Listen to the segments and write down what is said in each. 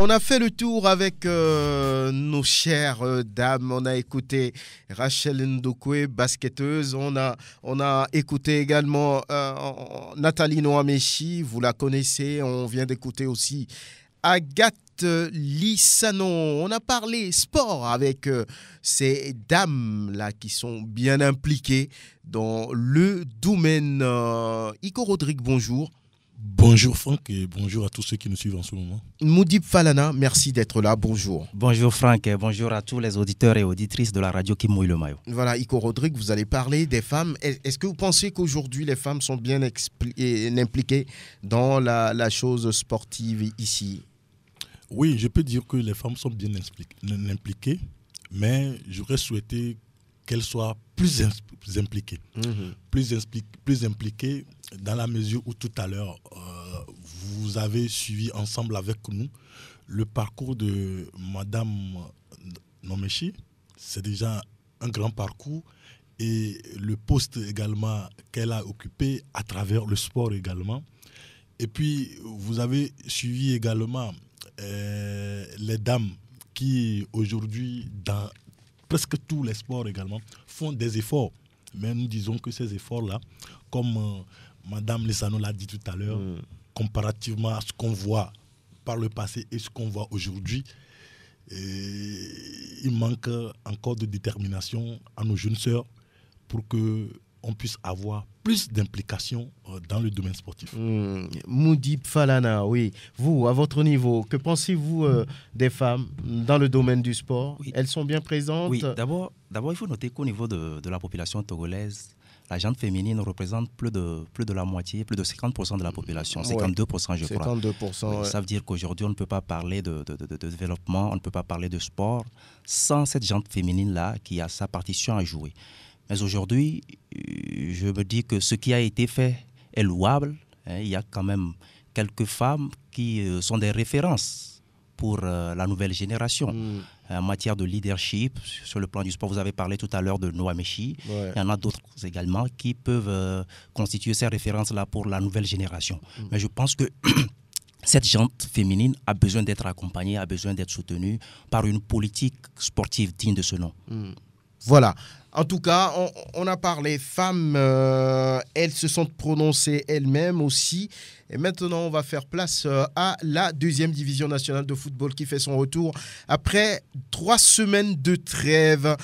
On a fait le tour avec nos chères dames. On a écouté Rachel Ndokwe, basketteuse. On a écouté également Nathalie Noamechi, vous la connaissez. On vient d'écouter aussi Agathe Lissanon. On a parlé sport avec ces dames-là qui sont bien impliquées dans le domaine. Iko Rodrigue, bonjour. Bonjour Franck et bonjour à tous ceux qui nous suivent en ce moment. Moudib Falana, merci d'être là, bonjour. Bonjour Franck et bonjour à tous les auditeurs et auditrices de la radio qui mouille le maillot. Voilà, Iko Rodrigue, vous allez parler des femmes. Est-ce que vous pensez qu'aujourd'hui les femmes sont bien impliquées dans la chose sportive ici? Oui, je peux dire que les femmes sont bien impliquées, mais j'aurais souhaité qu'elles soient plus impliquées. Plus impliquées dans la mesure où tout à l'heure, vous avez suivi ensemble avec nous le parcours de Madame Nomechi. C'est déjà un grand parcours et le poste également qu'elle a occupé à travers le sport également. Et puis, vous avez suivi également les dames qui aujourd'hui, dans presque tous les sports également, font des efforts. Mais nous disons que ces efforts-là, comme Madame Lissano l'a dit tout à l'heure, comparativement à ce qu'on voit par le passé et ce qu'on voit aujourd'hui, il manque encore de détermination à nos jeunes sœurs pour qu'on puisse avoir plus d'implication dans le domaine sportif. Moudib Falana, oui. Vous, à votre niveau, que pensez-vous des femmes dans le domaine du sport? Oui. Elles sont bien présentes? Oui, d'abord, il faut noter qu'au niveau de la population togolaise, la gente féminine représente plus de la moitié, plus de 50% de la population, 52% je crois. 52%. Oui, ça veut dire qu'aujourd'hui, on ne peut pas parler de développement, on ne peut pas parler de sport sans cette gente féminine-là qui a sa partition à jouer. Mais aujourd'hui, je me dis que ce qui a été fait est louable. Il y a quand même quelques femmes qui sont des références pour la nouvelle génération. En matière de leadership, sur le plan du sport, vous avez parlé tout à l'heure de Noamechi. Ouais. Il y en a d'autres également qui peuvent constituer ces références-là pour la nouvelle génération. Mais je pense que cette gente féminine a besoin d'être accompagnée, a besoin d'être soutenue par une politique sportive digne de ce nom. Voilà. En tout cas, on a parlé femmes, elles se sont prononcées elles-mêmes aussi. Et maintenant, on va faire place à la deuxième division nationale de football qui fait son retour. Après 3 semaines de trêve,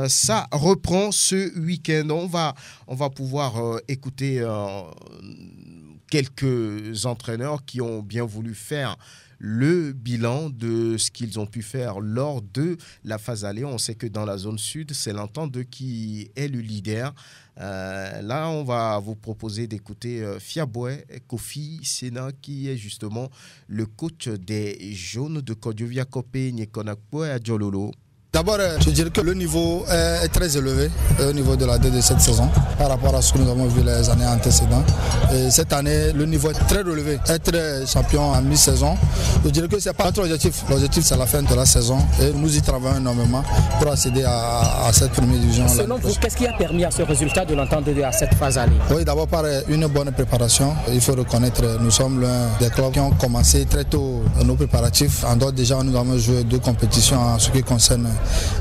ça reprend ce week-end. On va pouvoir écouter quelques entraîneurs qui ont bien voulu faire le bilan de ce qu'ils ont pu faire lors de la phase aller. On sait que dans la zone sud, c'est l'Entente qui est le leader. Là, on va vous proposer d'écouter Fiaboué Kofi Sena, qui est justement le coach des Jaunes de Kodjovia Kopé Nyekonakpo à Djololo. D'abord, je dirais que le niveau est très élevé au niveau de la D de cette saison par rapport à ce que nous avons vu les années antécédentes. Et cette année, le niveau est très relevé. Être champion en mi-saison, je dirais que ce n'est pas notre objectif. L'objectif, c'est la fin de la saison et nous y travaillons énormément pour accéder à cette première division. Selon vous, qu'est-ce qui a permis à ce résultat de l'Entente à cette phase aller? Oui, d'abord par une bonne préparation. Il faut reconnaître, nous sommes l'un des clubs qui ont commencé très tôt nos préparatifs. En dehors, déjà, nous avons joué 2 compétitions en ce qui concerne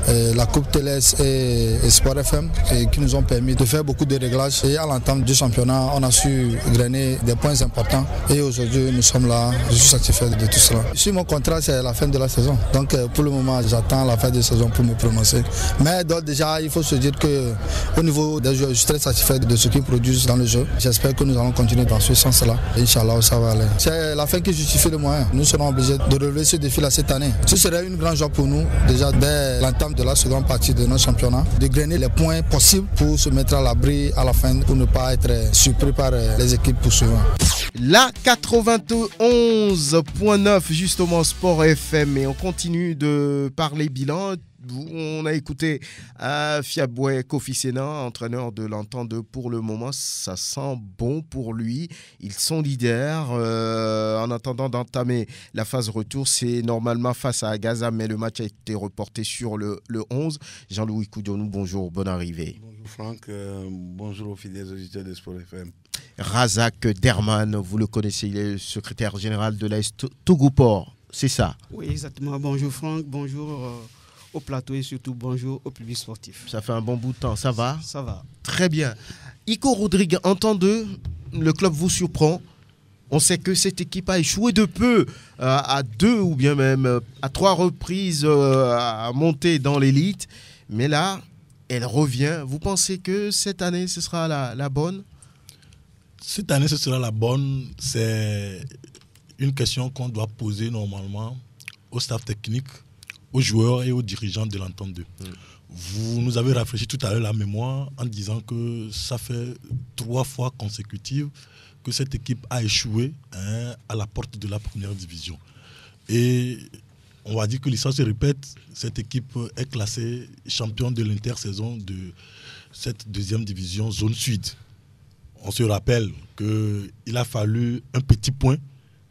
la Coupe Télès et Sport FM qui nous ont permis de faire beaucoup de réglages. Et à l'entame du championnat, on a su grainer des points importants. Et aujourd'hui, nous sommes là. Je suis satisfait de tout cela. Sur mon contrat, c'est la fin de la saison. Donc pour le moment, j'attends la fin de saison pour me prononcer. Mais déjà, il faut se dire qu'au niveau des joueurs, je suis très satisfait de ce qu'ils produisent dans le jeu. J'espère que nous allons continuer dans ce sens-là. Inch'Allah, ça va aller. C'est la fin qui justifie le moyen. Nous serons obligés de relever ce défi-là cette année. Ce serait une grande joie pour nous, déjà dès l'entame de la seconde partie de notre championnat, de grainer les points possibles pour se mettre à l'abri à la fin, pour ne pas être surpris par les équipes poursuivantes. La 91.9 justement Sport FM, et on continue de parler bilan. On a écouté Fiaboué Kofi Sena, entraîneur de l'Entente. Pour le moment, ça sent bon pour lui. Ils sont leaders. En attendant d'entamer la phase retour, c'est normalement face à Gaza, mais le match a été reporté sur le 11. Jean-Louis Koudionou, bonjour, bonne arrivée. Bonjour Franck, bonjour aux fidèles auditeurs de Sport FM. Razak Derman, vous le connaissez, il est le secrétaire général de l'AS Togouport. c'est ça? Oui, exactement. Bonjour Franck, bonjour au plateau et surtout bonjour au public sportif. Ça fait un bon bout de temps, ça va? Ça va. Très bien. Ico Rodrigue, en temps 2, le club vous surprend. On sait que cette équipe a échoué de peu à 2 ou bien même à 3 reprises à monter dans l'élite. Mais là, elle revient. Vous pensez que cette année, ce sera la bonne? Cette année, ce sera la bonne. C'est une question qu'on doit poser normalement au staff technique, aux joueurs et aux dirigeants de l'Entente 2. Vous nous avez rafraîchi tout à l'heure la mémoire en disant que ça fait 3 fois consécutives que cette équipe a échoué à la porte de la première division. Et on va dire que l'histoire se répète, cette équipe est classée champion de l'intersaison de cette deuxième division zone sud. On se rappelle qu'il a fallu un petit point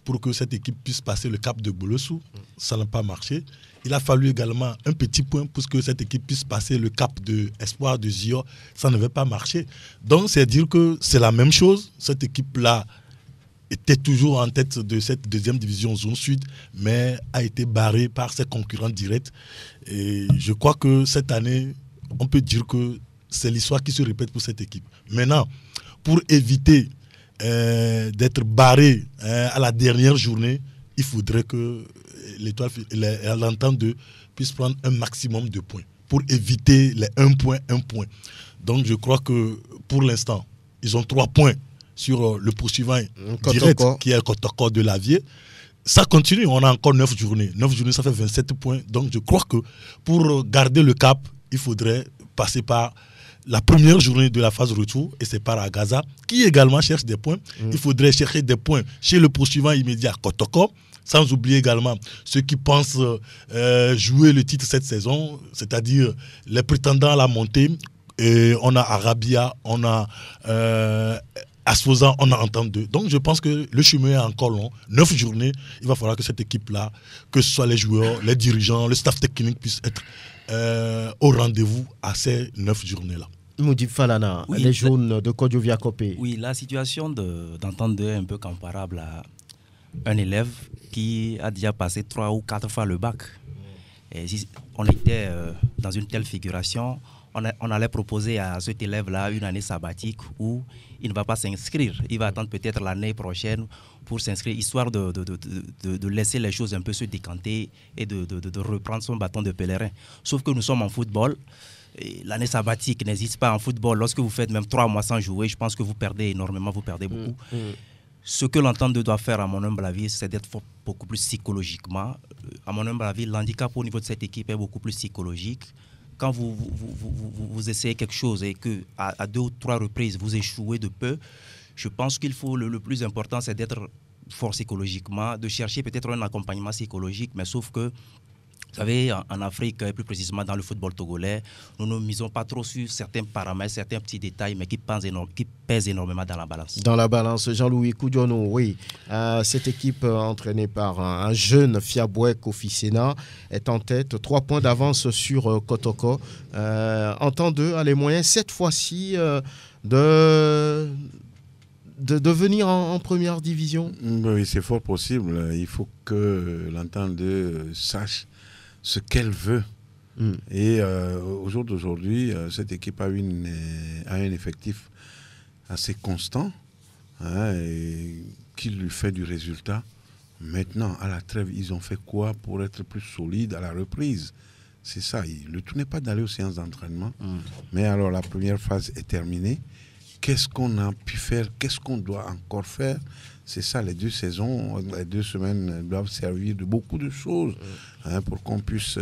pour que cette équipe puisse passer le cap de Bolosou. Ça n'a pas marché. Il a fallu également un petit point pour que cette équipe puisse passer le cap de Espoir de Zio. Ça ne va pas marcher. Donc, c'est dire que c'est la même chose. Cette équipe-là était toujours en tête de cette deuxième division zone sud, mais a été barrée par ses concurrents directs. Et je crois que cette année, on peut dire que c'est l'histoire qui se répète pour cette équipe. Maintenant, pour éviter d'être barré à la dernière journée, il faudrait que l'Entente 2 puisse prendre un maximum de points pour éviter les 1 point. Donc je crois que pour l'instant, ils ont 3 points sur le poursuivant direct qui est Kotoko de Lavier. Ça continue, on a encore 9 journées. 9 journées, ça fait 27 points. Donc je crois que pour garder le cap, il faudrait passer par la première journée de la phase retour, et c'est par Agaza, qui également cherche des points. Il faudrait chercher des points chez le poursuivant immédiat Kotoko, sans oublier également ceux qui pensent jouer le titre cette saison, c'est-à-dire les prétendants à la montée. Et on a Arabia, on a Asfosa, on a Entente 2. Donc je pense que le chemin est encore long. 9 journées, il va falloir que cette équipe-là, que ce soit les joueurs, les dirigeants, le staff technique puisse être au rendez-vous à ces 9 journées-là. Moudib Falana, oui, les jaunes de Kodjovia Kopé. Oui, la situation d'Entente 2 est un peu comparable à un élève qui a déjà passé 3 ou 4 fois le bac. Et si on était dans une telle figuration, on allait proposer à cet élève-là une année sabbatique où il ne va pas s'inscrire. Il va attendre peut-être l'année prochaine pour s'inscrire, histoire de laisser les choses un peu se décanter et de reprendre son bâton de pèlerin. Sauf que nous sommes en football. L'année sabbatique n'existe pas en football. Lorsque vous faites même 3 mois sans jouer, je pense que vous perdez énormément, vous perdez beaucoup. Ce que l'Entente 2 doit faire, à mon humble avis, c'est d'être beaucoup plus psychologiquement. À mon humble avis, l'handicap au niveau de cette équipe est beaucoup plus psychologique. Quand vous essayez quelque chose et qu'à 2 ou 3 reprises, vous échouez de peu, je pense qu'il faut, le plus important, c'est d'être fort psychologiquement, de chercher peut-être un accompagnement psychologique, mais sauf que, vous savez, en Afrique, et plus précisément dans le football togolais, nous ne misons pas trop sur certains paramètres, certains petits détails, mais qui pèsent énormément dans la balance. Dans la balance, Jean-Louis Koudiono, oui. Cette équipe entraînée par un jeune Fiaboué Kofi-Sena est en tête, 3 points d'avance sur Kotoko. Entente 2 a les moyens, cette fois-ci, de venir en première division. Oui, c'est fort possible. Il faut que l'Entente 2 sache ce qu'elle veut. Et au jour d'aujourd'hui, cette équipe a un effectif assez constant et qui lui fait du résultat. Maintenant, à la trêve, ils ont fait quoi pour être plus solides à la reprise? C'est ça. Le tout n'est pas d'aller aux séances d'entraînement. Mais alors, la première phase est terminée. Qu'est-ce qu'on a pu faire? Qu'est-ce qu'on doit encore faire? C'est ça, les 2 saisons, les 2 semaines doivent servir de beaucoup de choses pour qu'on puisse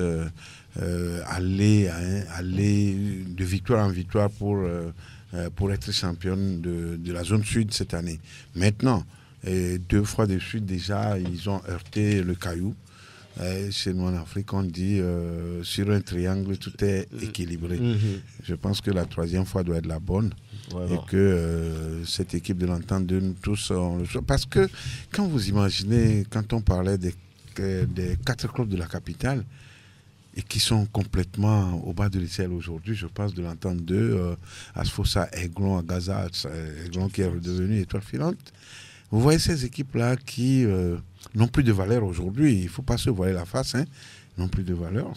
aller de victoire en victoire pour être championne de la zone sud cette année. Maintenant, 2 fois de suite déjà, ils ont heurté le caillou. Chez nous en Afrique, on dit sur un triangle, tout est équilibré. Je pense que la 3e fois doit être la bonne. Et que cette équipe de l'Entente de nous tous, parce que quand vous imaginez, quand on parlait des 4 clubs de la capitale et qui sont complètement au bas de l'échelle aujourd'hui, je pense de l'Entente 2, Asfosa, Aiglon, Agaza, Aiglon qui est redevenu étoile filante. Vous voyez ces équipes-là qui n'ont plus de valeur aujourd'hui. Il ne faut pas se voiler la face, hein, n'ont plus de valeur.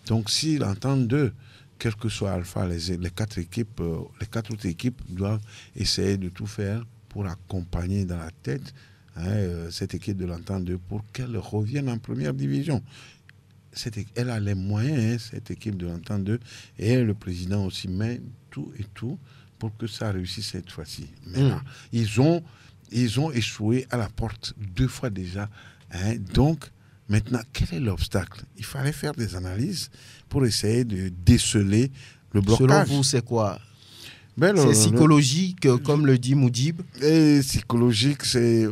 Donc, si l'entente d'eux, quel que soit Alpha, les quatre autres équipes doivent essayer de tout faire pour accompagner dans la tête cette équipe de l'entente d'eux pour qu'elle revienne en première division. Elle a les moyens, cette équipe de l'entente d'eux, et le président aussi met tout et tout pour que ça réussisse cette fois-ci. Mais là, ils ont échoué à la porte 2 fois déjà. Hein. Donc, maintenant, quel est l'obstacle? Il fallait faire des analyses pour essayer de déceler le blocage. Selon vous, c'est quoi? C'est psychologique, comme le dit Moudib? Psychologique,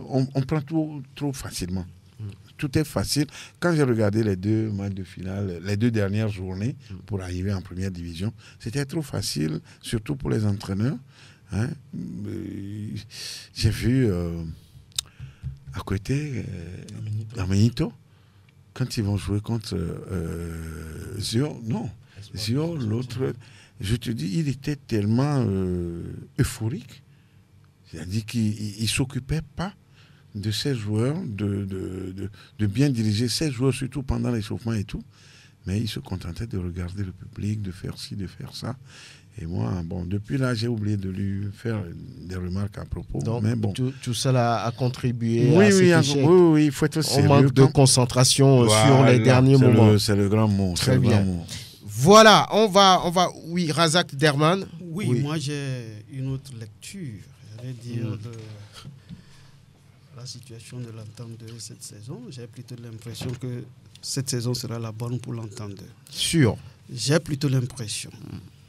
on prend tout trop facilement. Tout est facile. Quand j'ai regardé les 2 matchs de finale, les 2 dernières journées pour arriver en première division, c'était trop facile, surtout pour les entraîneurs. Hein. J'ai vu à côté, Amenito, quand ils vont jouer contre Zio, l'autre, je te dis, il était tellement euphorique. C'est-à-dire qu'il ne s'occupait pas de ces joueurs, de bien diriger ces joueurs, surtout pendant l'échauffement et tout. Mais il se contentait de regarder le public, de faire ci, de faire ça. Et moi, depuis là, j'ai oublié de lui faire des remarques à propos. Donc, mais bon. tout ça a contribué à cet échec. Oui, il faut être sérieux. On manque de concentration sur les derniers moments. C'est le grand mot. Très bien. Voilà, on va. Oui, Razak Derman. Oui, moi j'ai une autre lecture, j'allais dire, de la situation de l'entente de cette saison. J'ai plutôt l'impression que cette saison sera la bonne pour l'entente. Sûr. J'ai plutôt l'impression.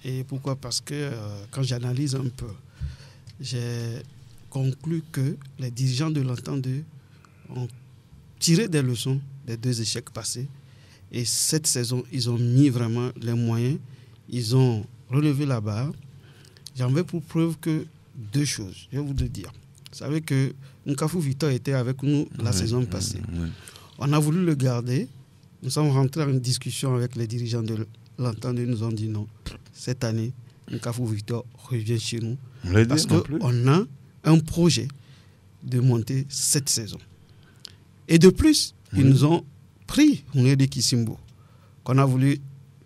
Et pourquoi? Parce que quand j'analyse un peu, j'ai conclu que les dirigeants de l'entente ont tiré des leçons des 2 échecs passés. Et cette saison, ils ont mis vraiment les moyens. Ils ont relevé la barre. J'en veux pour preuve que 2 choses. Je vais vous le dire. Vous savez que Nkafou Victor était avec nous la saison passée. On a voulu le garder. Nous sommes rentrés en discussion avec les dirigeants de l'entente. Ils nous ont dit non. Cette année, Nkafou Victor revient chez nous. Parce qu'on a un projet de monter cette saison. Et de plus, ils nous ont pris Ounede Kisimbo, qu'on a voulu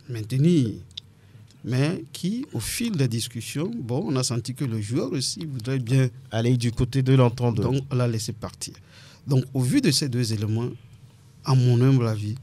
maintenir, mais qui, au fil des discussions, on a senti que le joueur aussi voudrait bien aller du côté de l'entente. Donc, on l'a laissé partir. Donc, au vu de ces 2 éléments, à mon humble avis,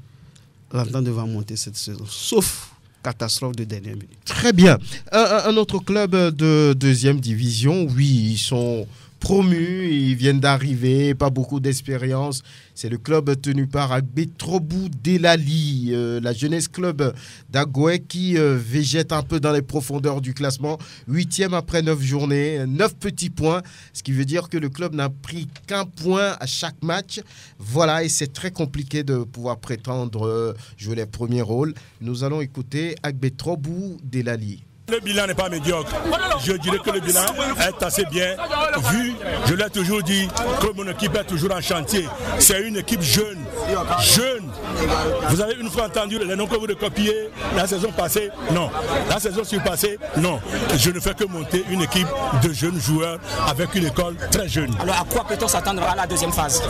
l'entente va monter cette saison, sauf catastrophe de dernière minute. Très bien. Un autre club de 2e division, oui, ils sont promus, ils viennent d'arriver, pas beaucoup d'expérience. C'est le club tenu par Agbetrobou Delali, la jeunesse club d'Agoué qui végète un peu dans les profondeurs du classement. 8e après 9 journées, 9 petits points, ce qui veut dire que le club n'a pris qu'un point à chaque match. Voilà, et c'est très compliqué de pouvoir prétendre jouer les premiers rôles. Nous allons écouter Agbetrobou Delali. Le bilan n'est pas médiocre. Je dirais que le bilan est assez bien vu. Je l'ai toujours dit que mon équipe est toujours en chantier. C'est une équipe jeune. Jeune. Vous avez une fois entendu les noms que vous recopiez la saison passée? Non. La saison surpassée? Non. Je ne fais que monter une équipe de jeunes joueurs avec une école très jeune. Alors à quoi peut-on s'attendre à la 2e phase?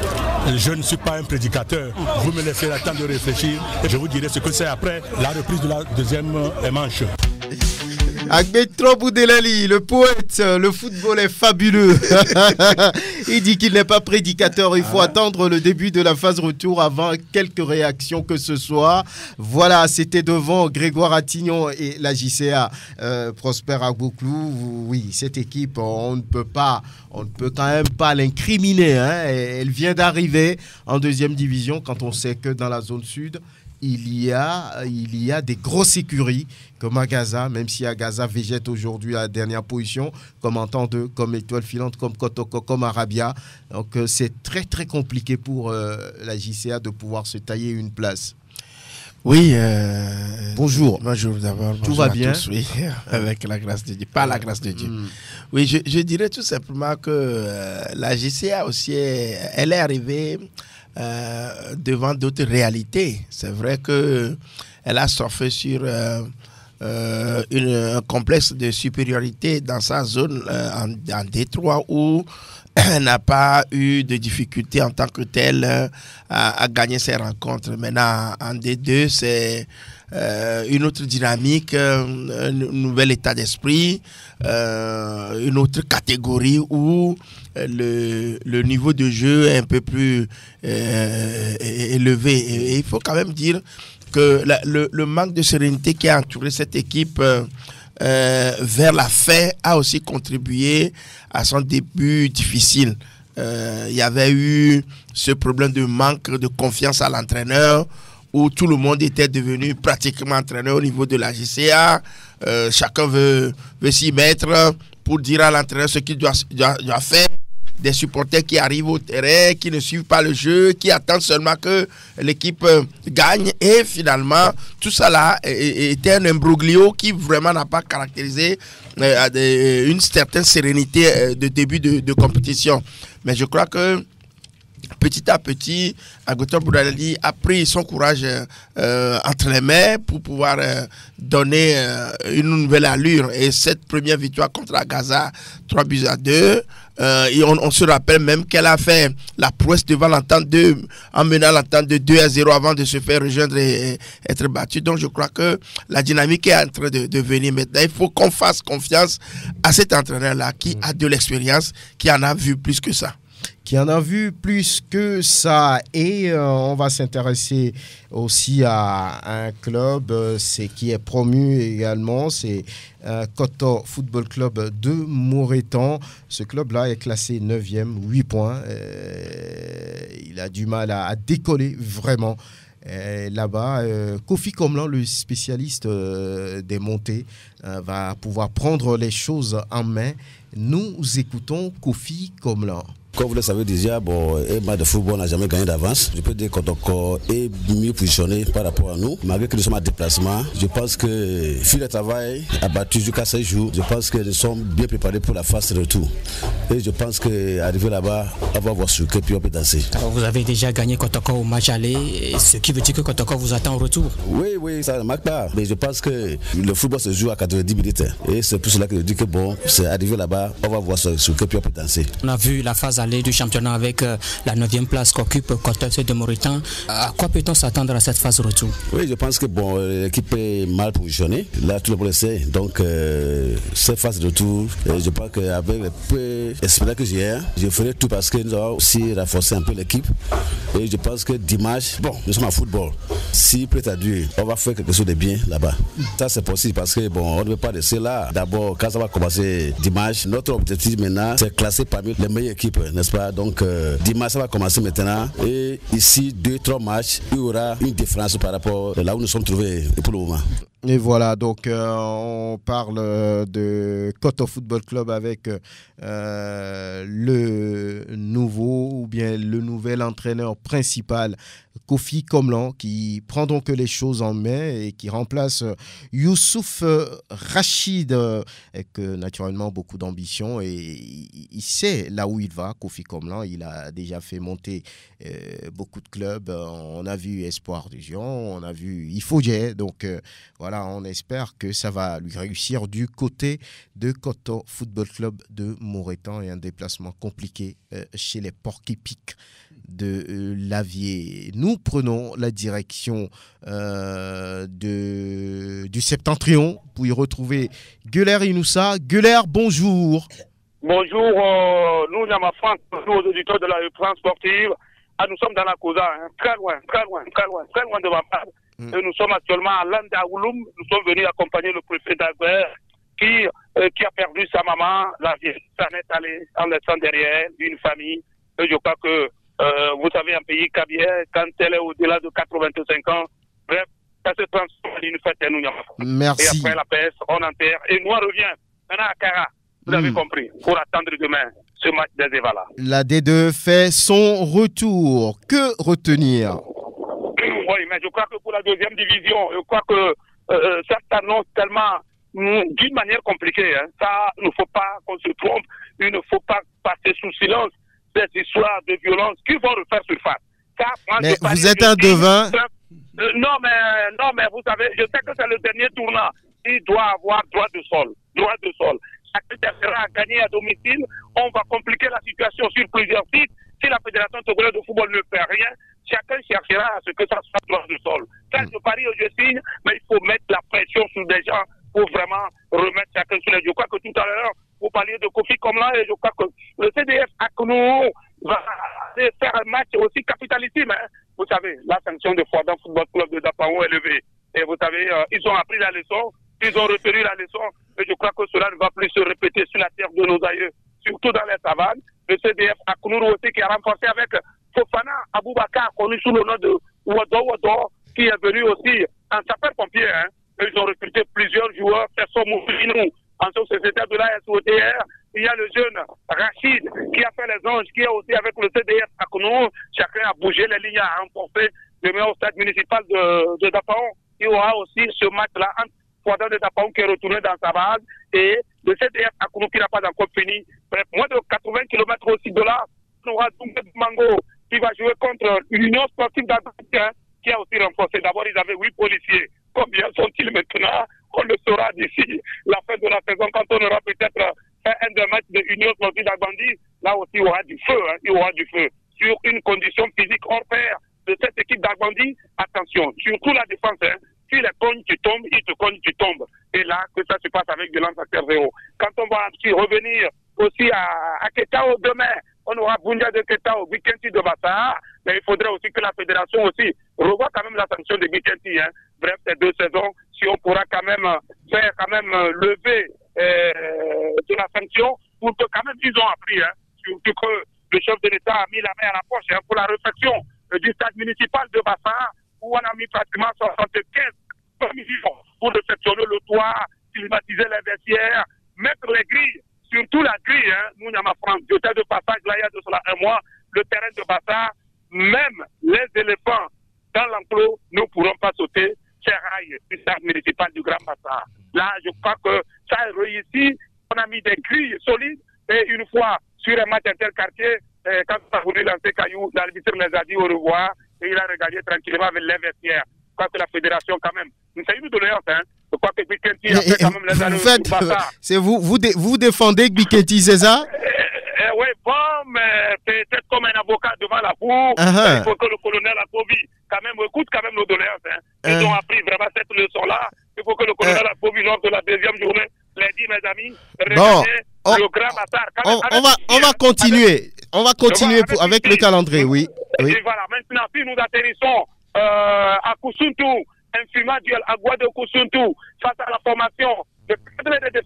Je ne suis pas un prédicateur. Vous me laissez le temps de réfléchir et je vous dirai ce que c'est après la reprise de la 2e manche. Agbetrobou Delali, le poète, le football est fabuleux. Il dit qu'il n'est pas prédicateur, il faut attendre le début de la phase retour avant quelques réactions que ce soit. Voilà, c'était devant Grégoire Attignon et la JCA Prosper Agboklou. Oui, cette équipe, on ne peut quand même pas l'incriminer. Hein. Elle vient d'arriver en 2e division quand on sait que dans la zone sud, il y a des grosses écuries comme Agaza, même si Agaza végète aujourd'hui à la dernière position, comme Entente, comme Étoile Filante, comme Kotoko, comme Arabia. Donc c'est très très compliqué pour la JCA de pouvoir se tailler une place. Oui. Bonjour. Bonjour d'abord. Tout va bien? Tous, oui, avec la grâce de Dieu. Pas la grâce de Dieu. Oui, je dirais tout simplement que la JCA aussi, elle est arrivée devant d'autres réalités. C'est vrai qu'elle a surfé sur un complexe de supériorité dans sa zone en Détroit où n'a pas eu de difficulté en tant que tel à gagner ses rencontres. Maintenant, en D2, c'est une autre dynamique, un nouvel état d'esprit, une autre catégorie où le niveau de jeu est un peu plus élevé. Et il faut quand même dire que le manque de sérénité qui a entouré cette équipe vers la fin a aussi contribué à son début difficile. Il y avait eu ce problème de manque de confiance à l'entraîneur où tout le monde était devenu pratiquement entraîneur au niveau de la JCA. Chacun veut s'y mettre pour dire à l'entraîneur ce qu'il doit faire. Des supporters qui arrivent au terrain, qui ne suivent pas le jeu, qui attendent seulement que l'équipe gagne. Et finalement, tout ça là était un imbroglio qui vraiment n'a pas caractérisé une certaine sérénité de début de compétition. Mais je crois que petit à petit, Agotor Boudalali a pris son courage entre les mains pour pouvoir donner une nouvelle allure. Et cette première victoire contre Agaza, 3-2, et on se rappelle même qu'elle a fait la prouesse devant l'entente 2, en menant l'entente de 2-0 avant de se faire rejoindre et être battue. Donc je crois que la dynamique est en train de venir maintenant. Il faut qu'on fasse confiance à cet entraîneur-là qui a de l'expérience, qui en a vu plus que ça. Qui en a vu plus que ça. Et on va s'intéresser aussi à un club qui est promu également, c'est Koto Football Club de Moreton. Ce club-là est classé 9e, 8 points. Il a du mal à décoller vraiment. Là-bas, Kofi Komlan, le spécialiste des montées, va pouvoir prendre les choses en main. Nous écoutons Kofi Komlan. Comme vous le savez déjà, un match de football n'a jamais gagné d'avance. Je peux dire que Kotoko est mieux positionné par rapport à nous. Malgré que nous sommes en déplacement, je pense que fil de travail a battu jusqu'à 16 jours. Je pense que nous sommes bien préparés pour la phase de retour. Et je pense qu'arriver là-bas, on va voir ce que puis on peut danser. Alors vous avez déjà gagné Kotoko au match aller, ce qui veut dire que Kotoko vous attend au retour. Oui, ça ne marque pas. Mais je pense que le football se joue à 90 minutes. Et c'est pour cela que je dis que c'est arrivé là-bas, on va voir ce que puis on peut danser. On a vu la phase aller du championnat avec la 9e place qu'occupe Koto de Moreton. À quoi peut-on s'attendre à cette phase retour? Oui, je pense que l'équipe est mal positionnée. Là, tout le monde le sait. Donc, cette phase de retour, je pense qu'avec le peu d'espérance que j'ai, je ferai tout parce que nous avons aussi renforcé un peu l'équipe. Et je pense que dimanche, nous sommes en football. Si prêt à Dieu, on va faire quelque chose de bien là-bas. Ça, c'est possible parce que on ne veut pas laisser là. D'abord, quand ça va commencer dimanche, notre objectif maintenant, c'est classer parmi les meilleures équipes, n'est-ce pas? Donc, dimanche, ça va commencer maintenant. Et ici, 2-3 matchs, il y aura une différence par rapport à là où nous sommes trouvés pour le moment. Et voilà, donc on parle de Koto Football Club avec le nouvel entraîneur principal, Kofi Komlan, qui prend donc les choses en main et qui remplace Youssouf Rachid, avec naturellement beaucoup d'ambition, et il sait là où il va. Kofi Komlan, il a déjà fait monter beaucoup de clubs. On a vu Espoir de Gion, on a vu Ifodje, donc voilà. On espère que ça va lui réussir du côté de Koto Football Club de Moreton, et un déplacement compliqué chez les Porcs-Épics de Lavier. Nous prenons la direction du Septentrion pour y retrouver Gueler Inoussa. Gueler, bonjour. Bonjour, nous, Nama France, nous, aux auditeurs de la France sportive. Nous sommes dans la Causa, très loin de Bambar. Et nous sommes actuellement à Landaouloum. Nous sommes venus accompagner le préfet d'Aguer qui a perdu sa maman. La vieille s'en est allée en laissant derrière une famille. Et je crois que vous savez, un pays cabier, quand elle est au-delà de 85 ans, bref, ça se transforme en une fête. Merci. Et après la peste, on enterre. Et nous, on revient maintenant à Kara. Vous avez compris, pour attendre demain ce match des Evala. La D2 fait son retour. Que retenir? Oui, mais je crois que pour la deuxième division, je crois que ça s'annonce tellement d'une manière compliquée. Ça, il ne faut pas qu'on se trompe. Il ne faut pas passer sous silence cette histoire de violence qui vont refaire surface. Ça, moi, mais vous êtes un devin. Non, mais vous savez, je sais que c'est le dernier tournant. Il doit avoir droit de sol. chacun cherchera à gagner à domicile. On va compliquer la situation sur plusieurs sites. Si la Fédération togolaise de football ne fait rien, chacun cherchera à ce que ça soit droit de sol. Quand je parie, je signe, mais il faut mettre la pression sur des gens pour vraiment remettre chacun sur les. Je crois que tout à l'heure, vous parliez de Kofi Komla, et je crois que le CDF Akounou va faire un match aussi capitalissime. Hein. Vous savez, la sanction de Fouadam Football Club de Dapaon est levée. Et vous savez, ils ont appris la leçon, ils ont retenu la leçon, et je crois que cela ne va plus se répéter sur la terre de nos aïeux, surtout dans les savanes. Le CDF Akounou aussi qui a renforcé avec Fofana Aboubakar, connu sous le nom de Wado, qui est venu aussi en sapeur-pompier. Hein. Ils ont recruté plusieurs joueurs, Perso Moufinou, en tant que secrétaire de la SOTR. Il y a le jeune Rachid qui a fait les anges, qui est aussi avec le CDF Akounou. Chacun a bougé, les lignes à renforcer. Demain au stade municipal de Dapaon, il y aura aussi ce match-là entre Fouadam de Dapaon qui est retourné dans sa base et le CDF Akounou qui n'a pas encore fini. Bref, moins de 80 km au sud de là, on aura Doumbé Mango qui va jouer contre l'Union sportive d'Agadez qui a aussi renforcé. D'abord, ils avaient 8 policiers. Combien sont-ils maintenant? On le saura d'ici la fin de la saison quand on aura peut-être fait un des matchs de l'Union sportive d'Agadez. Là aussi, il y aura du feu. Hein, il y aura du feu. Sur une condition physique hors pair de cette équipe d'Agadez, attention, surtout la défense. Hein, si les cognes, tu tombes, ils te cognent, tu tombes. Et là, que ça se passe avec violence à terre zéro. Quand on va revenir aussi à Ketao demain, on aura Boundia de Ketao, Bikenti de Bassa, mais il faudrait aussi que la fédération aussi revoie quand même la sanction de Bikenti. Hein. Bref, ces 2 saisons, si on pourra quand même faire lever de la sanction, pour que quand même ils ont appris, hein, surtout que le chef de l'État a mis la main à la poche hein, pour la réflexion du stade municipal de Bassa, où on a mis pratiquement 75 millions pour réceptionner le toit, climatiser les vestiaires, mettre les grilles, surtout la grille, hein, nous, Nyama France, j'étais de passage là il y a de cela un mois, le terrain de Bassa, même les éléphants dans l'enclos ne pourront pas sauter ces rails du stade municipal du Grand Bassa. Là, je crois que ça a réussi, on a mis des grilles solides, et une fois sur un match interquartier, quand on a voulu lancer Caillou, l'arbitre les a dit au revoir, et il a regardé tranquillement avec les vestiaires. Je crois que la fédération, quand même, c'est une doléance, hein. Je crois que Bikenti a fait quand même les années. C'est vous défendez Bikenti, c'est ça? Oui, bon, mais peut-être comme un avocat devant la cour, il faut que le colonel Akovi quand même écoute quand même nos doléances. Hein. Ils ont appris vraiment cette leçon-là. Il faut que le colonel Akovi, lors de la 2e journée, les dit, mes amis, regardez le Grand Bassa. On va continuer. On va continuer avec le calendrier, oui. Et voilà, maintenant, si nous atterrissons à Koussountou, un fumant duel à Gouade de Koussountou, face à la formation de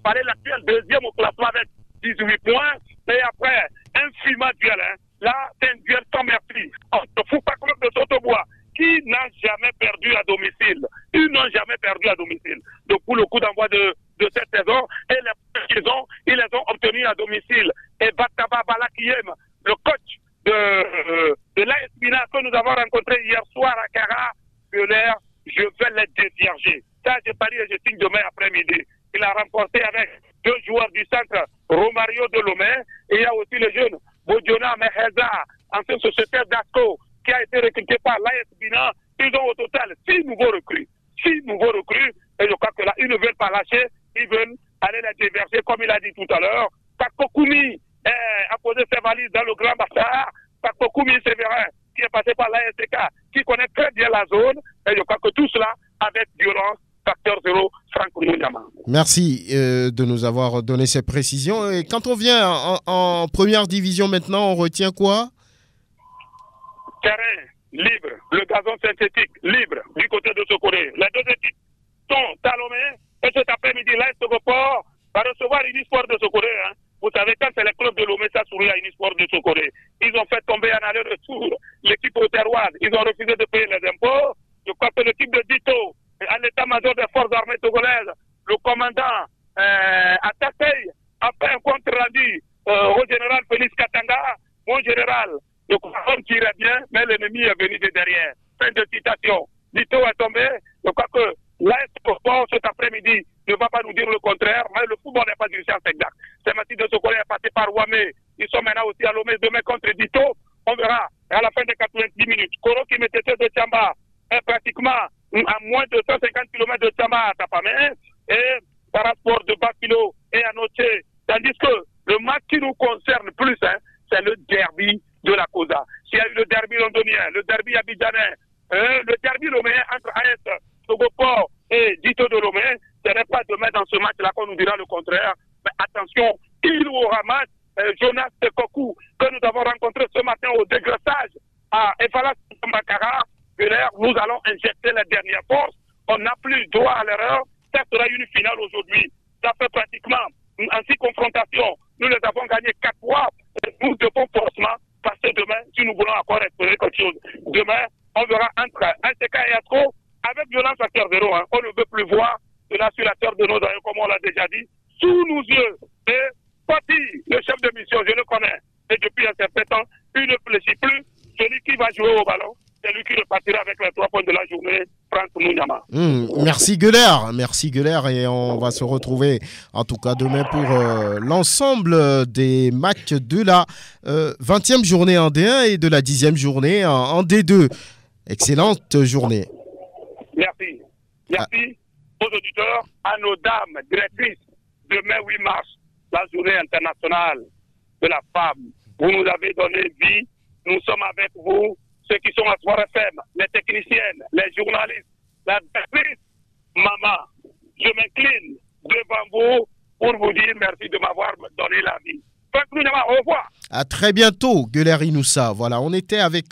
Palais, l'actuel 2e au classement avec 18 points, et après, un fumant duel, hein. Là, c'est un duel sans merci. Le Foupa Club de Sotobois, qui n'a jamais perdu à domicile. Ils n'ont jamais perdu à domicile. Donc, pour le coup d'envoi de cette saison, et les points qu'ils ont, ils les ont obtenus à domicile. Et Bataba Balakiyem, le coach de l'AS Mina que nous avons rencontré hier soir à Kara, je vais les dévierger. Ça, j'ai parié et je signe demain après-midi. Il a remporté avec 2 joueurs du centre, Romario de Lomé, et il y a aussi le jeune Bodiona Meheza, ancien sociétaire d'Asco, qui a été recruté par l'AS Bina. Ils ont au total 6 nouveaux recrues. 6 nouveaux recrues, et je crois que là, ils ne veulent pas lâcher, ils veulent aller la déverser, comme il a dit tout à l'heure. Kakokumi a posé ses valises dans le Grand Bassar. Kakokumi Séverin, qui est passé par l'ASK, qui connaît très bien la zone, et je crois que tout cela avec violence. Facteur 0, Franck Nyama. Merci de nous avoir donné ces précisions. Et quand on vient en première division maintenant, on retient quoi? Terrain libre, le gazon synthétique libre du côté de Sokoré. Les 2 équipes sont talonnées et cet après-midi, l'Est Report va recevoir Unisport de Sokoré. Hein. Vous savez, quand c'est le club de Lomé, ça sourit à Unisport de Sokoré. Ils ont fait tomber en aller-retour l'équipe auxerroise. Ils ont refusé de payer les impôts. Je crois que l'équipe de Dito, à l'état-major des forces armées togolaises, le commandant à Tatey a fait un compte rendu au général Félix Katanga. Mon général, le commandant tirait bien, mais l'ennemi est venu de derrière. Fin de citation. Dito est tombé. Je crois que l'Est Sport cet après-midi ne va pas nous dire le contraire, mais le football n'est pas une science exacte. C'est Mathis de Sokoré est passé par Ouamé. Ils sont maintenant aussi à Lomé demain contre Dito. On verra à la fin des 90 minutes. Koro qui mettait de Tchamba est pratiquement à moins de 150 km de Tchamba à Tapamé. Et Parasport de Bakilo et Anoche Tandis que le match qui nous concerne plus, c'est le derby de la COSA. S'il y a eu le derby londonien, le derby abidjanais, le derby loméen entre AS Togoport et Dito de Lomé, ce n'est pas demain dans ce match-là qu'on nous dira le contraire. Mais attention, il aura match. Jonas Tekoku, que nous avons rencontré ce matin au dégraissage à Efala Mbakara, nous allons injecter la dernière force. On n'a plus droit à l'erreur. Ça sera une finale aujourd'hui. Ça fait pratiquement en 6 confrontations. Nous les avons gagnées 4 fois. Nous devons forcément passer demain si nous voulons encore espérer quelque chose. Demain, on verra entre NTK et Astro avec violence à cœur zéro. On ne veut plus voir cela sur la terre de nos aïeux, comme on l'a déjà dit, sous nos yeux. Et Pati, le chef de mission, je le connais. Et depuis un certain temps, il ne fléchit plus. Celui qui va jouer au ballon, c'est lui qui repartira avec les 3 points de la journée, Franck Mouniama. Merci Gueulaire, et on va se retrouver en tout cas demain pour l'ensemble des matchs de la 20e journée en D1 et de la 10e journée en D2. Excellente journée. Merci. Merci aux auditeurs, à nos dames directrices. Demain 8 mars, la journée internationale de la femme. Vous nous avez donné vie, nous sommes avec vous, ceux qui sont à Sport FM, les techniciennes, les journalistes, la directrice, maman. Je m'incline devant vous pour vous dire merci de m'avoir donné la vie. Au revoir. À très bientôt, Gueulaire Inoussa. Voilà, on était avec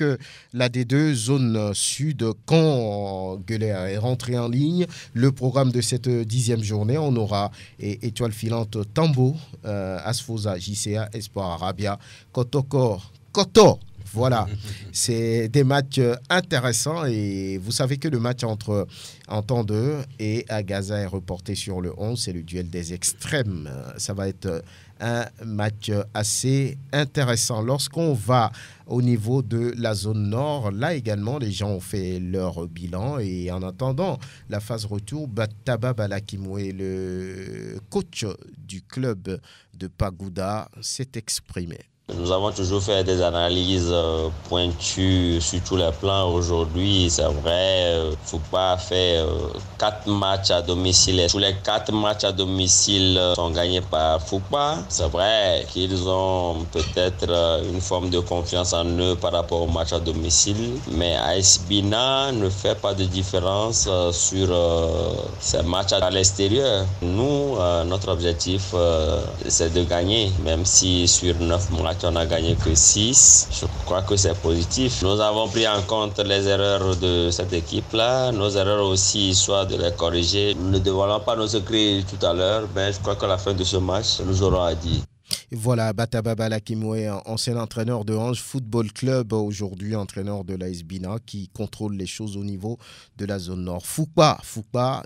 la D2 zone sud quand Gueulaire est rentré en ligne. Le programme de cette 10e journée, on aura Étoile filante Tambo, Asfosa, JCA, Espoir Arabia, Koto. Voilà, c'est des matchs intéressants et vous savez que le match entre Entendeux et Agaza est reporté sur le 11, c'est le duel des extrêmes. Ça va être un match assez intéressant. Lorsqu'on va au niveau de la zone nord, là également, les gens ont fait leur bilan et en attendant la phase retour, Taba Balakimoué, le coach du club de Pagouda, s'est exprimé. Nous avons toujours fait des analyses pointues sur tous les plans. Aujourd'hui, c'est vrai, Foupa fait 4 matchs à domicile. Tous les 4 matchs à domicile sont gagnés par Foupa. C'est vrai qu'ils ont peut-être une forme de confiance en eux par rapport au match à domicile. Mais AS Bina ne fait pas de différence sur ces matchs à l'extérieur. Nous, notre objectif, c'est de gagner, même si sur 9 matchs, on n'a gagné que 6. Je crois que c'est positif. Nous avons pris en compte les erreurs de cette équipe-là. Nos erreurs aussi, soit de les corriger. Nous ne dévoilons pas nos secrets tout à l'heure, mais je crois qu'à la fin de ce match, nous aurons à dire. Voilà, Bataba Balakimoué, ancien entraîneur de Ange Football Club, aujourd'hui entraîneur de l'AS Bina, qui contrôle les choses au niveau de la zone nord. Foupa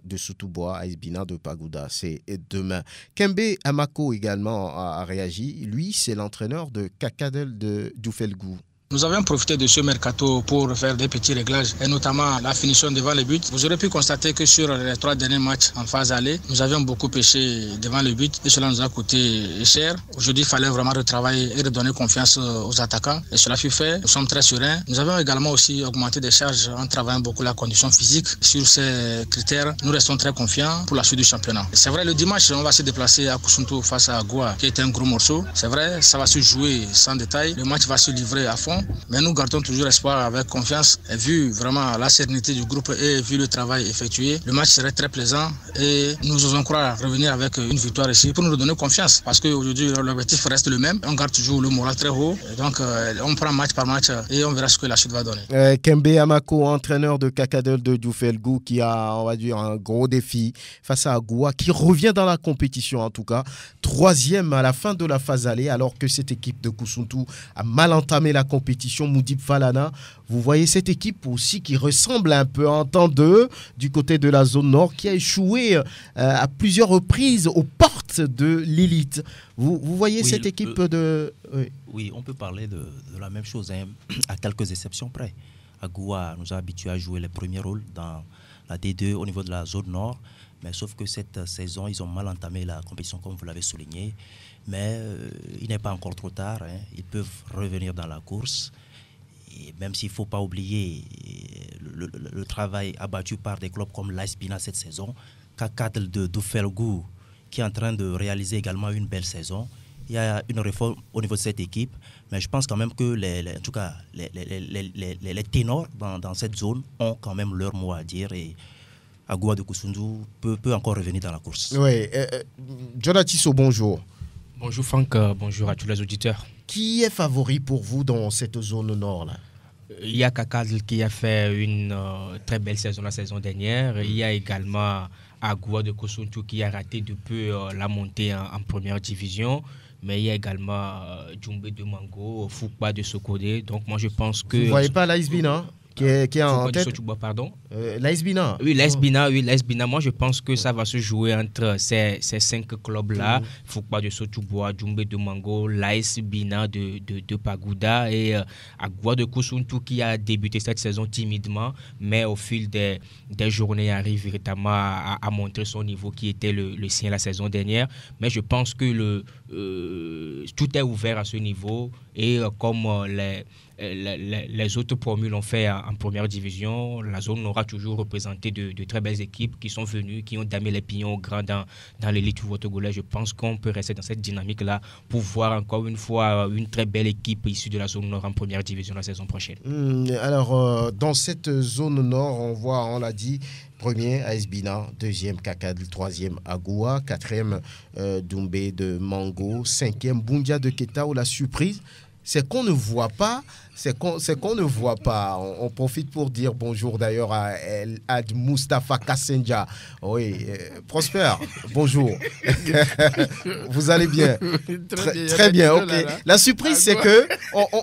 de Soutoubois, AS Bina de Pagouda, c'est demain. Kembe Amako également a réagi. Lui, c'est l'entraîneur de Kakadel de Djoufelgou. Nous avions profité de ce mercato pour faire des petits réglages et notamment la finition devant le but. Vous aurez pu constater que sur les 3 derniers matchs en phase aller, nous avions beaucoup pêché devant le but et cela nous a coûté cher. Aujourd'hui, il fallait vraiment retravailler et redonner confiance aux attaquants et cela fut fait. Nous sommes très sereins. Nous avons également aussi augmenté des charges en travaillant beaucoup la condition physique. Sur ces critères, nous restons très confiants pour la suite du championnat. C'est vrai, le dimanche, on va se déplacer à Koussountou face à Goua, qui est un gros morceau. C'est vrai, ça va se jouer sans détail. Le match va se livrer à fond. Mais nous gardons toujours espoir avec confiance. Et vu vraiment la sérénité du groupe et vu le travail effectué, le match serait très plaisant et nous osons croire revenir avec une victoire ici pour nous donner confiance. Parce qu'aujourd'hui, l'objectif reste le même. On garde toujours le moral très haut. Et donc, on prend match par match et on verra ce que la suite va donner. Kembe Amako, entraîneur de Kakadel de Djoufelgou, qui a, on va dire, un gros défi face à Agoua, qui revient dans la compétition en tout cas. 3e à la fin de la phase aller, alors que cette équipe de Koussountou a mal entamé la compétition. Moudib Falana, vous voyez cette équipe aussi qui ressemble un peu en temps d'eux du côté de la zone nord, qui a échoué à plusieurs reprises aux portes de l'élite. Vous voyez cette équipe de... Oui, on peut parler de la même chose, hein, à quelques exceptions près. Agoua nous a habitués à jouer les premiers rôles dans la D2 au niveau de la zone nord, mais sauf que cette saison, ils ont mal entamé la compétition comme vous l'avez souligné. Mais il n'est pas encore trop tard, hein. Ils peuvent revenir dans la course. Et même s'il ne faut pas oublier le travail abattu par des clubs comme l'AS Bina cette saison, Kakadel de Djoufelgou, qui est en train de réaliser également une belle saison. Il y a une réforme au niveau de cette équipe, mais je pense quand même que en tout cas, les ténors dans cette zone ont quand même leur mot à dire et Agoua de Koussoundou peut encore revenir dans la course. Oui, Jonathan, bonjour. Bonjour Franck, bonjour à tous les auditeurs. Qui est favori pour vous dans cette zone nord-là? Il y a Kakadl qui a fait une très belle saison la saison dernière. Il y a également Agoua de Koussoundou qui a raté depuis la montée en première division. Mais il y a également Djoumbé de Mango, Foukba de Sokodé. Donc moi je pense que... Vous ne voyez pas l'Aïs Bina qui est en tête? Pardon. L'Aïs Bina. Oui, l'Aïs Bina. Moi je pense que ça va se jouer entre ces 5 clubs-là. Foukba de Sotouboua, Djoumbé de Mango, l'Aïs Bina de Pagouda et Agoua de Koussoundou qui a débuté cette saison timidement, mais au fil des journées arrive véritablement à montrer son niveau qui était le sien la saison dernière. Mais je pense que tout est ouvert à ce niveau et comme les autres promus l'ont fait en première division, la zone aura toujours représenté de très belles équipes qui sont venues, qui ont damé les pions au grand dans l'élite togolaise. Je pense qu'on peut rester dans cette dynamique-là pour voir encore une fois une très belle équipe issue de la zone nord en première division la saison prochaine. Alors, dans cette zone nord, on l'a dit, premier, AS Bina, deuxième, Kakadl, troisième, Agoua, quatrième, Djoumbé de Mango, cinquième, Boundia de Keta, où la surprise, c'est qu'on ne voit pas, On profite pour dire bonjour d'ailleurs à Ad Mustafa Kassenja. Oui, Prosper, bonjour. Vous allez bien? Très bien, ok. La surprise, c'est que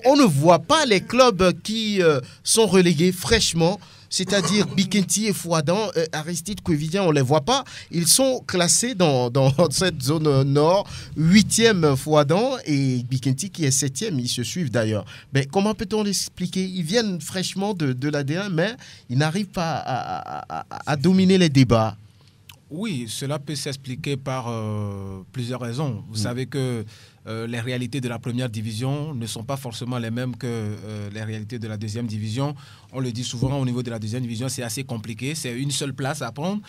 on ne voit pas les clubs qui sont relégués fraîchement. C'est-à-dire Bikenti et Fouadan, Aristide, Kouévidien, on ne les voit pas. Ils sont classés dans cette zone nord. 8e Fouadan et Bikenti qui est 7e. Ils se suivent d'ailleurs. Mais comment peut-on l'expliquer? Ils viennent fraîchement de la D1, mais ils n'arrivent pas à dominer les débats. Oui, cela peut s'expliquer par plusieurs raisons. Vous savez que les réalités de la première division ne sont pas forcément les mêmes que les réalités de la deuxième division. On le dit souvent, au niveau de la deuxième division, c'est assez compliqué. C'est une seule place à prendre.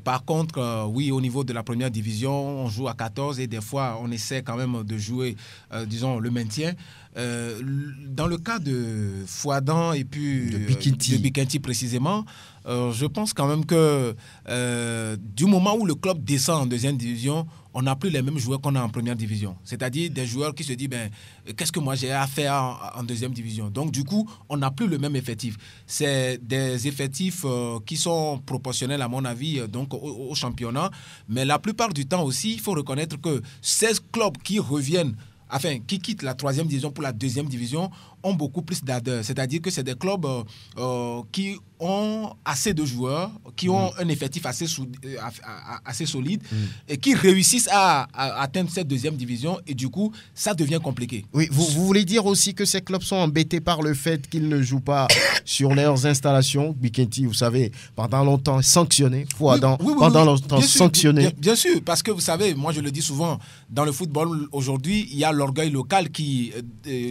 Par contre, oui, au niveau de la première division, on joue à 14 et des fois, on essaie quand même de jouer, disons, le maintien. Dans le cas de Fouadan et puis de Bikenti précisément, je pense quand même que du moment où le club descend en deuxième division, on n'a plus les mêmes joueurs qu'on a en première division. C'est-à-dire des joueurs qui se disent, qu'est-ce que moi j'ai à faire en deuxième division? Donc du coup, on n'a plus le même effectif. C'est des effectifs qui sont proportionnels à mon avis donc au championnat. Mais la plupart du temps aussi, il faut reconnaître que 16 clubs qui reviennent, qui quittent la troisième division pour la deuxième division, ont beaucoup plus d'ardeur. C'est-à-dire que c'est des clubs qui ont assez de joueurs, qui ont un effectif assez solide et qui réussissent à atteindre cette deuxième division et du coup, ça devient compliqué. Oui, vous voulez dire aussi que ces clubs sont embêtés par le fait qu'ils ne jouent pas sur leurs installations. Bikenti, vous savez, pendant longtemps sanctionné. Fouadan, pendant longtemps sanctionné. Bien sûr, parce que vous savez, moi je le dis souvent, dans le football aujourd'hui, il y a l'orgueil local qui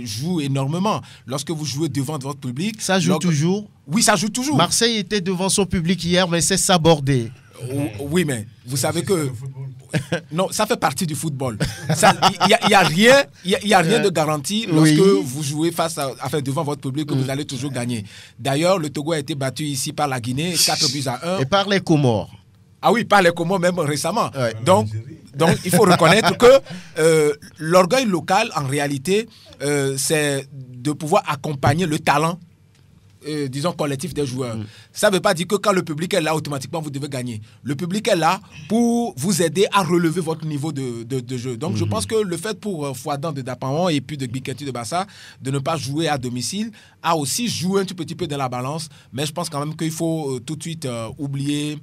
joue énormément. Lorsque vous jouez devant votre public... Ça joue toujours? Oui, ça joue toujours. Marseille était devant son public hier, mais c'est sabordé. Oui, mais vous savez que... Non, ça fait partie du football. Il n'y a rien de garanti lorsque vous jouez devant votre public que vous allez toujours gagner. D'ailleurs, le Togo a été battu ici par la Guinée, 4-1. Et par les Comores. Ah oui, par les Comores même récemment. Ouais. Donc, il faut reconnaître que l'orgueil local, en réalité, c'est de pouvoir accompagner le talent, disons, collectif des joueurs. Ça ne veut pas dire que quand le public est là, automatiquement, vous devez gagner. Le public est là pour vous aider à relever votre niveau de jeu. Donc, je pense que le fait pour Fouadan de Dapaon et puis de Bikenti de Bassa de ne pas jouer à domicile a aussi joué un tout petit peu dans la balance. Mais je pense quand même qu'il faut tout de suite oublier,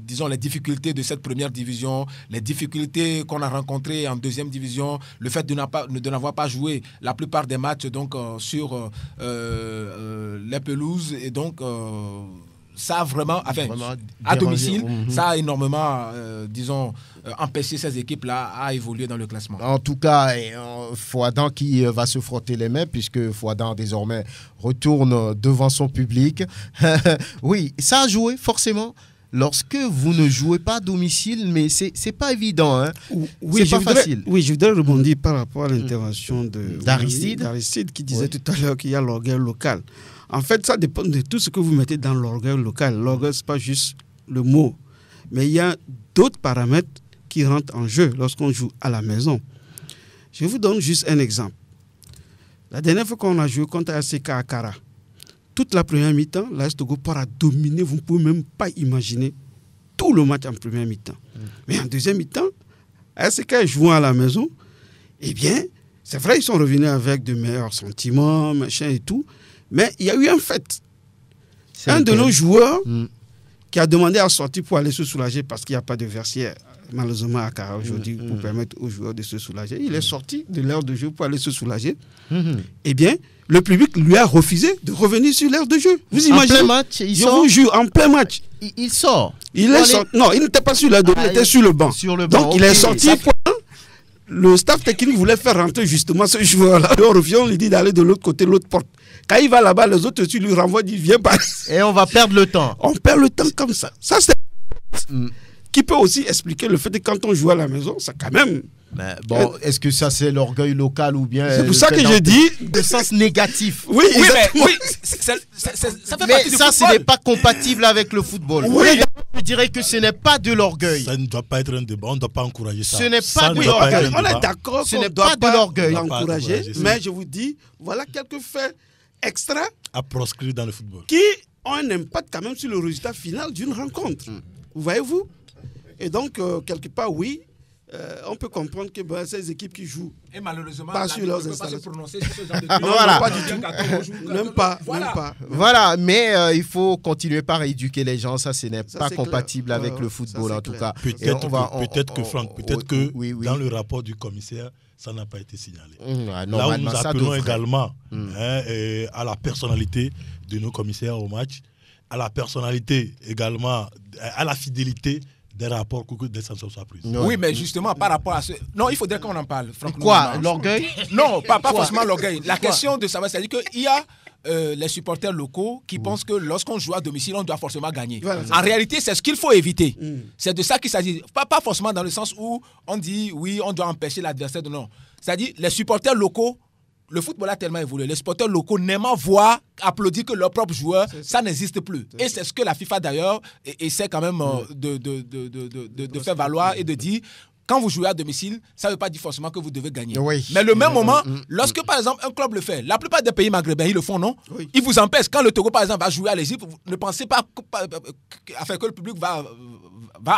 disons, les difficultés de cette première division, les difficultés qu'on a rencontrées en deuxième division, le fait de n'avoir pas joué la plupart des matchs donc, sur les pelouses et donc ça a vraiment à domicile, ça a énormément, disons, empêché ces équipes-là à évoluer dans le classement. En tout cas, Fouadan qui va se frotter les mains puisque Fouadan désormais retourne devant son public. Oui, ça a joué forcément. lorsque vous ne jouez pas à domicile, mais c'est pas évident, hein. Oui, c'est pas facile. Oui, je voudrais rebondir par rapport à l'intervention d'Aristide qui disait tout à l'heure qu'il y a l'orgueil local. En fait, ça dépend de tout ce que vous mettez dans l'orgueil local. L'orgueil, c'est pas juste le mot, mais il y a d'autres paramètres qui rentrent en jeu lorsqu'on joue à la maison. Je vous donne juste un exemple. La dernière fois qu'on a joué contre ASK Akara, toute la première mi-temps, l'AS Togo Port a dominé. Vous ne pouvez même pas imaginer tout le match en première mi-temps. Mais en deuxième mi-temps, ASK jouant à la maison, eh bien, c'est vrai, ils sont revenus avec de meilleurs sentiments, machin et tout, mais il y a eu un fait. Un de nos joueurs qui a demandé à sortir pour aller se soulager parce qu'il n'y a pas de vestiaire, malheureusement à Akara aujourd'hui, pour permettre aux joueurs de se soulager. Il est sorti de l'aire de jeu pour aller se soulager. Eh bien, le public lui a refusé de revenir sur l'aire de jeu. Vous imaginez? En plein match, il je sort. vous jure, en plein match. Il sort. Non, il n'était pas sur l'aire de jeu, il était sur le banc. Donc, il est sorti. Le staff technique voulait faire rentrer justement ce joueur-là. On revient, on lui dit d'aller de l'autre côté, l'autre porte. Quand il va là-bas, les autres lui renvoient, disent viens pas. Et on va perdre le temps. On perd le temps comme ça. Ça, c'est qui peut aussi expliquer le fait que quand on joue à la maison, ça quand même... Mais bon, est-ce que ça c'est l'orgueil local ou bien... C'est pour ça que j'ai dit... De sens négatif. Oui, ça fait mais partie du ça, football. ce n'est pas compatible avec le football. Oui. Je dirais que ce n'est pas de l'orgueil. Ça ne doit pas être un débat, on ne doit pas encourager ça. Ce n'est pas de l'orgueil. On est d'accord Ce qu'on n'est ne doit pas de l'orgueil. l'encourager, mais je vous dis, voilà quelques faits extra à proscrire dans le football. Qui ont un impact quand même sur le résultat final d'une rencontre. Vous voyez-vous? Et donc, quelque part, oui, on peut comprendre que ces équipes qui jouent et malheureusement, pas sur leurs installations. installations. Pas se prononcer sur ce genre de Voilà. Pas du tout. Même pas. Voilà, mais il faut continuer par éduquer les gens. Ça, ce n'est pas c'est compatible clair. avec le football, en tout cas. Peut-être que Franck, oui. dans le rapport du commissaire, ça n'a pas été signalé. Là où nous appelons également à la personnalité de nos commissaires au match, à la personnalité également, à la fidélité des rapports que des sanctions soient prises. Oui, mais justement, par rapport à ce... Non, il faudrait qu'on en parle, Franck. Quoi? L'orgueil? Non, pas forcément l'orgueil. La question de savoir, c'est-à-dire qu'il y a les supporters locaux qui pensent que lorsqu'on joue à domicile, on doit forcément gagner. Voilà, en réalité, c'est ce qu'il faut éviter. C'est de ça qu'il s'agit. Pas forcément dans le sens où on dit, oui, on doit empêcher l'adversaire de non. C'est-à-dire, les supporters locaux, le football a tellement évolué. Les supporters locaux n'aiment voir applaudir que leurs propres joueurs, ça n'existe plus. Et c'est ce que la FIFA d'ailleurs essaie quand même de faire valoir et de dire. Quand vous jouez à domicile, ça ne veut pas dire forcément que vous devez gagner. Oui. Mais le même moment, lorsque par exemple un club le fait, la plupart des pays maghrébins, ils le font, non? Oui. Ils vous empêchent. Quand le Togo par exemple va jouer à l'Égypte, ne pensez pas que le public va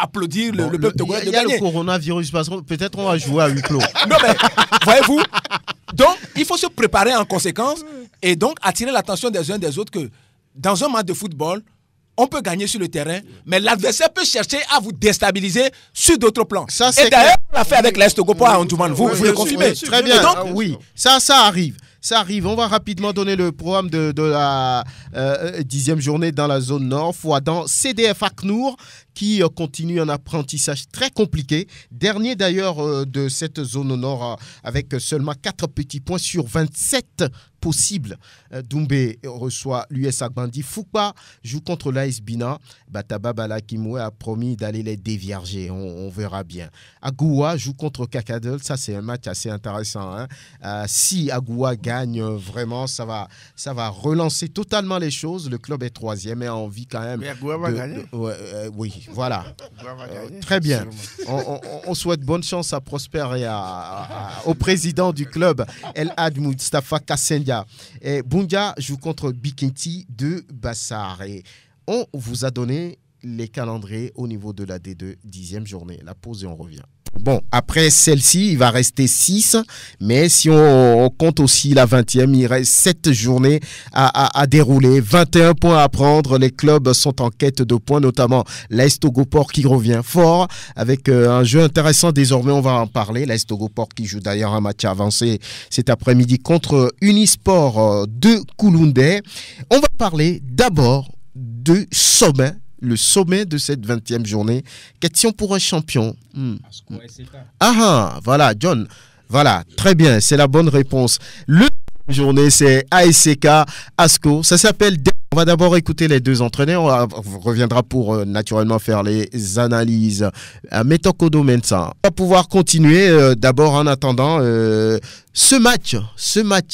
applaudir le peuple togolais de gagner. Il y a le coronavirus, parce que peut-être on va jouer à huis clos. Non mais, voyez-vous, donc il faut se préparer en conséquence et donc attirer l'attention des uns des autres que dans un match de football, on peut gagner sur le terrain, mais l'adversaire peut chercher à vous déstabiliser sur d'autres plans. Ça, et d'ailleurs, on l'a fait avec l'Est Togo pour Antoumane. Vous le confirmez. Très bien. Donc, oui, ça arrive. Ça arrive. On va rapidement donner le programme de la 10e journée dans la zone nord. Fouadan, CDF Aknour, qui continue un apprentissage très compliqué. Dernier d'ailleurs de cette zone nord avec seulement 4 petits points sur 27 possibles. Doumbé reçoit l'US Agbandi. Foupa joue contre l'AS Bina. Bataba Balakimwe a promis d'aller les dévierger. On verra bien. Agoua joue contre Kakadel. Ça, c'est un match assez intéressant. Si Agoua gagne vraiment, ça va relancer totalement les choses. Le club est 3e et a envie quand même. Mais Agoua va gagner. Oui. Voilà. Très bien. On souhaite bonne chance à Prosper et au président du club, El Had Mustafa Kassendia. Et Bundia joue contre Bikinti de Bassar. Et on vous a donné les calendriers au niveau de la D2, 10e journée. La pause et on revient. Bon, après celle-ci, il va rester 6, mais si on compte aussi la 20e, il reste 7 journées à dérouler, 21 points à prendre. Les clubs sont en quête de points, notamment l'AS Togo Port qui revient fort avec un jeu intéressant désormais, on va en parler. L'AS Togo Port qui joue d'ailleurs un match avancé cet après-midi contre Unisport de Kouloundé. On va parler d'abord de sommet. Le sommet de cette 20e journée. Question pour un champion. Voilà, John. Voilà, très bien, c'est la bonne réponse. Le journée, c'est ASK Asco. Ça s'appelle On va d'abord écouter les deux entraîneurs. On reviendra pour naturellement faire les analyses. Metokodo Mensah. On va pouvoir continuer d'abord en attendant ce match,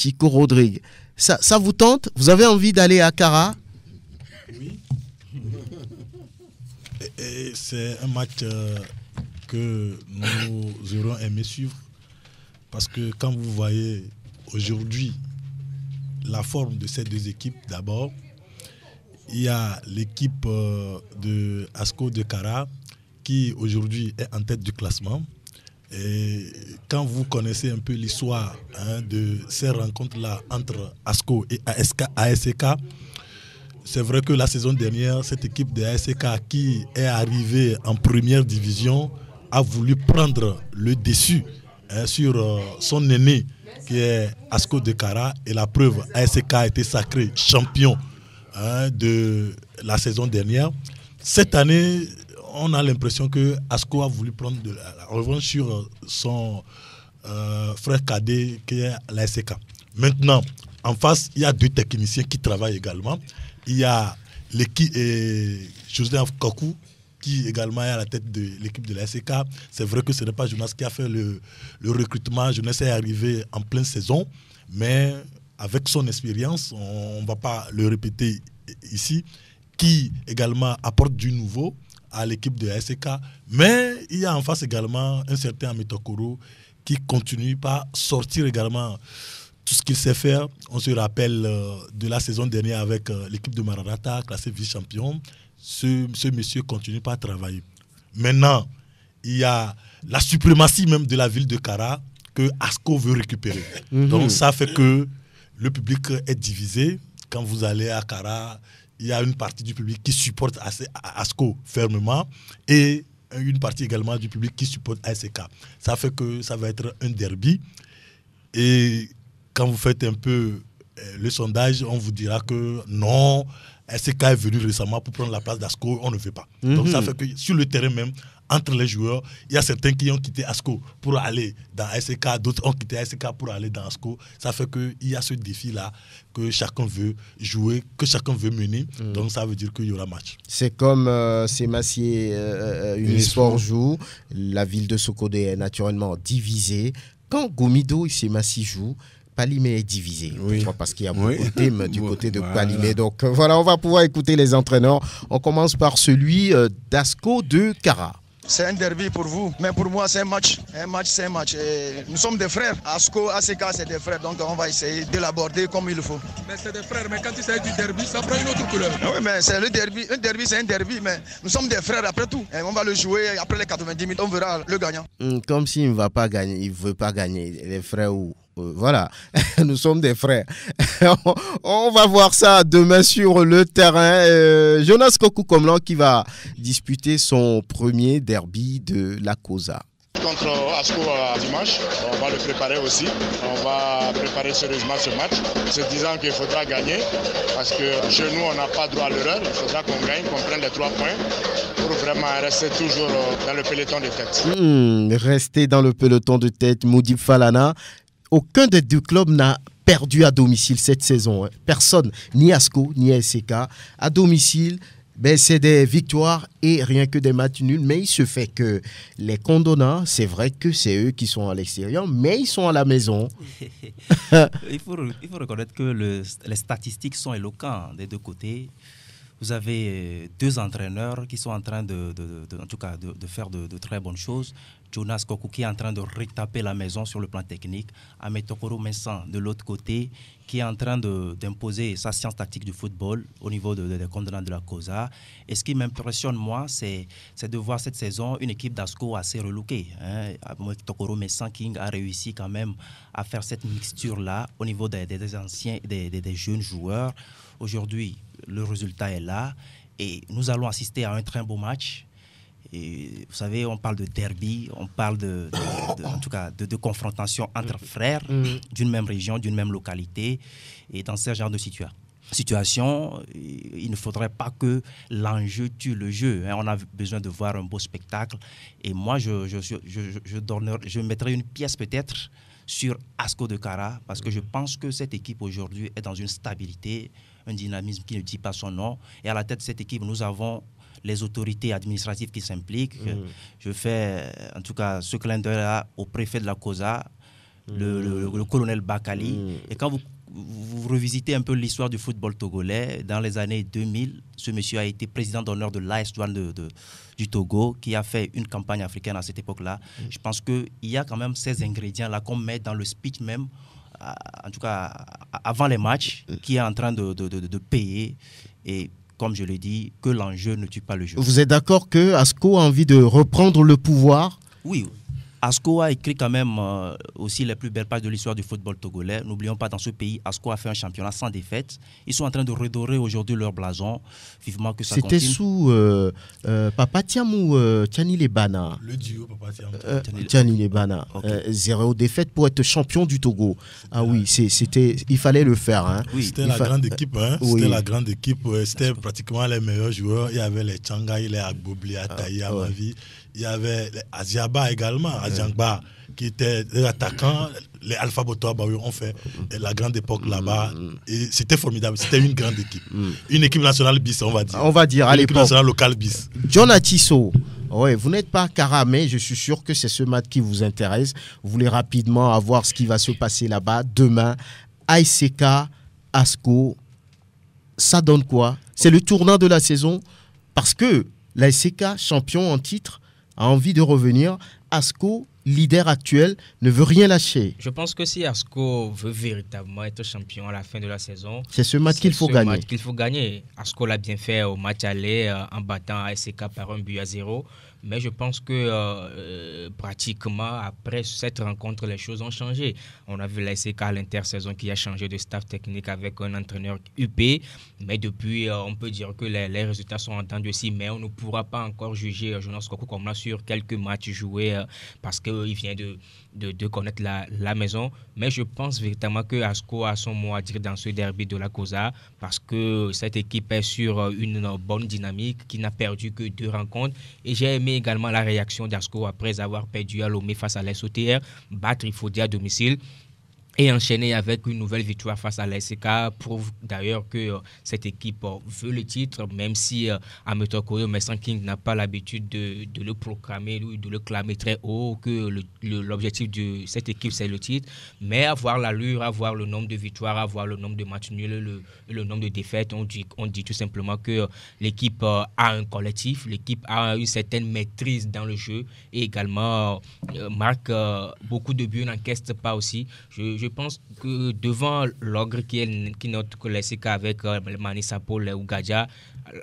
Iko Rodrigue. Ça vous tente? Vous avez envie d'aller à Kara? Oui. Et c'est un match que nous aurons aimé suivre. Parce que quand vous voyez aujourd'hui la forme de ces deux équipes, d'abord, il y a l'équipe de ASCO de Kara qui aujourd'hui est en tête du classement. Et quand vous connaissez un peu l'histoire de ces rencontres-là entre ASCO et ASK, c'est vrai que la saison dernière, cette équipe de ASK qui est arrivée en première division a voulu prendre le dessus sur son aîné qui est ASCO de Kara. Et la preuve, ASK a été sacré champion de la saison dernière. Cette année, on a l'impression que ASCO a voulu prendre la revanche sur son frère cadet qui est l'ASK. Maintenant, en face, il y a deux techniciens qui travaillent également. Il y a l'équipe Joseph Kakou qui également est à la tête de l'équipe de l'ASK. C'est vrai que ce n'est pas Jonas qui a fait le recrutement. Jonas est arrivé en pleine saison, mais avec son expérience, on ne va pas le répéter ici, qui également apporte du nouveau à l'équipe de l'ASK. Mais il y a en face également un certain Ametokoro qui continue par sortir également tout ce qu'il sait faire. On se rappelle de la saison dernière avec l'équipe de Maranatha, classé vice-champion. Ce monsieur continue par travailler. Maintenant, il y a la suprématie même de la ville de Kara que ASCO veut récupérer. Donc ça fait que le public est divisé. Quand vous allez à Kara, il y a une partie du public qui supporte ASCO fermement et une partie également du public qui supporte ASK. Ça fait que ça va être un derby. Et quand vous faites un peu le sondage, on vous dira que non, ASK est venu récemment pour prendre la place d'ASCO, on ne veut pas. Donc ça fait que sur le terrain même, entre les joueurs, il y a certains qui ont quitté ASCO pour aller dans ASK, d'autres ont quitté ASK pour aller dans ASCO. Ça fait qu'il y a ce défi-là que chacun veut jouer, que chacun veut mener. Donc ça veut dire qu'il y aura match. C'est comme Sémassié Unisport joue, la ville de Sokodé est naturellement divisée. Quand Gomido et Sémassi jouent, Palimé est divisé, parce qu'il y a beaucoup de thèmes du côté de Palimé. Donc voilà, on va pouvoir écouter les entraîneurs. On commence par celui d'ASCO de Kara. C'est un derby pour vous, mais pour moi c'est un match. Un match, c'est un match. Et nous sommes des frères. ASCO, ASK, c'est des frères. Donc on va essayer de l'aborder comme il faut. Mais c'est des frères, mais quand il s'agit du derby, ça prend une autre couleur. Oui, mais c'est le derby. Un derby, c'est un derby, mais nous sommes des frères après tout. Et on va le jouer après les 90 minutes, on verra le gagnant. Comme s'il ne va pas gagner, il ne veut pas gagner. Les frères ou... Voilà, nous sommes des frères. On va voir ça demain sur le terrain. Jonas Kokou-Komlan qui va disputer son premier derby de la COSA. Contre ASCO dimanche, on va le préparer aussi. On va préparer sérieusement ce match, se disant qu'il faudra gagner parce que chez nous, on n'a pas droit à l'erreur. Il faudra qu'on gagne, qu'on prenne les 3 points pour vraiment rester toujours dans le peloton de tête. Rester dans le peloton de tête, Moudib Falana. Aucun des deux clubs n'a perdu à domicile cette saison. Personne, ni ASCO, ni ASK. À domicile, c'est des victoires et rien que des matchs nuls. Mais il se fait que les condonnants, c'est vrai que c'est eux qui sont à l'extérieur, mais ils sont à la maison. il faut reconnaître que les statistiques sont éloquentes des deux côtés. Vous avez deux entraîneurs qui sont en train de faire de très bonnes choses. Jonas Kokou qui est en train de retaper la maison sur le plan technique. Ametokoro Mensah de l'autre côté qui est en train d'imposer sa science tactique du football au niveau des condonnants de la COSA. Et ce qui m'impressionne, moi, c'est de voir cette saison une équipe d'ASCO assez relookée. Ametokoro Mensah qui a réussi quand même à faire cette mixture-là au niveau des anciens, des jeunes joueurs. Aujourd'hui, le résultat est là et nous allons assister à un très beau match. Et vous savez, on parle de derby, on parle en tout cas de confrontation entre frères d'une même région, d'une même localité. Et dans ce genre de situation, il ne faudrait pas que l'enjeu tue le jeu. On a besoin de voir un beau spectacle. Et moi, je mettrais une pièce peut-être sur ASCO de Kara, parce que je pense que cette équipe aujourd'hui est dans une stabilité, un dynamisme qui ne dit pas son nom. Et à la tête de cette équipe, nous avons les autorités administratives qui s'impliquent. Je fais en tout cas ce clin d'œil au préfet de la COSA, le colonel Bakali. Et quand vous revisitez un peu l'histoire du football togolais, dans les années 2000, ce monsieur a été président d'honneur de l'AS Douane du Togo, qui a fait une campagne africaine à cette époque-là. Je pense qu'il y a quand même ces ingrédients-là qu'on met dans le speech même, en tout cas avant les matchs, qui est en train de payer. Et comme je l'ai dit, que l'enjeu ne tue pas le jeu. Vous êtes d'accord que ASCO a envie de reprendre le pouvoir? Oui. ASCO a écrit quand même aussi les plus belles pages de l'histoire du football togolais. N'oublions pas, dans ce pays, ASCO a fait un championnat sans défaite. Ils sont en train de redorer aujourd'hui leur blason. Vivement que ça continue. C'était sous Papa Thiam ou Tchani Lebana? Le duo Papa Thiam. Tchani Lebana. Okay. 0 défaite pour être champion du Togo. Ah oui, il fallait le faire. Hein. Oui. C'était la grande équipe. Hein. Oui. C'était la grande équipe. C'était pratiquement les meilleurs joueurs. Il y avait les Tchangaï, les Agbobli, Ataï, Amavi. Il y avait les Aziaba également, Aziangba, qui était des attaquants. Les Alpha Botoa ont fait la grande époque là-bas. Et c'était formidable. C'était une grande équipe. Une équipe nationale bis, on va dire. On va dire à l'époque. Une équipe nationale locale bis. John Atisso, ouais, vous n'êtes pas Kara, mais je suis sûr que c'est ce match qui vous intéresse. Vous voulez rapidement avoir ce qui va se passer là-bas. Demain, ASK, ASCO, ça donne quoi? C'est le tournant de la saison parce que l'ASK, champion en titre, a envie de revenir. ASCO, leader actuel, ne veut rien lâcher. Je pense que si ASCO veut véritablement être champion à la fin de la saison, c'est ce match qu'il faut gagner. ASCO l'a bien fait au match aller en battant ASK par 1-0. Mais je pense que pratiquement après cette rencontre, les choses ont changé. On a vu l'ASK à l'intersaison qui a changé de staff technique avec un entraîneur UP. Mais depuis, on peut dire que les résultats sont en temps de scie. Mais on ne pourra pas encore juger Jonas Kokou comme là sur quelques matchs joués parce qu'il vient de connaître la maison. Mais je pense véritablement que ASCO a son mot à dire dans ce derby de la COSA parce que cette équipe est sur une bonne dynamique qui n'a perdu que 2 rencontres. Et j'ai aimé également la réaction d'ASCO après avoir perdu à Lomé face à l'SOTR, battre Ifodi à domicile et enchaîner avec une nouvelle victoire face à l'ASK prouve d'ailleurs que cette équipe veut le titre, même si Amateur Koyo Messan King n'a pas l'habitude de le proclamer, de le clamer très haut, que l'objectif de cette équipe c'est le titre, mais avoir l'allure, avoir le nombre de victoires, avoir le nombre de matchs nuls, le nombre de défaites, on dit tout simplement que l'équipe a un collectif, l'équipe a une certaine maîtrise dans le jeu et également marque beaucoup de buts, n'encaisse pas aussi. Je pense que devant l'ogre qui note que l'ASK avec Manissa Paul ou Gadja,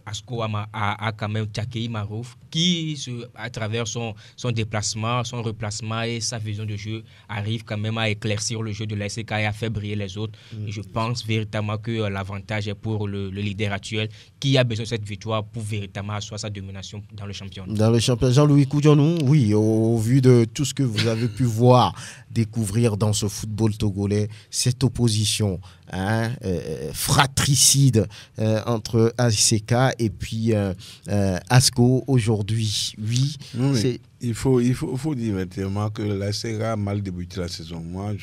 ASCO a quand même Tchakei Marouf qui, à travers son déplacement, son replacement et sa vision de jeu, arrive quand même à éclaircir le jeu de l'ASK et à faire briller les autres. Et je pense véritablement que l'avantage est pour le leader actuel qui a besoin de cette victoire pour véritablement asseoir sa domination dans le championnat. Dans le championnat, Jean-Louis Koudionou, oui, au vu de tout ce que vous avez pu voir, découvrir dans ce football togolais, cette opposition fratricide entre ASK et puis ASCO aujourd'hui. Oui, il faut dire maintenant que l'ASK a mal débuté la saison. Moi,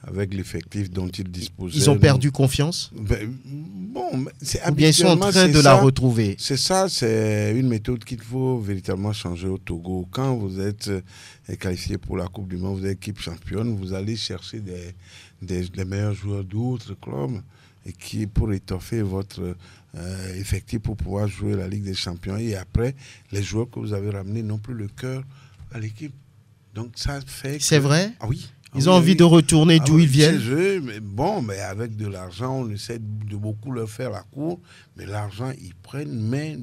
avec l'effectif dont ils disposaient... Ils ont perdu confiance? Bon, ou bien ils sont en train de la retrouver? C'est ça, c'est une méthode qu'il faut véritablement changer au Togo. Quand vous êtes qualifié pour la Coupe du Monde, vous êtes équipe championne, vous allez chercher des meilleurs joueurs d'autres clubs et qui pour étoffer votre effectif pour pouvoir jouer la Ligue des Champions. Et après, les joueurs que vous avez ramenés n'ont plus le cœur à l'équipe. Donc ça fait que... C'est vrai? Ah oui. Ils ont envie de retourner d'où ils viennent. Mais avec de l'argent, on essaie de beaucoup leur faire la cour, mais l'argent, ils prennent, mais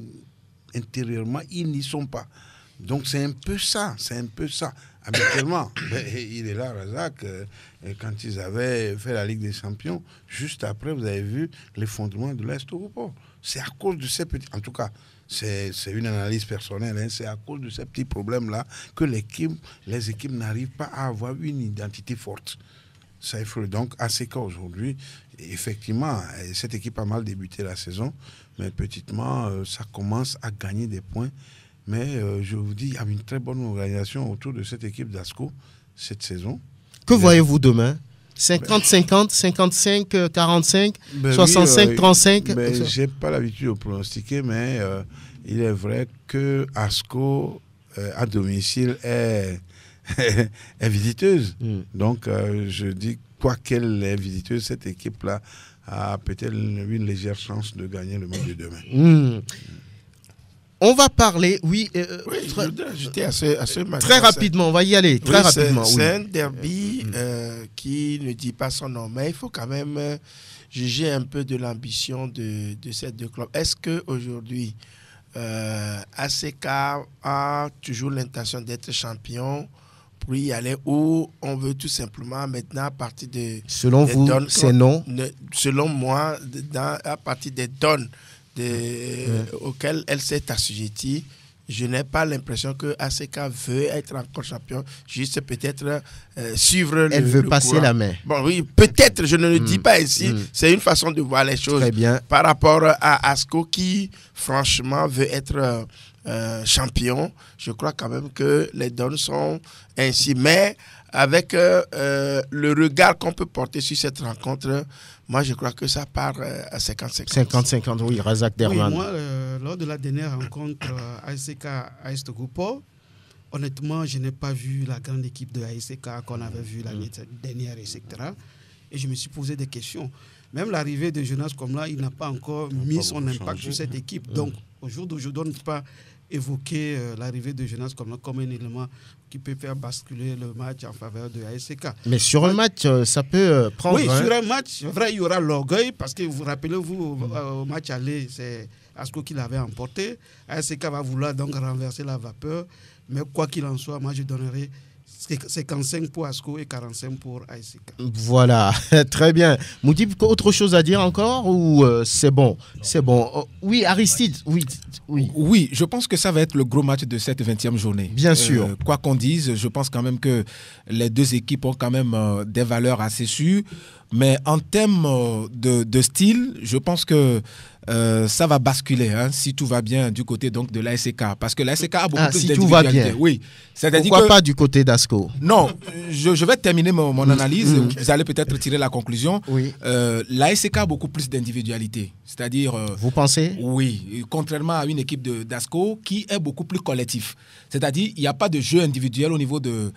intérieurement, ils n'y sont pas. Donc c'est un peu ça. Habituellement, il est là, Razak, quand ils avaient fait la Ligue des Champions, juste après, vous avez vu l'effondrement de l'Est Europol. C'est à cause de ces petits... En tout cas, c'est une analyse personnelle, c'est à cause de ces petits problèmes-là que les équipes n'arrivent pas à avoir une identité forte. Ça il faut donc ASK aujourd'hui, effectivement, cette équipe a mal débuté la saison, mais petitement, ça commence à gagner des points. Mais je vous dis, il y a une très bonne organisation autour de cette équipe d'ASCO cette saison. Que voyez-vous demain? 50-50, 55-45, 65-35. Je n'ai pas l'habitude de pronostiquer, mais il est vrai que ASCO, à domicile, est visiteuse. Donc, je dis, quoi qu'elle est visiteuse, cette équipe-là a peut-être une légère chance de gagner le match de demain. On va parler, je voudrais ajouter à ce match. Très rapidement, on va y aller. Très rapidement. C'est un derby qui ne dit pas son nom, mais il faut quand même juger un peu de l'ambition de ces deux clubs. Est-ce qu'aujourd'hui, ASEC a toujours l'intention d'être champion pour y aller, ou on veut tout simplement maintenant à partir de... Selon vous, c'est non? Selon moi, à partir des donnes auxquelles elle s'est assujettie, je n'ai pas l'impression que ASEC veut être encore champion, juste peut-être suivre Elle veut passer courant. la main. Bon, oui, peut-être, je ne le dis pas ici, c'est une façon de voir les choses. Très bien. Par rapport à ASCO qui, franchement, veut être champion, je crois quand même que les donnes sont ainsi. Mais avec le regard qu'on peut porter sur cette rencontre, moi, je crois que ça part à 50-50. 50-50, oui, Razak Derman. Oui, moi, lors de la dernière rencontre ASEC AS Togopo, honnêtement, je n'ai pas vu la grande équipe de ASEC qu'on avait vue l'année dernière, etc. Et je me suis posé des questions. Même l'arrivée de Jonas Komla, il n'a pas encore mis son impact sur cette équipe. Donc, au jour d'aujourd'hui, on ne peut pas évoquer l'arrivée de Jonas Komla comme un élément qui peut faire basculer le match en faveur de ASEC. Mais sur un match, ça peut prendre... Oui, sur un match, c'est vrai, il y aura l'orgueil, parce que vous rappelez-vous, au match aller, c'est ASCO qui l'avait emporté. ASEC va vouloir donc renverser la vapeur. Mais quoi qu'il en soit, moi, je donnerai 55 pour ASCO et 45 pour ASEC. Voilà, très bien. Moutib, autre chose à dire encore ou c'est bon? C'est bon. Oui, Aristide, oui. Oui, je pense que ça va être le gros match de cette 20e journée. Bien sûr. Quoi qu'on dise, je pense quand même que les deux équipes ont quand même des valeurs assez sûres. Mais en termes de style, je pense que ça va basculer si tout va bien du côté donc, de l'ASEC. Parce que l'ASEC a beaucoup plus si tout va bien. Oui. Pourquoi pas du côté d'ASCO? Non, je vais terminer mon analyse. Vous allez peut-être tirer la conclusion. Oui. L'ASEC a beaucoup plus d'individualité. C'est-à-dire... Vous pensez? Oui. Contrairement à une équipe d'ASCO qui est beaucoup plus collectif. C'est-à-dire il n'y a pas de jeu individuel au niveau de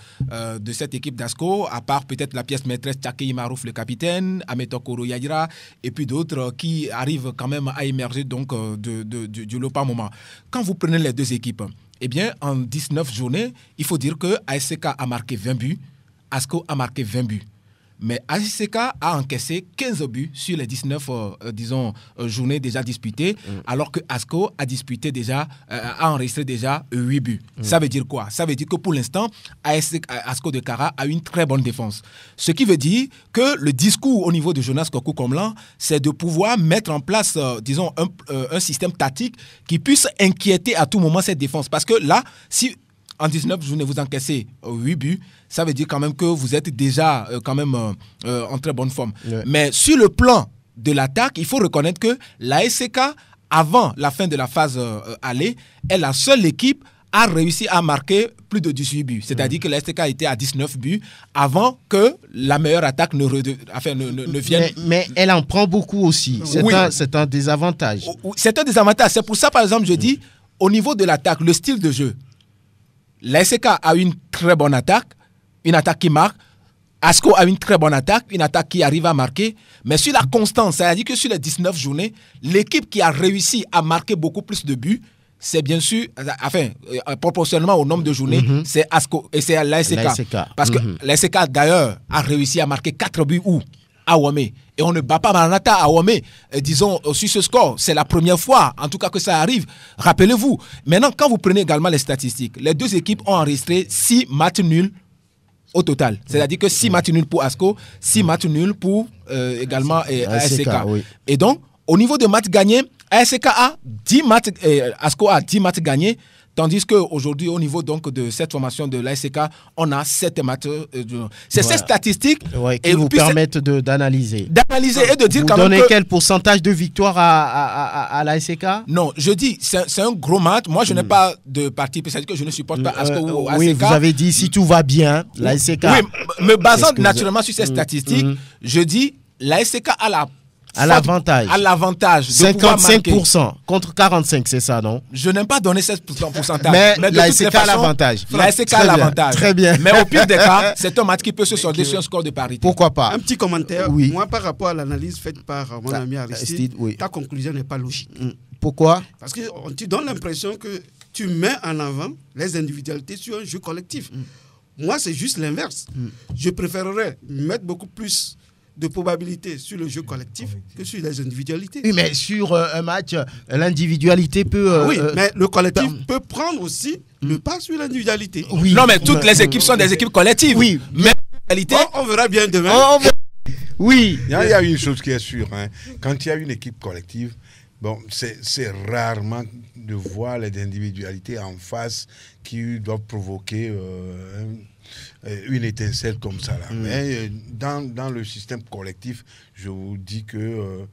cette équipe d'ASCO, à part peut-être la pièce maîtresse Tchakei Marouf, le capitaine, Ametokoro Yadira, et puis d'autres qui arrivent quand même à émerger donc, du lot par moment. Quand vous prenez les deux équipes, eh bien, en 19 journées, il faut dire que ASEC a marqué 20 buts, ASCO a marqué 20 buts. Mais ASEC a encaissé 15 buts sur les 19 journées déjà disputées, alors que ASCO a enregistré déjà 8 buts. Ça veut dire quoi? Ça veut dire que pour l'instant, ASCO de Kara a une très bonne défense. Ce qui veut dire que le discours au niveau de Jonas Kokou Komlan, c'est de pouvoir mettre en place, un système tactique qui puisse inquiéter à tout moment cette défense. Parce que là, si en 19 journées, vous encaissez 8 buts, ça veut dire quand même que vous êtes déjà en très bonne forme. Ouais. Mais sur le plan de l'attaque, il faut reconnaître que l'ASEC, avant la fin de la phase aller, est la seule équipe à réussi à marquer plus de 18 buts. C'est-à-dire que l'ASEC était à 19 buts avant que la meilleure attaque ne vienne. Mais elle en prend beaucoup aussi. C'est un désavantage. C'est un désavantage. C'est pour ça, par exemple, je dis, au niveau de l'attaque, le style de jeu, l'ASEC a une très bonne attaque, une attaque qui marque. ASCO a une très bonne attaque, une attaque qui arrive à marquer. Mais sur la constance, c'est-à-dire que sur les 19 journées, l'équipe qui a réussi à marquer beaucoup plus de buts, c'est bien sûr, proportionnellement au nombre de journées, c'est ASCO et c'est l'ASEC. Parce que l'ASEC, d'ailleurs, a réussi à marquer 4 buts à Ouamé. Et on ne bat pas Maranatha à Ouamé, disons, sur ce score. C'est la première fois, en tout cas, que ça arrive. Rappelez-vous. Maintenant, quand vous prenez également les statistiques, les deux équipes ont enregistré 6 matchs nuls au total. C'est-à-dire que 6 matchs nuls pour ASCO, 6 matchs nuls pour également ASEC. Oui. Et donc, au niveau de matchs gagnés, ASEC a 10 matchs, ASCO a 10 matchs gagnés, Tandis qu'aujourd'hui, au niveau donc de cette formation de l'ASK, on a 7 amateurs. C'est ces statistiques qui vous permettent d'analyser. D'analyser et de dire vous quand même. Vous donnez quel pourcentage de victoire à l'ASK? Non, je dis, c'est un gros match. Moi, je n'ai pas de parti, c'est-à-dire que je ne supporte pas ASK ou ASK. Oui, vous avez dit si tout va bien, l'ASK. Oui, me basant naturellement sur ces statistiques, je dis l'ASK a l'avantage. À l'avantage. 55% contre 45%, c'est ça, non? Je n'aime pas donner ce pourcentage. Mais l'ASK a l'avantage. L'ASK a l'avantage. Très bien. Mais au pire des cas, c'est un match qui peut se solder sur un score de parité. Pourquoi pas? Un petit commentaire. Oui. Moi, par rapport à l'analyse faite par mon ami Aristide, ta conclusion n'est pas logique. Pourquoi? Parce que tu donnes l'impression que tu mets en avant les individualités sur un jeu collectif. Moi, c'est juste l'inverse. Je préférerais mettre beaucoup plus de probabilité sur le jeu collectif que sur les individualités. Oui, mais sur un match, l'individualité peut... oui, mais le collectif peut prendre aussi le pas sur l'individualité. Oui. Non, mais toutes les équipes sont des équipes collectives. Oui. Mais l'individualité... On verra bien demain. Oui. Il y a une chose qui est sûre. Quand il y a une équipe collective, bon, c'est rarement de voir les individualités en face qui doivent provoquer... une étincelle comme ça là. Mais dans le système collectif, je vous dis que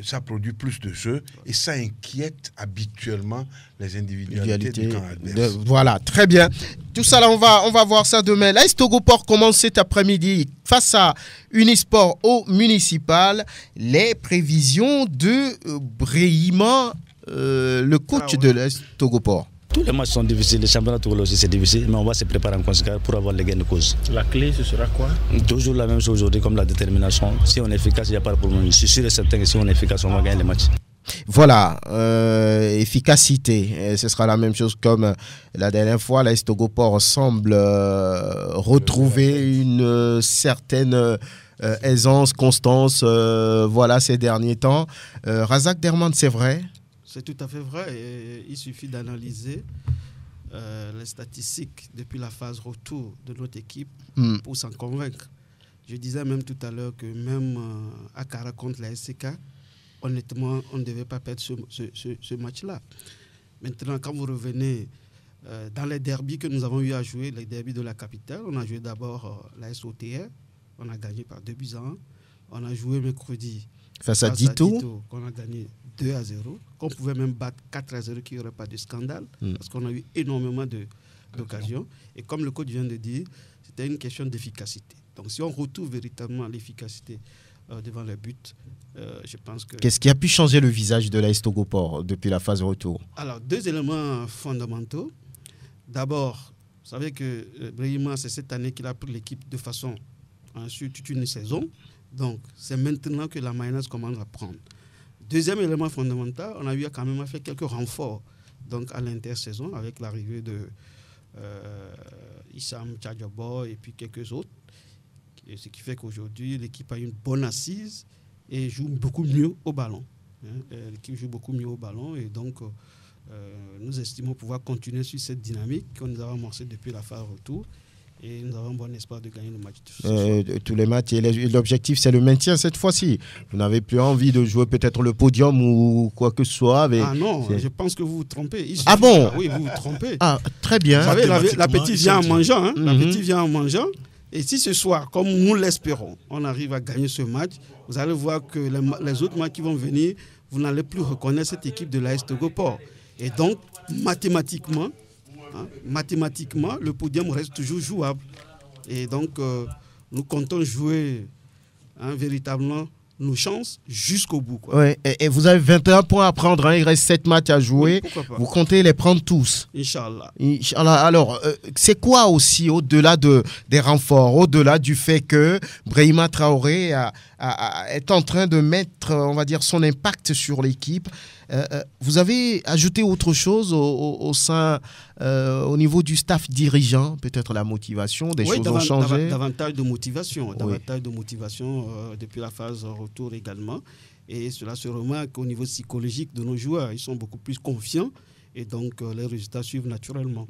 ça produit plus de jeux et ça inquiète habituellement les individualités du camp adverse. Voilà, très bien. Tout ça là, on va voir ça demain. L'AS Togoport commence cet après-midi face à Unisport au municipal. Les prévisions de Brahima, le coach de l'AS Togoport. Tous les matchs sont difficiles, le championnat togolais aussi c'est difficile, mais on va se préparer en conséquence pour avoir les gains de cause. La clé, ce sera quoi? Toujours la même chose aujourd'hui, comme la détermination. Si on est efficace, il n'y a pas de problème. Je suis sûr et certain que si on est efficace, on va gagner les matchs. Voilà, efficacité. Et ce sera la même chose comme la dernière fois. L'AS Togoport semble retrouver une certaine aisance, constance, voilà, ces derniers temps. Razak Derman, c'est vrai? C'est tout à fait vrai. Et il suffit d'analyser les statistiques depuis la phase retour de notre équipe pour s'en convaincre. Je disais même tout à l'heure que même à Kara contre la SCK, honnêtement, on ne devait pas perdre ce match-là. Maintenant, quand vous revenez dans les derbys que nous avons eu à jouer, les derbys de la capitale, on a joué d'abord la SOTR, on a gagné par 2-1. On a joué mercredi face à Dito, qu'on a gagné 2-0, qu'on pouvait même battre 4-0, qu'il n'y aurait pas de scandale, parce qu'on a eu énormément d'occasions. Et comme le coach vient de dire, c'était une question d'efficacité. Donc si on retrouve véritablement l'efficacité devant le but, je pense que... Qu'est-ce qui a pu changer le visage de l'AS Togoport depuis la phase retour? Alors, 2 éléments fondamentaux. D'abord, vous savez que Brahima, c'est cette année qu'il a pris l'équipe de façon sur toute une saison. Donc, c'est maintenant que la mayonnaise commence à prendre. Deuxième élément fondamental, on a eu quand même fait quelques renforts donc à l'intersaison avec l'arrivée de Issam Tchadjabo et puis quelques autres. Et ce qui fait qu'aujourd'hui, l'équipe a une bonne assise et joue beaucoup mieux au ballon. L'équipe joue beaucoup mieux au ballon et donc nous estimons pouvoir continuer sur cette dynamique que nous avons amorcée depuis la phase retour. Et nous avons bon espoir de gagner le match. Tous les matchs. Et l'objectif, c'est le maintien cette fois-ci. Vous n'avez plus envie de jouer peut-être le podium ou quoi que ce soit. Avec... Ah non, je pense que vous vous trompez. Ah bon? Oui, vous vous trompez. Ah, très bien. Vous savez, l'appétit vient en mangeant. Hein? L'appétit vient en mangeant. Et si ce soir, comme nous l'espérons, on arrive à gagner ce match, vous allez voir que les autres matchs qui vont venir, vous n'allez plus reconnaître cette équipe de l'AS Togoport. Et donc, mathématiquement, le podium reste toujours jouable. Et donc, nous comptons jouer véritablement nos chances jusqu'au bout. Ouais, et vous avez 21 points à prendre, il reste 7 matchs à jouer. Oui, vous comptez les prendre tous. Inch'Allah. Alors, c'est quoi aussi, au-delà des renforts, au-delà du fait que Brahima Traoré est en train de mettre, on va dire, son impact sur l'équipe? Vous avez ajouté autre chose au sein, au niveau du staff dirigeant, peut-être la motivation, des choses ont changé? Davantage de motivation, depuis la phase retour également. Et cela se remarque au niveau psychologique de nos joueurs. Ils sont beaucoup plus confiants Et donc, les résultats suivent naturellement.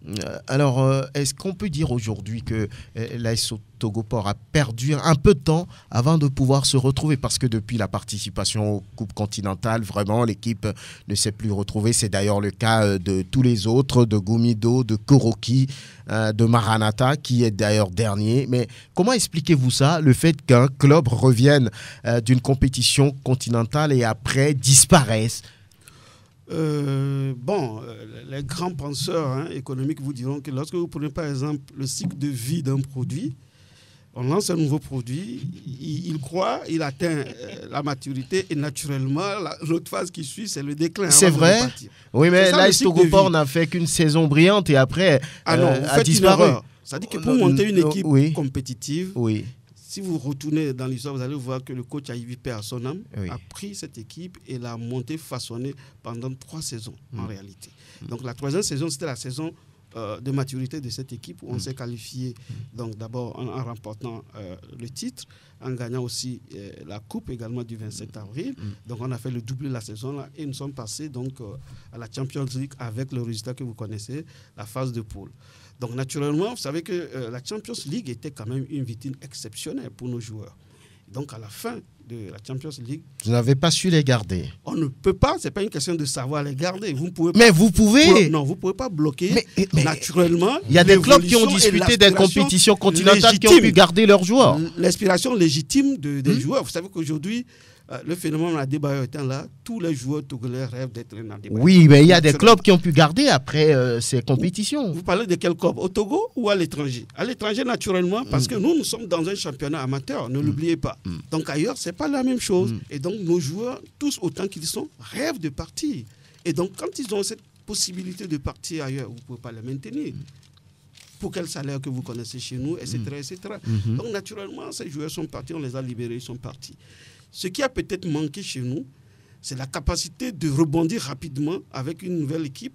Alors, est-ce qu'on peut dire aujourd'hui que l'AS Togoport a perdu un peu de temps avant de pouvoir se retrouver? Parce que depuis la participation aux Coupes continentales, vraiment, l'équipe ne s'est plus retrouvée. C'est d'ailleurs le cas de tous les autres, de Gomido, de Koroki, de Maranatha, qui est d'ailleurs dernier. Mais comment expliquez-vous ça, le fait qu'un club revienne d'une compétition continentale et après disparaisse? Les grands penseurs économiques vous diront que lorsque vous prenez par exemple le cycle de vie d'un produit, on lance un nouveau produit, il croît, il atteint la maturité et naturellement, l'autre phase qui suit, c'est le déclin. C'est vrai? Oui, mais l'AS Togoport n'a fait qu'une saison brillante et après a disparu. C'est-à-dire que pour monter une équipe compétitive, si vous retournez dans l'histoire, vous allez voir que le coach Yves Personnam a pris cette équipe et l'a montée, façonnée pendant 3 saisons en réalité. Donc la 3e saison, c'était la saison de maturité de cette équipe où on s'est qualifié donc d'abord en remportant le titre, en gagnant aussi la coupe également du 27 avril. Donc on a fait le doublé de la saison là et nous sommes passés donc à la Champions League avec le résultat que vous connaissez, la phase de poule. Donc naturellement, vous savez que la Champions League était quand même une vitrine exceptionnelle pour nos joueurs. Donc à la fin de la Champions League, vous n'avez pas su les garder. On ne peut pas, c'est pas une question de savoir les garder. Vous pouvez mais vous pouvez. Non, vous pouvez pas bloquer. Mais naturellement, il y a des clubs qui ont disputé des compétitions continentales qui ont pu garder leurs joueurs. L'inspiration légitime des joueurs. Vous savez qu'aujourd'hui, le phénomène Adebayor étant là, tous les joueurs togolais rêvent d'être un Adebayor. Oui, mais il y a des clubs qui ont pu garder après ces compétitions. Vous parlez de quel club? Au Togo ou à l'étranger? À l'étranger, naturellement, parce que nous sommes dans un championnat amateur, ne l'oubliez pas. Donc ailleurs, ce n'est pas la même chose. Et donc nos joueurs, tous autant qu'ils sont, rêvent de partir. Et donc quand ils ont cette possibilité de partir ailleurs, vous ne pouvez pas les maintenir. Pour quel salaire que vous connaissez chez nous, etc. etc. Donc naturellement, ces joueurs sont partis, on les a libérés, ils sont partis. Ce qui a peut-être manqué chez nous, c'est la capacité de rebondir rapidement avec une nouvelle équipe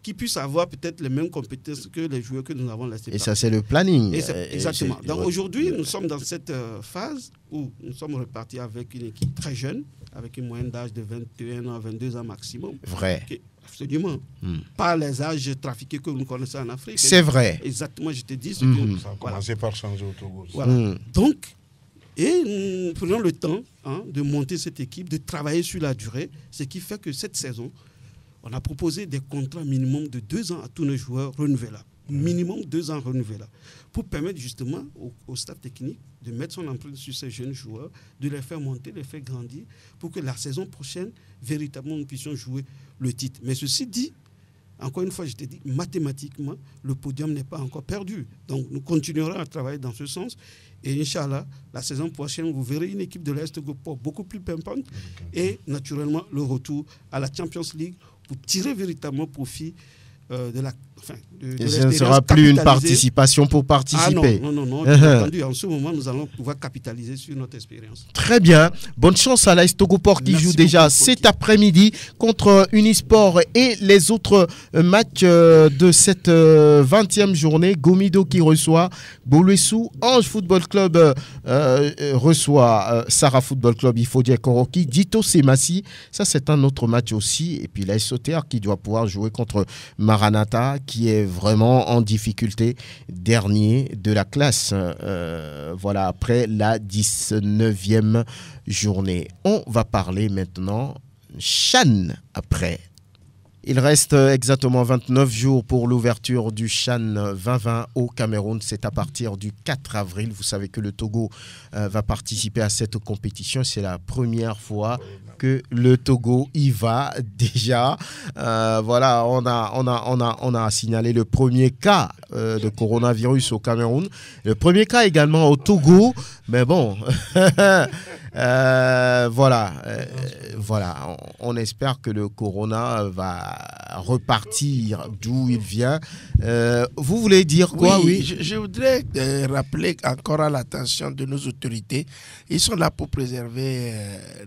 qui puisse avoir peut-être les mêmes compétences que les joueurs que nous avons laissés. Et ça, c'est le planning. Exactement. Donc aujourd'hui, nous sommes dans cette phase où nous sommes repartis avec une équipe très jeune, avec une moyenne d'âge de 21 ans, 22 ans maximum. Vrai. Absolument. Pas les âges trafiqués que nous connaissons en Afrique. C'est vrai. Exactement, je te dis. Ça a commencé par changer au Togo. Voilà. Donc, et nous prenons le temps de monter cette équipe, de travailler sur la durée, ce qui fait que cette saison, on a proposé des contrats minimum de 2 ans à tous nos joueurs renouvelables. Minimum 2 ans renouvelables. Pour permettre justement au staff technique de mettre son empreinte sur ces jeunes joueurs, de les faire monter, de les faire grandir, pour que la saison prochaine, véritablement, nous puissions jouer le titre. Mais ceci dit, encore une fois, je te dis, mathématiquement, le podium n'est pas encore perdu. Donc, nous continuerons à travailler dans ce sens. Et Inch'Allah, la saison prochaine, vous verrez une équipe de l'Est Togoport beaucoup plus pimpante. Et naturellement, le retour à la Champions League pour tirer véritablement profit de la... Et ce ne sera plus une participation pour participer. Ah non. Bien entendu, en ce moment, nous allons pouvoir capitaliser sur notre expérience. Très bien. Bonne chance à l'AS Togoport qui joue déjà cet après-midi contre Unisport et les autres matchs de cette 20e journée. Gomido qui reçoit Boluessou. Ange Football Club reçoit Sarah Football Club. Il faut dire Koroki. Dito Semassi. Ça, c'est un autre match aussi. Et puis l'AS Sauterre qui doit pouvoir jouer contre Maranatha qui est vraiment en difficulté, dernier de la classe. Voilà, après la 19e journée. On va parler maintenant CHAN après. Il reste exactement 29 jours pour l'ouverture du CHAN 2020 au Cameroun. C'est à partir du 4 avril. Vous savez que le Togo va participer à cette compétition. C'est la première fois que le Togo y va déjà. Voilà, on a signalé le premier cas de coronavirus au Cameroun. Le premier cas également au Togo. Mais bon, voilà, on espère que le corona va repartir d'où il vient. Vous voulez dire quoi? Oui. Je voudrais rappeler encore à l'attention de nos autorités. Ils sont là pour préserver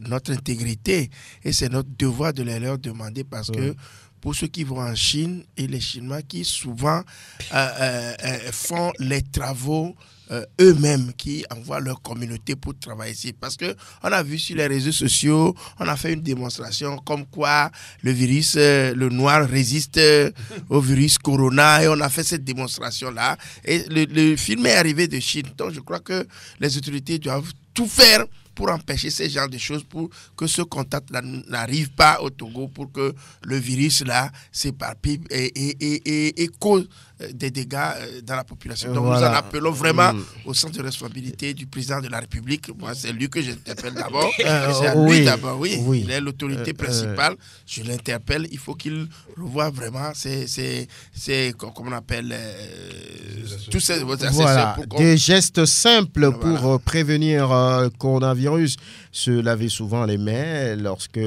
notre intégrité et c'est notre devoir de les leur demander parce que pour ceux qui vont en Chine et les Chinois qui souvent font les travaux eux-mêmes, qui envoient leur communauté pour travailler ici. Parce qu'on a vu sur les réseaux sociaux, on a fait une démonstration comme quoi le virus, le noir résiste au virus Corona, et on a fait cette démonstration-là. Et le film est arrivé de Chine. Donc je crois que les autorités doivent tout faire pour empêcher ces genres de choses, pour que ce contact n'arrive pas au Togo, pour que le virus là s'éparpille et cause des dégâts dans la population. Donc nous en appelons vraiment au centre de responsabilité du président de la République. Moi, c'est lui que j'interpelle d'abord. C'est à lui d'abord, oui. Il est l'autorité principale. Je l'interpelle. Il faut qu'il revoie vraiment comment on appelle tous ces des gestes simples pour prévenir le coronavirus. Se laver souvent les mains. Lorsque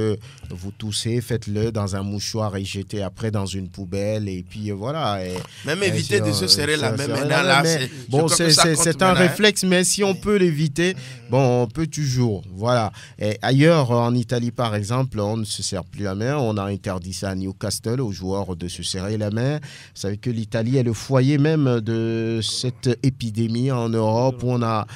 vous toussez, faites-le dans un mouchoir et jetez après dans une poubelle. Et puis voilà. Même éviter de se serrer la main maintenant. Là, bon, c'est un réflexe, mais si on peut l'éviter, bon, on peut toujours. Voilà. Et ailleurs, en Italie par exemple, on ne se serre plus la main. On a interdit ça à Newcastle aux joueurs de se serrer la main. Vous savez que l'Italie est le foyer même de cette épidémie en Europe, où on a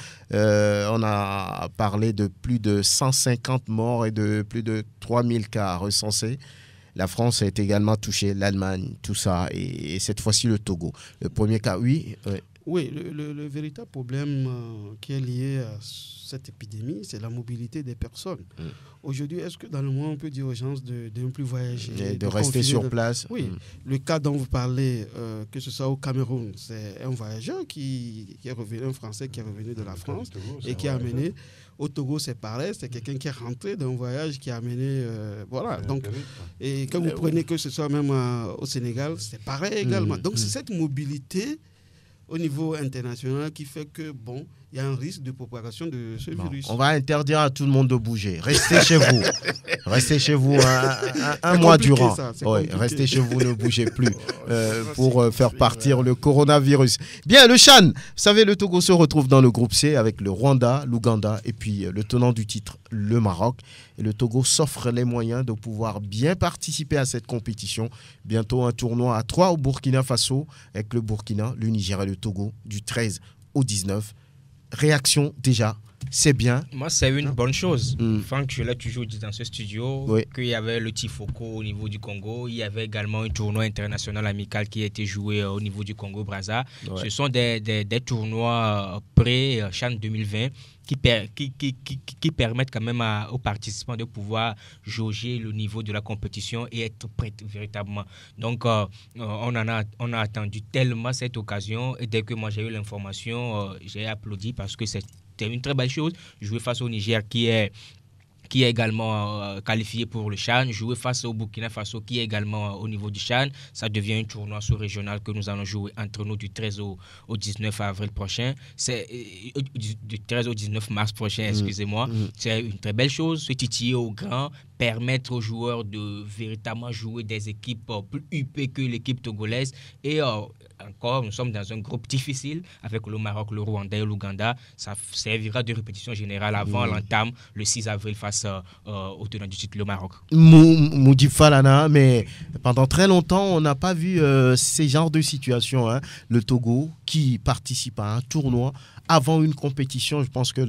parlé de plus de 150 morts et de plus de 3000 cas recensés. La France est également touchée, l'Allemagne, tout ça, et cette fois-ci le Togo. Le premier cas, oui. Oui, le véritable problème qui est lié à cette épidémie, c'est la mobilité des personnes. Aujourd'hui, est-ce que dans le monde, on peut dire aux gens de ne plus voyager, de rester sur place? Oui, le cas dont vous parlez, que ce soit au Cameroun, c'est un voyageur qui est revenu, un Français qui est revenu de la France et qui a amené. Au Togo, c'est pareil, c'est quelqu'un qui est rentré d'un voyage qui a amené. Voilà. Donc, et quand vous prenez que ce soit même au Sénégal, c'est pareil également. Donc, c'est cette mobilité au niveau international qui fait que, bon, il y a un risque de propagation de ce virus. On va interdire à tout le monde de bouger. Restez chez vous. Restez chez vous un mois durant. Restez chez vous, ne bougez plus pour faire partir le coronavirus. Bien, le CHAN. Vous savez, le Togo se retrouve dans le groupe C avec le Rwanda, l'Ouganda et puis le tenant du titre, le Maroc. Et le Togo s'offre les moyens de pouvoir bien participer à cette compétition. Bientôt un tournoi à 3 au Burkina Faso avec le Burkina, le Niger et le Togo du 13 au 19. Réaction déjà, c'est bien. Moi, c'est une bonne chose. Franck, je l'ai toujours dit dans ce studio, qu'il y avait le Tifoko au niveau du Congo. Il y avait également un tournoi international amical qui a été joué au niveau du Congo-Brazza. Ce sont des tournois pré-CHAN 2020 qui permettent quand même aux participants de pouvoir jauger le niveau de la compétition et être prêts véritablement. Donc, on a attendu tellement cette occasion, et dès que moi j'ai eu l'information, j'ai applaudi parce que c'était une très belle chose. Jouer face au Niger qui est également qualifié pour le CHAN, jouer face au Burkina Faso qui est également au niveau du CHAN, ça devient un tournoi sous-régional que nous allons jouer entre nous du 13 au 19 avril prochain. C'est du 13 au 19 mars prochain, excusez-moi. C'est une très belle chose, se titiller au grand, permettre aux joueurs de véritablement jouer des équipes plus huppées que l'équipe togolaise. Et encore, nous sommes dans un groupe difficile avec le Maroc, le Rwanda et l'Ouganda. Ça servira de répétition générale avant l'entame le 6 avril face au tenant du titre, le Maroc. Moudib Falana, mais pendant très longtemps, on n'a pas vu ces genres de situations. Hein. Le Togo qui participe à un tournoi avant une compétition, je pense que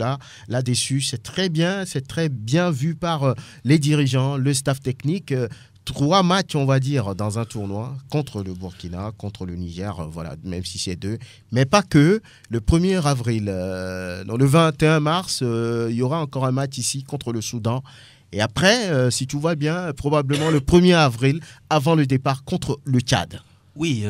là-dessus, c'est très bien vu par les dirigeants, le staff technique. 3 matchs, on va dire, dans un tournoi contre le Burkina, contre le Niger, voilà, même si c'est 2. Mais pas que. Le 1er avril, le 21 mars, il y aura encore un match ici contre le Soudan. Et après, si tout va bien, probablement le 1er avril, avant le départ contre le Tchad. Oui,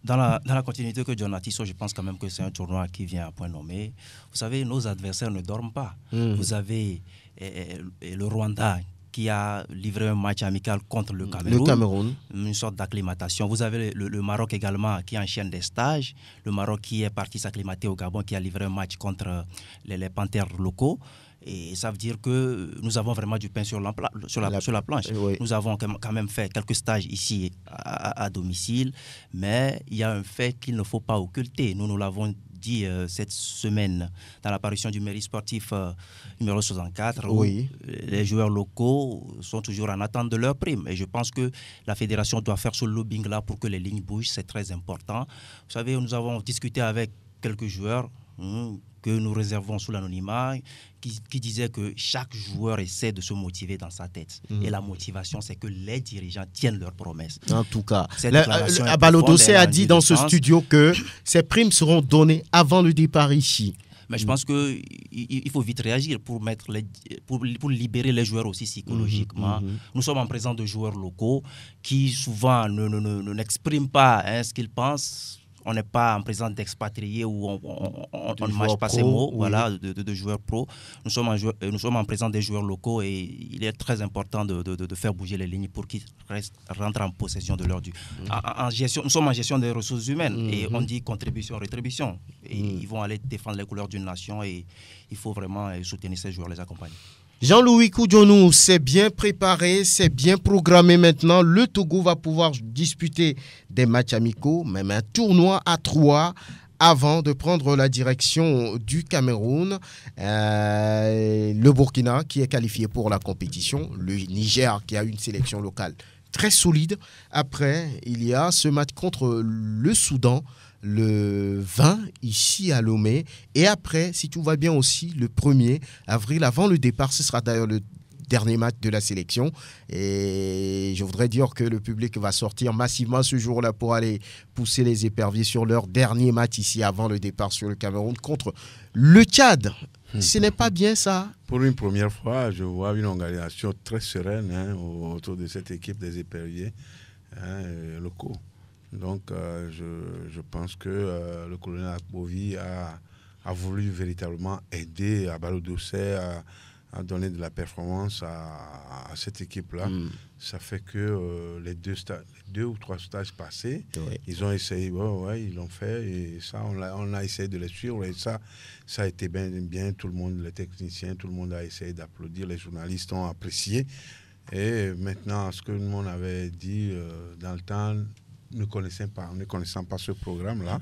dans la continuité que John a dit, je pense quand même que c'est un tournoi qui vient à point nommé. Vous savez, nos adversaires ne dorment pas. Vous avez le Rwanda qui a livré un match amical contre le Cameroun. Une sorte d'acclimatation. Vous avez le Maroc également qui enchaîne des stages. Le Maroc qui est parti s'acclimater au Gabon, qui a livré un match contre les Panthères locaux. Et ça veut dire que nous avons vraiment du pain sur la planche. Oui. Nous avons quand même fait quelques stages ici à domicile, mais il y a un fait qu'il ne faut pas occulter. Nous l'avons dit cette semaine dans l'apparition du mairie sportif numéro 64, oui, où les joueurs locaux sont toujours en attente de leur prime. Et je pense que la fédération doit faire ce lobbying-là pour que les lignes bougent, c'est très important. Vous savez, nous avons discuté avec quelques joueurs que nous réservons sous l'anonymat, qui disaient que chaque joueur essaie de se motiver dans sa tête. Et la motivation, c'est que les dirigeants tiennent leurs promesses. En tout cas, Abalo Dossé a dit dans ce studio que ces primes seront données avant le départ ici. Mais je pense qu'il faut vite réagir pour libérer les joueurs aussi psychologiquement. Nous sommes en présence de joueurs locaux qui souvent n'expriment pas ce qu'ils pensent. On n'est pas en présence d'expatriés où on ne mâche pas ces mots, voilà, de joueurs pro. Nous sommes en présence des joueurs locaux et il est très important de faire bouger les lignes pour qu'ils rentrent en possession de leur dû. Nous sommes en gestion des ressources humaines et on dit contribution, rétribution. Et ils vont aller défendre les couleurs d'une nation et il faut vraiment soutenir ces joueurs, les accompagner. Jean-Louis Koudjonou, c'est bien préparé, c'est bien programmé maintenant. Le Togo va pouvoir disputer des matchs amicaux, même un tournoi à 3 avant de prendre la direction du Cameroun. Le Burkina qui est qualifié pour la compétition. Le Niger qui a une sélection locale très solide. Après, il y a ce match contre le Soudan le 20 ici à Lomé, et après, si tout va bien aussi, le 1er avril, avant le départ, ce sera d'ailleurs le dernier match de la sélection, et je voudrais dire que le public va sortir massivement ce jour-là pour aller pousser les éperviers sur leur dernier match ici avant le départ sur le Cameroun contre le Tchad. Ce n'est pas bien ça. Pour une première fois, je vois une organisation très sereine autour de cette équipe des éperviers locaux. Donc, je pense que le colonel Akbovi a voulu véritablement aider Abalo Dossé à donner de la performance à cette équipe-là. Ça fait que les deux ou trois stages passés, ils ont essayé, ils l'ont fait, et ça, on a essayé de les suivre, et ça a été bien, tout le monde, les techniciens, tout le monde a essayé d'applaudir, les journalistes ont apprécié. Et maintenant, ce que nous on avait dit dans le temps, ne connaissant pas ce programme-là,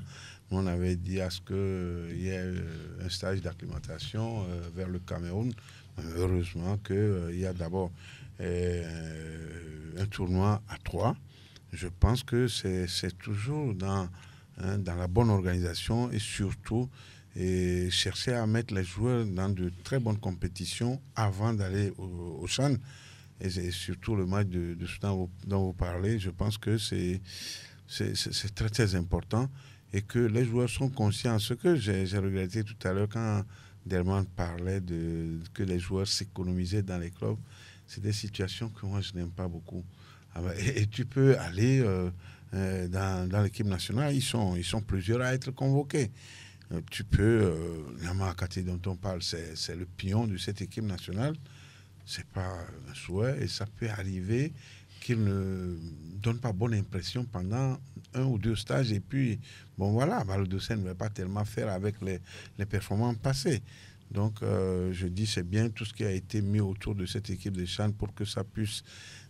on avait dit à ce qu'il y ait un stage d'acclimatation vers le Cameroun. Heureusement qu'il y a d'abord un tournoi à 3. Je pense que c'est toujours dans la bonne organisation et surtout chercher à mettre les joueurs dans de très bonnes compétitions avant d'aller au CHAN. Et surtout le match de Soudan dont vous parlez, je pense que c'est très très important et que les joueurs sont conscients. Ce que j'ai regretté tout à l'heure quand Derman parlait que les joueurs s'économisaient dans les clubs, c'est des situations que moi je n'aime pas beaucoup. Et tu peux aller dans l'équipe nationale, ils sont plusieurs à être convoqués. Tu peux, Nama Akate dont on parle, c'est le pion de cette équipe nationale. C'est pas un souhait et ça peut arriver qu'il ne donne pas bonne impression pendant 1 ou 2 stages et puis, bon voilà, Abalo Dossé ne va pas tellement faire avec les performances passées. Donc, je dis c'est bien tout ce qui a été mis autour de cette équipe de CHAN pour que ça puisse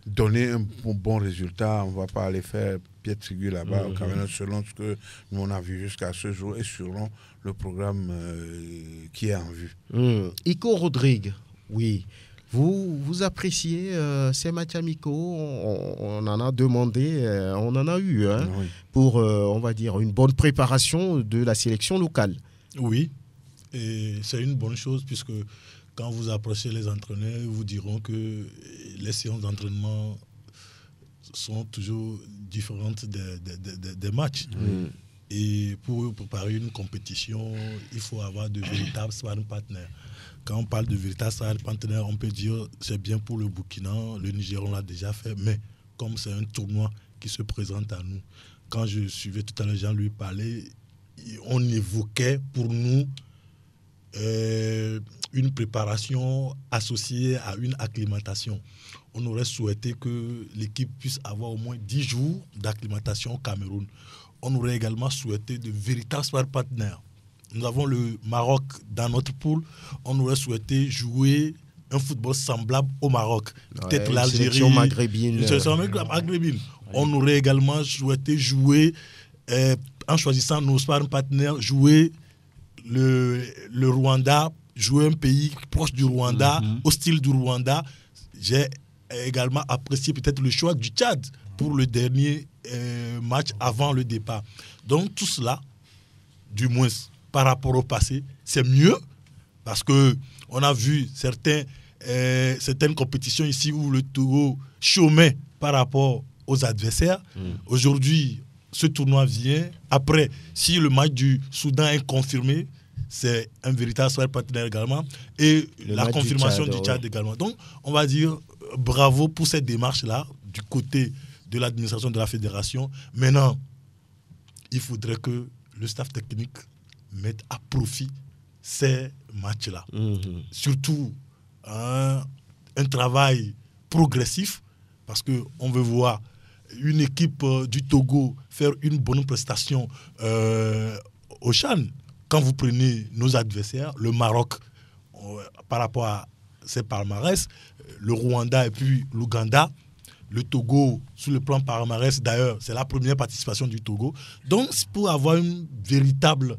donner un bon résultat. On ne va pas aller faire pied de figure là-bas au Cameroun selon ce que nous on a vu jusqu'à ce jour et selon le programme qui est en vue. Iko Rodrigue, oui. Vous appréciez ces matchs amicaux, on en a demandé, on en a eu pour, on va dire, une bonne préparation de la sélection locale. Oui, et c'est une bonne chose puisque quand vous approchez les entraîneurs, ils vous diront que les séances d'entraînement sont toujours différentes des matchs. Et pour préparer une compétition, il faut avoir de véritables sparring partners. Quand on parle de véritables sparring partners, on peut dire c'est bien pour le Burkina, le Niger on l'a déjà fait, mais comme c'est un tournoi qui se présente à nous, quand je suivais tout à l'heure Jean-Louis parler, on évoquait pour nous une préparation associée à une acclimatation. On aurait souhaité que l'équipe puisse avoir au moins 10 jours d'acclimatation au Cameroun. On aurait également souhaité de véritables partenaires. Nous avons le Maroc dans notre poule. On aurait souhaité jouer un football semblable au Maroc. Peut-être l'Algérie. Une sélection maghrébine. On aurait également souhaité jouer, en choisissant nos partenaires, jouer le Rwanda, jouer un pays proche du Rwanda, au style du Rwanda. J'ai également apprécié peut-être le choix du Tchad pour le dernier match avant le départ. Donc tout cela, du moins par rapport au passé, c'est mieux parce qu'on a vu certaines compétitions ici où le Togo chômait par rapport aux adversaires. Aujourd'hui, ce tournoi vient. Après, si le match du Soudan est confirmé, c'est un véritable partenaire également. Et la confirmation du Tchad également. Donc, on va dire bravo pour cette démarche-là du côté de l'administration de la fédération. Maintenant, il faudrait que le staff technique mette à profit ces matchs-là. Surtout un travail progressif, parce qu'on veut voir une équipe du Togo faire une bonne prestation au CHAN. Quand vous prenez nos adversaires, le Maroc, par rapport à ses palmarès, le Rwanda et puis l'Ouganda, le Togo, sur le plan palmarès, d'ailleurs, c'est la première participation du Togo. Donc, pour avoir une véritable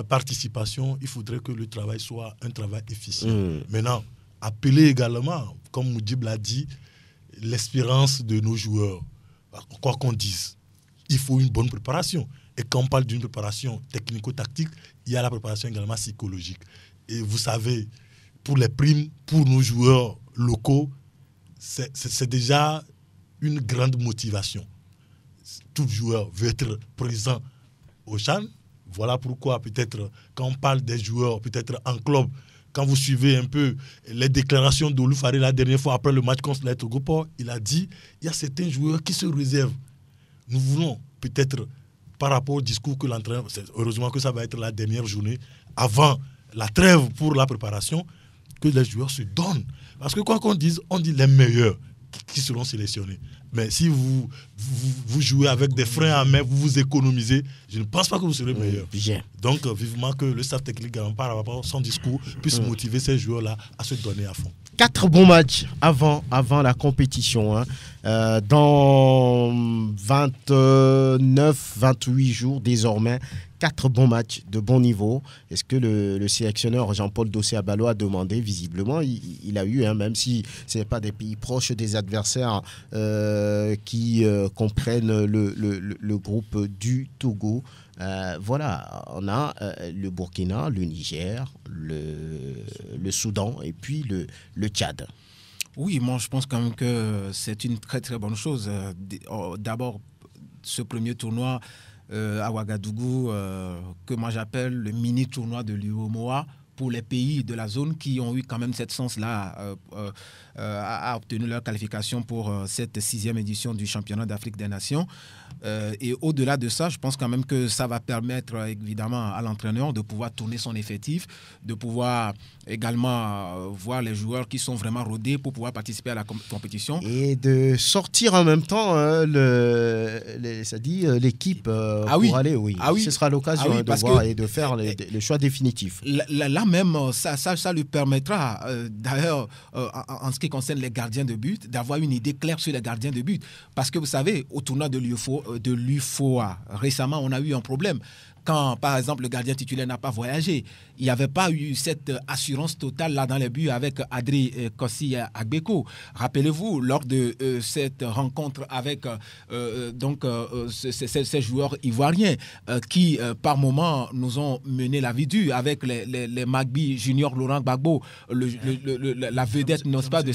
participation, il faudrait que le travail soit un travail efficient. Maintenant, appeler également, comme Moudib l'a dit, l'espérance de nos joueurs. Quoi qu'on dise, il faut une bonne préparation. Et quand on parle d'une préparation technico-tactique, il y a la préparation également psychologique. Et vous savez, pour les primes, pour nos joueurs locaux, c'est déjà une grande motivation. Tout joueur veut être présent au CHAN. Voilà pourquoi peut-être quand on parle des joueurs, peut-être en club, quand vous suivez un peu les déclarations d'Olou Faré la dernière fois après le match contre le Togo, il a dit il y a certains joueurs qui se réservent. Nous voulons peut-être, par rapport au discours que l'entraîneur, heureusement que ça va être la dernière journée, avant la trêve pour la préparation, que les joueurs se donnent. Parce que quoi qu'on dise, on dit les meilleurs qui seront sélectionnés. Mais si vous jouez avec des freins à main, vous vous économisez, je ne pense pas que vous serez meilleur. Donc, vivement que le staff technique, par rapport à son discours, puisse motiver ces joueurs-là à se donner à fond. 4 bons matchs avant la compétition. Dans 29-28 jours désormais, 4 bons matchs de bon niveau. Est-ce que le sélectionneur Jean-Paul Dossé-Abalo a demandé? Visiblement, il a eu, même si ce n'est pas des pays proches des adversaires qui comprennent le groupe du Togo. Voilà, on a le Burkina, le Niger, le Soudan et puis le Tchad. Oui, moi je pense quand même que c'est une très très bonne chose. D'abord, ce premier tournoi à Ouagadougou, que moi j'appelle le mini-tournoi de l'UOMOA, pour les pays de la zone qui ont eu quand même cette chance-là à obtenir leur qualification pour cette 6e édition du championnat d'Afrique des Nations. Et au-delà de ça, je pense quand même que ça va permettre évidemment à l'entraîneur de pouvoir tourner son effectif, de pouvoir également voir les joueurs qui sont vraiment rodés pour pouvoir participer à la compétition. Et de sortir en même temps l'équipe pour aller, ce sera l'occasion de voir et de faire le choix définitif. Là même, ça lui permettra, d'ailleurs, en ce qui concerne les gardiens de but, d'avoir une idée claire sur les gardiens de but. Parce que vous savez, au tournoi de l'UFOA, récemment, on a eu un problème. Quand, par exemple, le gardien titulaire n'a pas voyagé, il n'y avait pas eu cette assurance totale là dans les buts avec Adri Kossi Agbeko. Rappelez-vous, lors de cette rencontre avec ces joueurs ivoiriens qui, par moment, nous ont mené la vie dure avec les Magbi Junior Laurent Gbagbo, la vedette, n'est-ce pas, de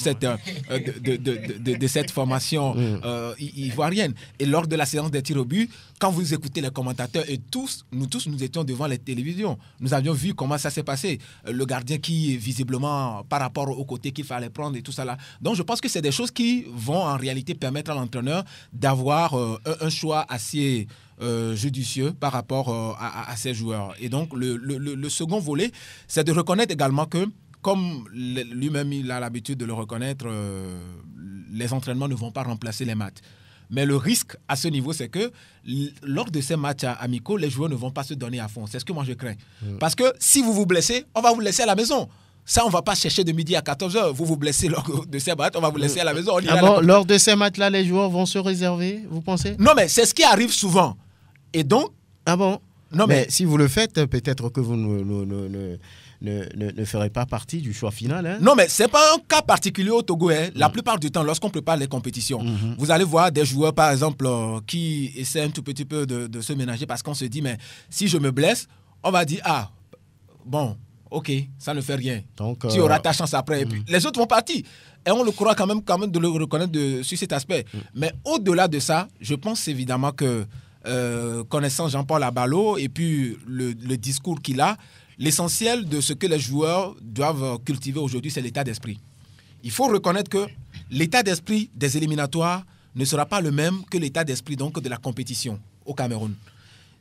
cette formation ivoirienne. Et lors de la séance des tirs au but, quand vous écoutez les commentateurs et nous étions devant les télévisions. Nous avions vu comment ça s'est passé. Le gardien qui, visiblement, par rapport au côté qu'il fallait prendre et tout ça là. Donc, je pense que c'est des choses qui vont en réalité permettre à l'entraîneur d'avoir un choix assez judicieux par rapport à ses joueurs. Et donc, le second volet, c'est de reconnaître également que, comme lui-même il a l'habitude de le reconnaître, les entraînements ne vont pas remplacer les maths. Mais le risque à ce niveau, c'est que lors de ces matchs amicaux, les joueurs ne vont pas se donner à fond. C'est ce que moi je crains. Parce que si vous vous blessez, on va vous laisser à la maison. Ça, on ne va pas chercher de midi à 14h. Vous vous blessez lors de ces matchs, on va vous laisser à la maison. Lors de ces matchs-là, les joueurs vont se réserver, vous pensez? Non, mais c'est ce qui arrive souvent. Et donc, Non, mais si vous le faites, peut-être que vous ne ferez pas partie du choix final. Hein? Non, mais ce n'est pas un cas particulier au Togo. Hein. La plupart du temps, lorsqu'on prépare les compétitions, vous allez voir des joueurs, par exemple, qui essaient un tout petit peu de se ménager parce qu'on se dit, mais si je me blesse, on va dire, ah, bon, ok, ça ne fait rien. Donc, tu auras ta chance après. Et puis, les autres vont partir. Et on le croit quand même de le reconnaître sur cet aspect. Mais au-delà de ça, je pense évidemment que, connaissant Jean-Paul Abalo et puis le discours qu'il a, l'essentiel de ce que les joueurs doivent cultiver aujourd'hui, c'est l'état d'esprit. Il faut reconnaître que l'état d'esprit des éliminatoires ne sera pas le même que l'état d'esprit donc de la compétition au Cameroun.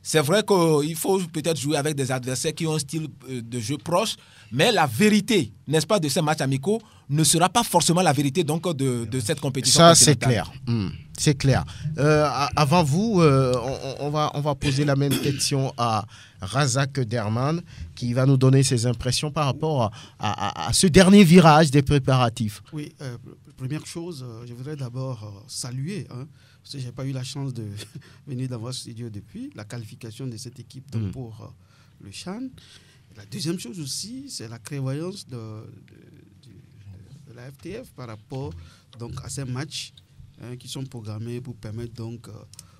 C'est vrai qu'il faut peut-être jouer avec des adversaires qui ont un style de jeu proche, mais la vérité, n'est-ce pas, de ces matchs amicaux ne sera pas forcément la vérité donc de cette compétition. Ça, c'est clair. C'est clair. Avant vous, on va poser la même question à Razak Derman, qui va nous donner ses impressions par rapport à ce dernier virage des préparatifs. Oui, première chose, je voudrais d'abord saluer, parce que je n'ai pas eu la chance de venir dans votre studio depuis, la qualification de cette équipe pour le CHAN. La deuxième chose aussi, c'est la prévoyance de la FTF par rapport donc, à ces matchs qui sont programmés pour permettre donc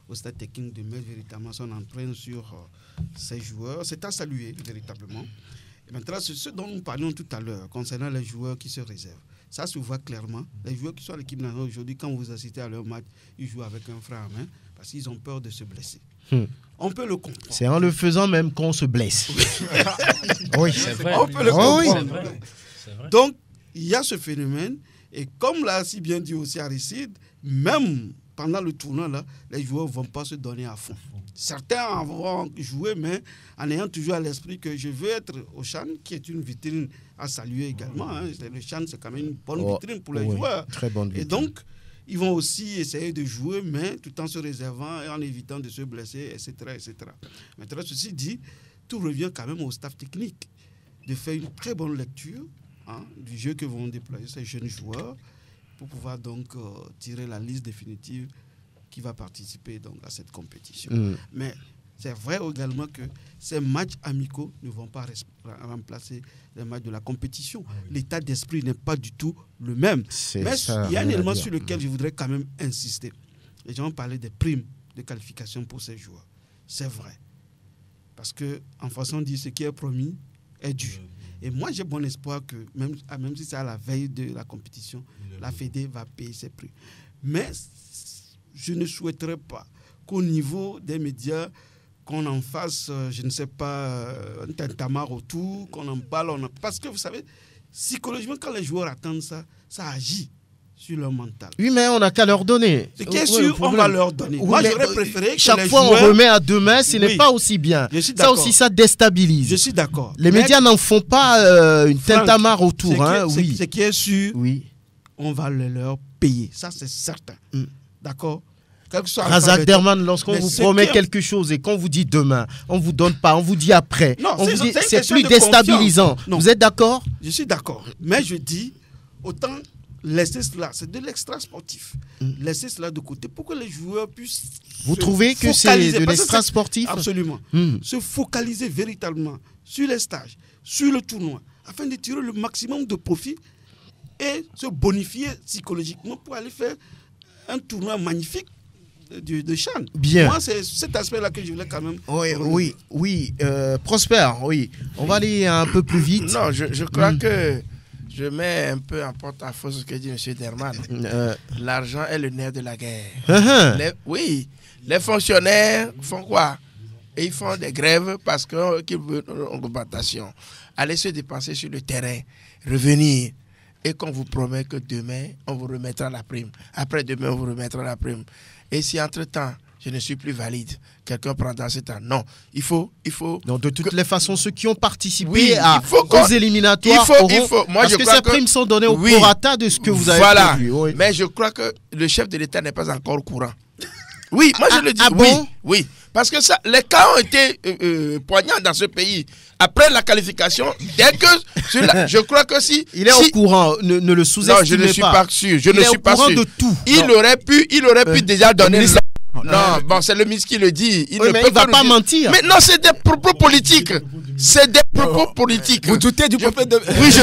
au stade technique de mettre véritablement son empreinte sur ces joueurs. C'est à saluer véritablement. Et maintenant, c'est ce dont nous parlions tout à l'heure concernant les joueurs qui se réservent. Ça se voit clairement. Les joueurs qui sont à l'équipe nationale aujourd'hui, quand vous assistez à leur match, ils jouent avec un frein à main parce qu'ils ont peur de se blesser. On peut le comprendre. C'est en le faisant même qu'on se blesse. Oui, c'est vrai. On peut le comprendre. C'est vrai. Donc, il y a ce phénomène. Et comme l'a si bien dit aussi Aristide, même pendant le tournoi, là, les joueurs ne vont pas se donner à fond. Certains vont jouer, mais en ayant toujours à l'esprit que je veux être au CHAN, qui est une vitrine à saluer également. Le CHAN, c'est quand même une bonne vitrine pour les joueurs. Très bonne vitrine. Et donc, ils vont aussi essayer de jouer, mais tout en se réservant et en évitant de se blesser, etc. etc. Maintenant, ceci dit, tout revient quand même au staff technique de faire une très bonne lecture du jeu que vont déployer ces jeunes joueurs pour pouvoir donc tirer la liste définitive qui va participer donc à cette compétition. Mais c'est vrai également que ces matchs amicaux ne vont pas remplacer les matchs de la compétition. L'état d'esprit n'est pas du tout le même. Mais il y a un élément sur lequel je voudrais quand même insister. Les gens ont parlé des primes de qualification pour ces joueurs. C'est vrai. Parce qu'en façon de dire, ce qui est promis est dû. Et moi, j'ai bon espoir que, même si c'est à la veille de la compétition, la Fédé va payer ses prix. Mais je ne souhaiterais pas qu'au niveau des médias, qu'on en fasse, je ne sais pas, un tintamarre autour, qu'on en parle. Parce que vous savez, psychologiquement, quand les joueurs attendent ça, ça agit sur leur mental. Oui, mais on n'a qu'à leur donner. Ce qui est sûr, on va leur donner. Oui, moi, j'aurais préféré que chaque fois joueurs... on remet à demain, ce n'est pas aussi bien. Ça aussi, ça déstabilise. Je suis d'accord. Les médias n'en font pas une tintamarre autour. Ce qui est sûr, on va leur payer. Ça, c'est certain. D'accord. Razak Derman, lorsqu'on vous promet quelque chose et qu'on vous dit demain, on ne vous donne pas, on vous dit après. Non, on vous dit c'est plus déstabilisant. Vous êtes d'accord? Je suis d'accord. Mais je dis, autant laisser cela, c'est de l'extra sportif. Laisser cela de côté pour que les joueurs puissent. Vous trouvez que c'est de l'extra sportif? Absolument. Se focaliser véritablement sur les stages, sur le tournoi, afin de tirer le maximum de profit et se bonifier psychologiquement pour aller faire un tournoi magnifique de CHAN. Bien. Moi, c'est cet aspect-là que je voulais quand même. Oui. Prosper, oui. On va aller un peu plus vite. Non, je crois que je mets un peu en porte-à-faux ce que dit M. Derman. L'argent est le nerf de la guerre. Les fonctionnaires font quoi? Et ils font des grèves parce qu'ils veulent une augmentation. Allez se dépenser sur le terrain, revenir. Et qu'on vous promet que demain, on vous remettra la prime. Après-demain, on vous remettra la prime. Et si entre-temps, je ne suis plus valide, quelqu'un prendra ce temps. Non, il faut... Donc, de toutes les façons, ceux qui ont participé aux éliminatoires parce que ces primes sont données au prorata de ce que vous avez prévu. Oui. Mais je crois que le chef de l'État n'est pas encore au courant. Oui, moi je le dis. Oui. Parce que les cas ont été poignants dans ce pays. Après la qualification, dès que je crois que si il est au courant, ne le sous-estimez pas. Non, je ne suis pas sûr. Je ne suis pas sûr. De tout. Il aurait pu déjà donner Non, bon, c'est le ministre qui le dit. Il ne va pas mentir. Mais non, c'est des propos politiques. C'est des propos politiques. Vous doutez du propos de... Oui, je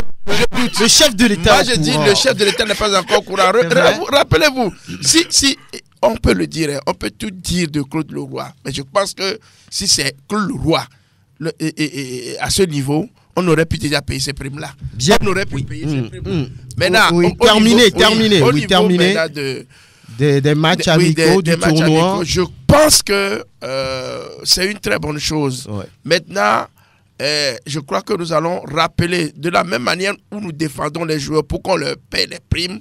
doute. Le chef de l'État. Moi, je dis, le chef de l'État n'est pas encore au courant. Rappelez-vous, si on peut le dire, on peut tout dire de Claude Leroy. Mais je pense que si c'est Claude Leroy, à ce niveau, on aurait pu déjà payer ces primes-là. Bien. On aurait pu payer ces primes. Maintenant, terminé. Des matchs amicaux du tournoi. Je pense que c'est une très bonne chose. Ouais. Maintenant, je crois que nous allons rappeler de la même manière où nous défendons les joueurs pour qu'on leur paie les primes.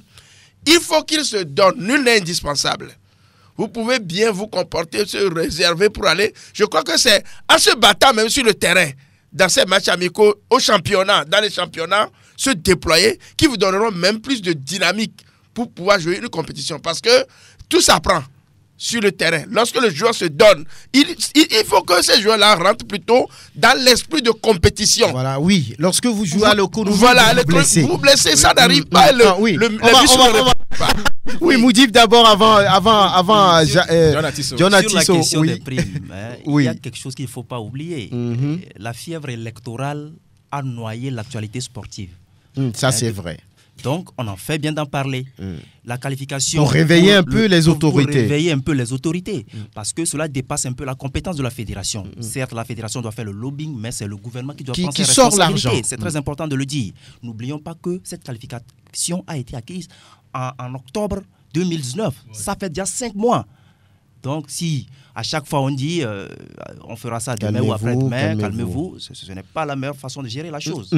Il faut qu'ils se donnent. Nul n'est indispensable. Vous pouvez bien vous comporter, se réserver pour aller. Je crois que c'est en se battant même sur le terrain, dans ces matchs amicaux, au championnat, dans les championnats, se déployer, qui vous donneront même plus de dynamique pour pouvoir jouer une compétition. Parce que tout s'apprend sur le terrain. Lorsque le joueur se donne, il faut que ces joueurs-là rentrent plutôt dans l'esprit de compétition. Voilà, oui. Lorsque vous jouez à l'économie, vous blessez, ça n'arrive pas. Oui, Moudib d'abord avant Sur la question des primes, il y a quelque chose qu'il ne faut pas oublier. La fièvre électorale a noyé l'actualité sportive. Ça, c'est vrai. Donc, on en fait bien d'en parler. La qualification... Pour réveiller un peu les autorités. Pour réveiller un peu les autorités. Parce que cela dépasse un peu la compétence de la fédération. Certes, la fédération doit faire le lobbying, mais c'est le gouvernement qui doit prendre ses responsabilités. C'est très important de le dire. N'oublions pas que cette qualification a été acquise en octobre 2019. Ça fait déjà 5 mois. Donc, si à chaque fois on dit on fera ça demain ou après-demain, calmez-vous, ce n'est pas la meilleure façon de gérer la chose.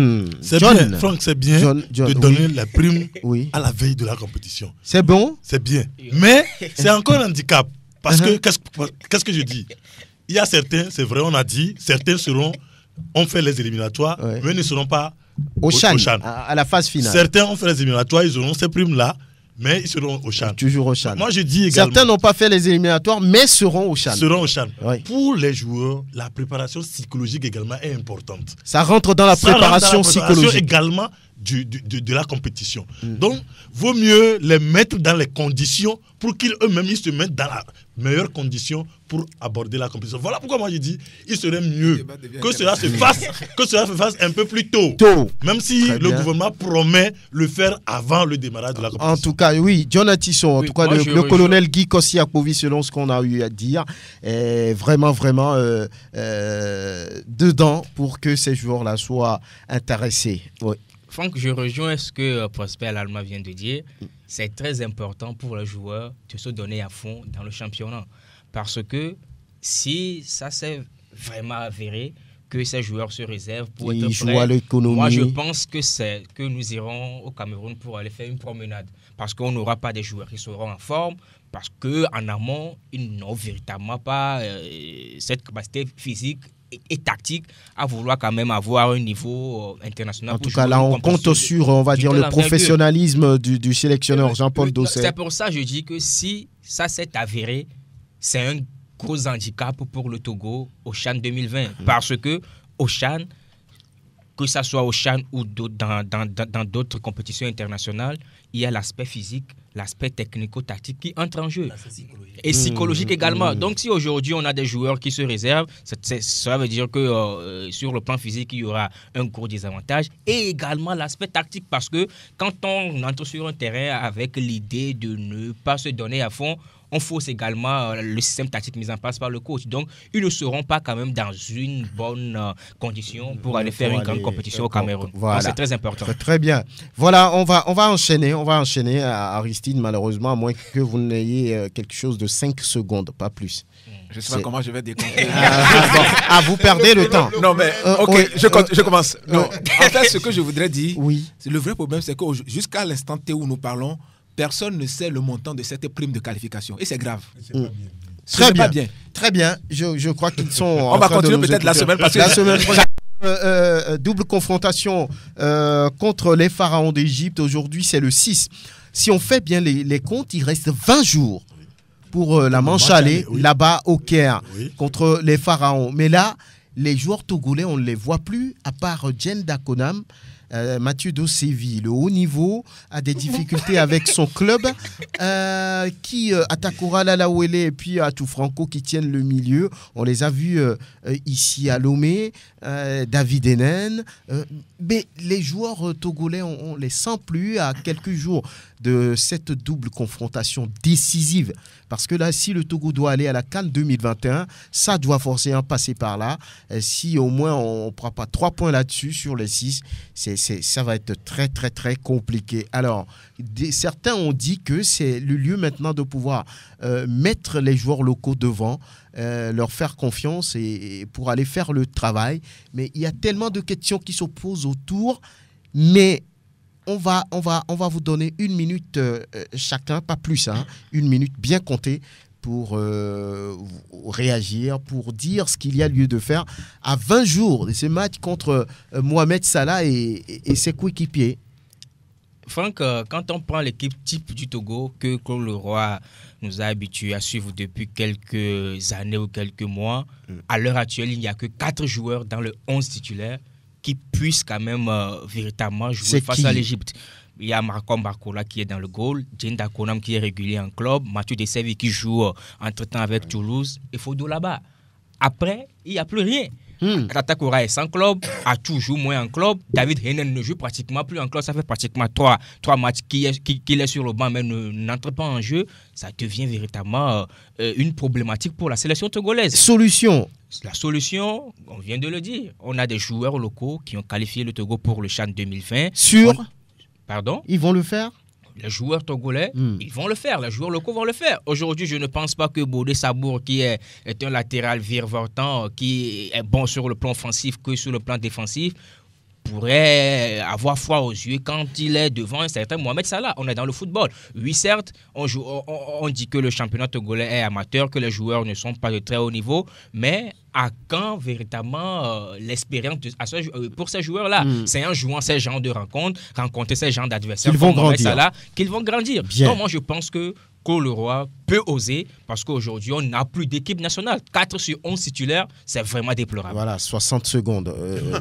C'est bien, Franck, c'est bien de donner la prime à la veille de la compétition. C'est bon? C'est bien. Mais c'est encore un handicap. Parce que, qu'est-ce que je dis? Il y a certains, c'est vrai, on a dit, certains ont fait les éliminatoires, mais ne seront pas au CHAN, à la phase finale. Certains ont fait les éliminatoires, ils auront ces primes-là, mais ils seront au CHAN. Toujours au CHAN. Moi, je dis également... Certains n'ont pas fait les éliminatoires, mais seront au CHAN. Seront au CHAN. Oui. Pour les joueurs, la préparation psychologique également est importante. Ça rentre dans la préparation psychologique. Également de la compétition. Donc, vaut mieux les mettre dans les conditions pour qu'ils eux-mêmes ils se mettent dans la meilleure condition pour aborder la compétition. Voilà pourquoi moi je dis il serait mieux que cela se fasse un peu plus tôt. Même si le gouvernement promet le faire avant le démarrage de la compétition. En tout cas, oui, John Atisson, en tout cas, le colonel Guy Kossi-Akovi, selon ce qu'on a eu à dire, est vraiment dedans pour que ces joueurs-là soient intéressés. Oui. Franck, je rejoins ce que Prosper Lalma vient de dire. C'est très important pour les joueurs de se donner à fond dans le championnat. Parce que si ça s'est vraiment avéré que ces joueurs se réservent pour être prêts, moi je pense que nous irons au Cameroun pour aller faire une promenade. Parce qu'on n'aura pas des joueurs qui seront en forme. Parce qu'en amont, ils n'ont véritablement pas cette capacité physique et tactique à vouloir quand même avoir un niveau international. En tout cas, là, on compte sur, on va dire, le professionnalisme du sélectionneur Jean-Paul Dosset. C'est pour ça que je dis que si ça s'est avéré, c'est un gros handicap pour le Togo au CHAN 2020. Parce que au CHAN, que ça soit au CHAN ou dans d'autres compétitions internationales, il y a l'aspect physique, l'aspect technico-tactique qui entre en jeu. Et psychologique également. Donc si aujourd'hui on a des joueurs qui se réservent, ça veut dire que sur le plan physique, il y aura un gros désavantage. Et également l'aspect tactique, parce que quand on entre sur un terrain avec l'idée de ne pas se donner à fond, on fausse également le système tactique mis en place par le coach. Donc, ils ne seront pas quand même dans une bonne condition pour aller faire une grande compétition au Cameroun. Voilà. C'est très important. Très bien. Voilà, on va enchaîner. On va enchaîner à Aristide, malheureusement, à moins que vous n'ayez quelque chose de 5 secondes, pas plus. Je ne sais pas comment je vais décompter. Vous perdez le temps. Non, mais ok, je commence. Non. En fait, ce que je voudrais dire, le vrai problème, c'est que jusqu'à l'instant T où nous parlons, personne ne sait le montant de cette prime de qualification. Et c'est grave. Très bien. Très bien. Je crois qu'ils sont. On va continuer peut-être la semaine prochaine. La semaine prochaine. Double confrontation contre les pharaons d'Égypte. Aujourd'hui, c'est le 6. Si on fait bien les comptes, il reste 20 jours pour la manche aller là-bas au Caire contre les pharaons. Mais là, les joueurs togolais, on ne les voit plus, à part Jen Dakonam. Mathieu Dossevi. Le haut niveau a des difficultés avec son club qui Atakora Lalawele et puis Atou Franco qui tiennent le milieu. On les a vus ici à Lomé, David Enen. Mais les joueurs togolais, on les sent plus à quelques jours de cette double confrontation décisive. Parce que là, si le Togo doit aller à la CAN 2021, ça doit forcément passer par là. Si au moins on ne prend pas 3 points là-dessus sur les 6, ça va être très, très, très compliqué. Alors, certains ont dit que c'est le lieu maintenant de pouvoir mettre les joueurs locaux devant, leur faire confiance et pour aller faire le travail. Mais il y a tellement de questions qui s'opposent autour. Mais on va vous donner 1 minute chacun, pas plus, hein, 1 minute bien comptée pour réagir, pour dire ce qu'il y a lieu de faire à 20 jours de ce match contre Mohamed Salah et ses coéquipiers. Franck, quand on prend l'équipe type du Togo que Claude Leroy nous a habitués à suivre depuis quelques années ou quelques mois, à l'heure actuelle, il n'y a que 4 joueurs dans le 11 titulaire qui puissent quand même véritablement jouer face à l'Égypte. Il y a Marco Barcola qui est dans le goal, Jane Dakonam qui est régulier en club, Mathieu Dessevi qui joue entre-temps avec Toulouse et Fodo là-bas. Après, il n'y a plus rien. Tatakora est sans club, a toujours moins en club. David Henen ne joue pratiquement plus en club. Ça fait pratiquement 3 matchs qu'il est sur le banc, mais n'entre pas en jeu. Ça devient véritablement une problématique pour la sélection togolaise. Solution. La solution, on vient de le dire. On a des joueurs locaux qui ont qualifié le Togo pour le CHAN 2020. Pardon ? Ils vont le faire ? Les joueurs togolais, ils vont le faire. Les joueurs locaux vont le faire. Aujourd'hui, je ne pense pas que Bodé Sabour, qui est un latéral virevoltant, qui est bon sur le plan offensif que sur le plan défensif, pourrait avoir froid aux yeux quand il est devant un certain Mohamed Salah. On est dans le football. Oui, certes, on dit que le championnat togolais est amateur, que les joueurs ne sont pas de très haut niveau, mais à quand véritablement l'expérience pour ces joueurs-là? C'est en jouant ces genres de rencontrer ces genres d'adversaires qu'ils vont grandir. Salah, qu'ils vont grandir. Donc moi, je pense que Leroy peut oser parce qu'aujourd'hui, on n'a plus d'équipe nationale. 4 sur 11 titulaires, c'est vraiment déplorable. Voilà, 60 secondes,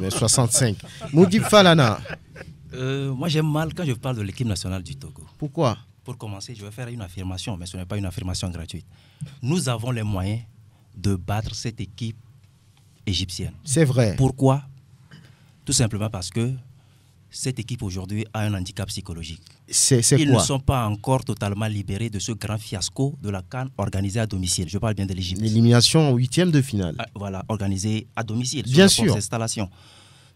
65. Moudib Falana. Moi, j'aime mal quand je parle de l'équipe nationale du Togo. Pourquoi? Pour commencer, je vais faire une affirmation, mais ce n'est pas une affirmation gratuite. Nous avons les moyens de battre cette équipe égyptienne. C'est vrai. Pourquoi? Tout simplement parce que cette équipe aujourd'hui a un handicap psychologique. Ils ne sont pas encore totalement libérés de ce grand fiasco de la CAN organisée à domicile. Je parle bien de l'Égypte. L'élimination en 8e de finale. Voilà, organisée à domicile. Bien sûr. Installation.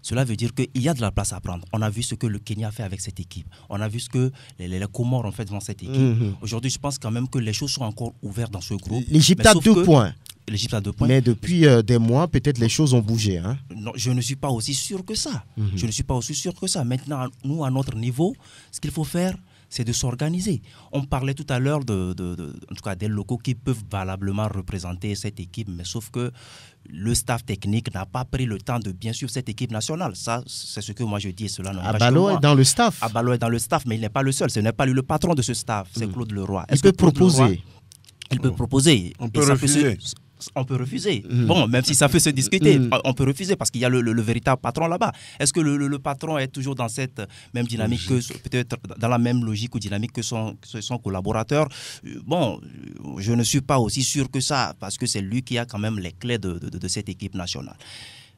Cela veut dire qu'il y a de la place à prendre. On a vu ce que le Kenya a fait avec cette équipe. On a vu ce que les Comores ont fait devant cette équipe. Aujourd'hui, je pense quand même que les choses sont encore ouvertes dans ce groupe. L'Égypte a 2 points. L'Égypte a 2 points. Mais depuis des mois, peut-être les choses ont bougé. Hein? Non, je ne suis pas aussi sûr que ça. Je ne suis pas aussi sûr que ça. Maintenant, nous, à notre niveau, ce qu'il faut faire, c'est de s'organiser. On parlait tout à l'heure en tout cas des locaux qui peuvent valablement représenter cette équipe, mais sauf que le staff technique n'a pas pris le temps de bien suivre cette équipe nationale. Ça, c'est ce que moi je dis. Cela Abalo est dans le staff. Abalo est dans le staff, mais il n'est pas le seul. Ce n'est pas lui le patron de ce staff, c'est Claude Leroy. Il peut proposer. Il peut proposer. On peut refuser. On peut refuser. Bon, même si ça fait se discuter, on peut refuser parce qu'il y a le véritable patron là-bas. Est-ce que le patron est toujours dans cette même dynamique, peut-être dans la même logique ou dynamique que son collaborateur? Bon, je ne suis pas aussi sûr que ça parce que c'est lui qui a quand même les clés de cette équipe nationale.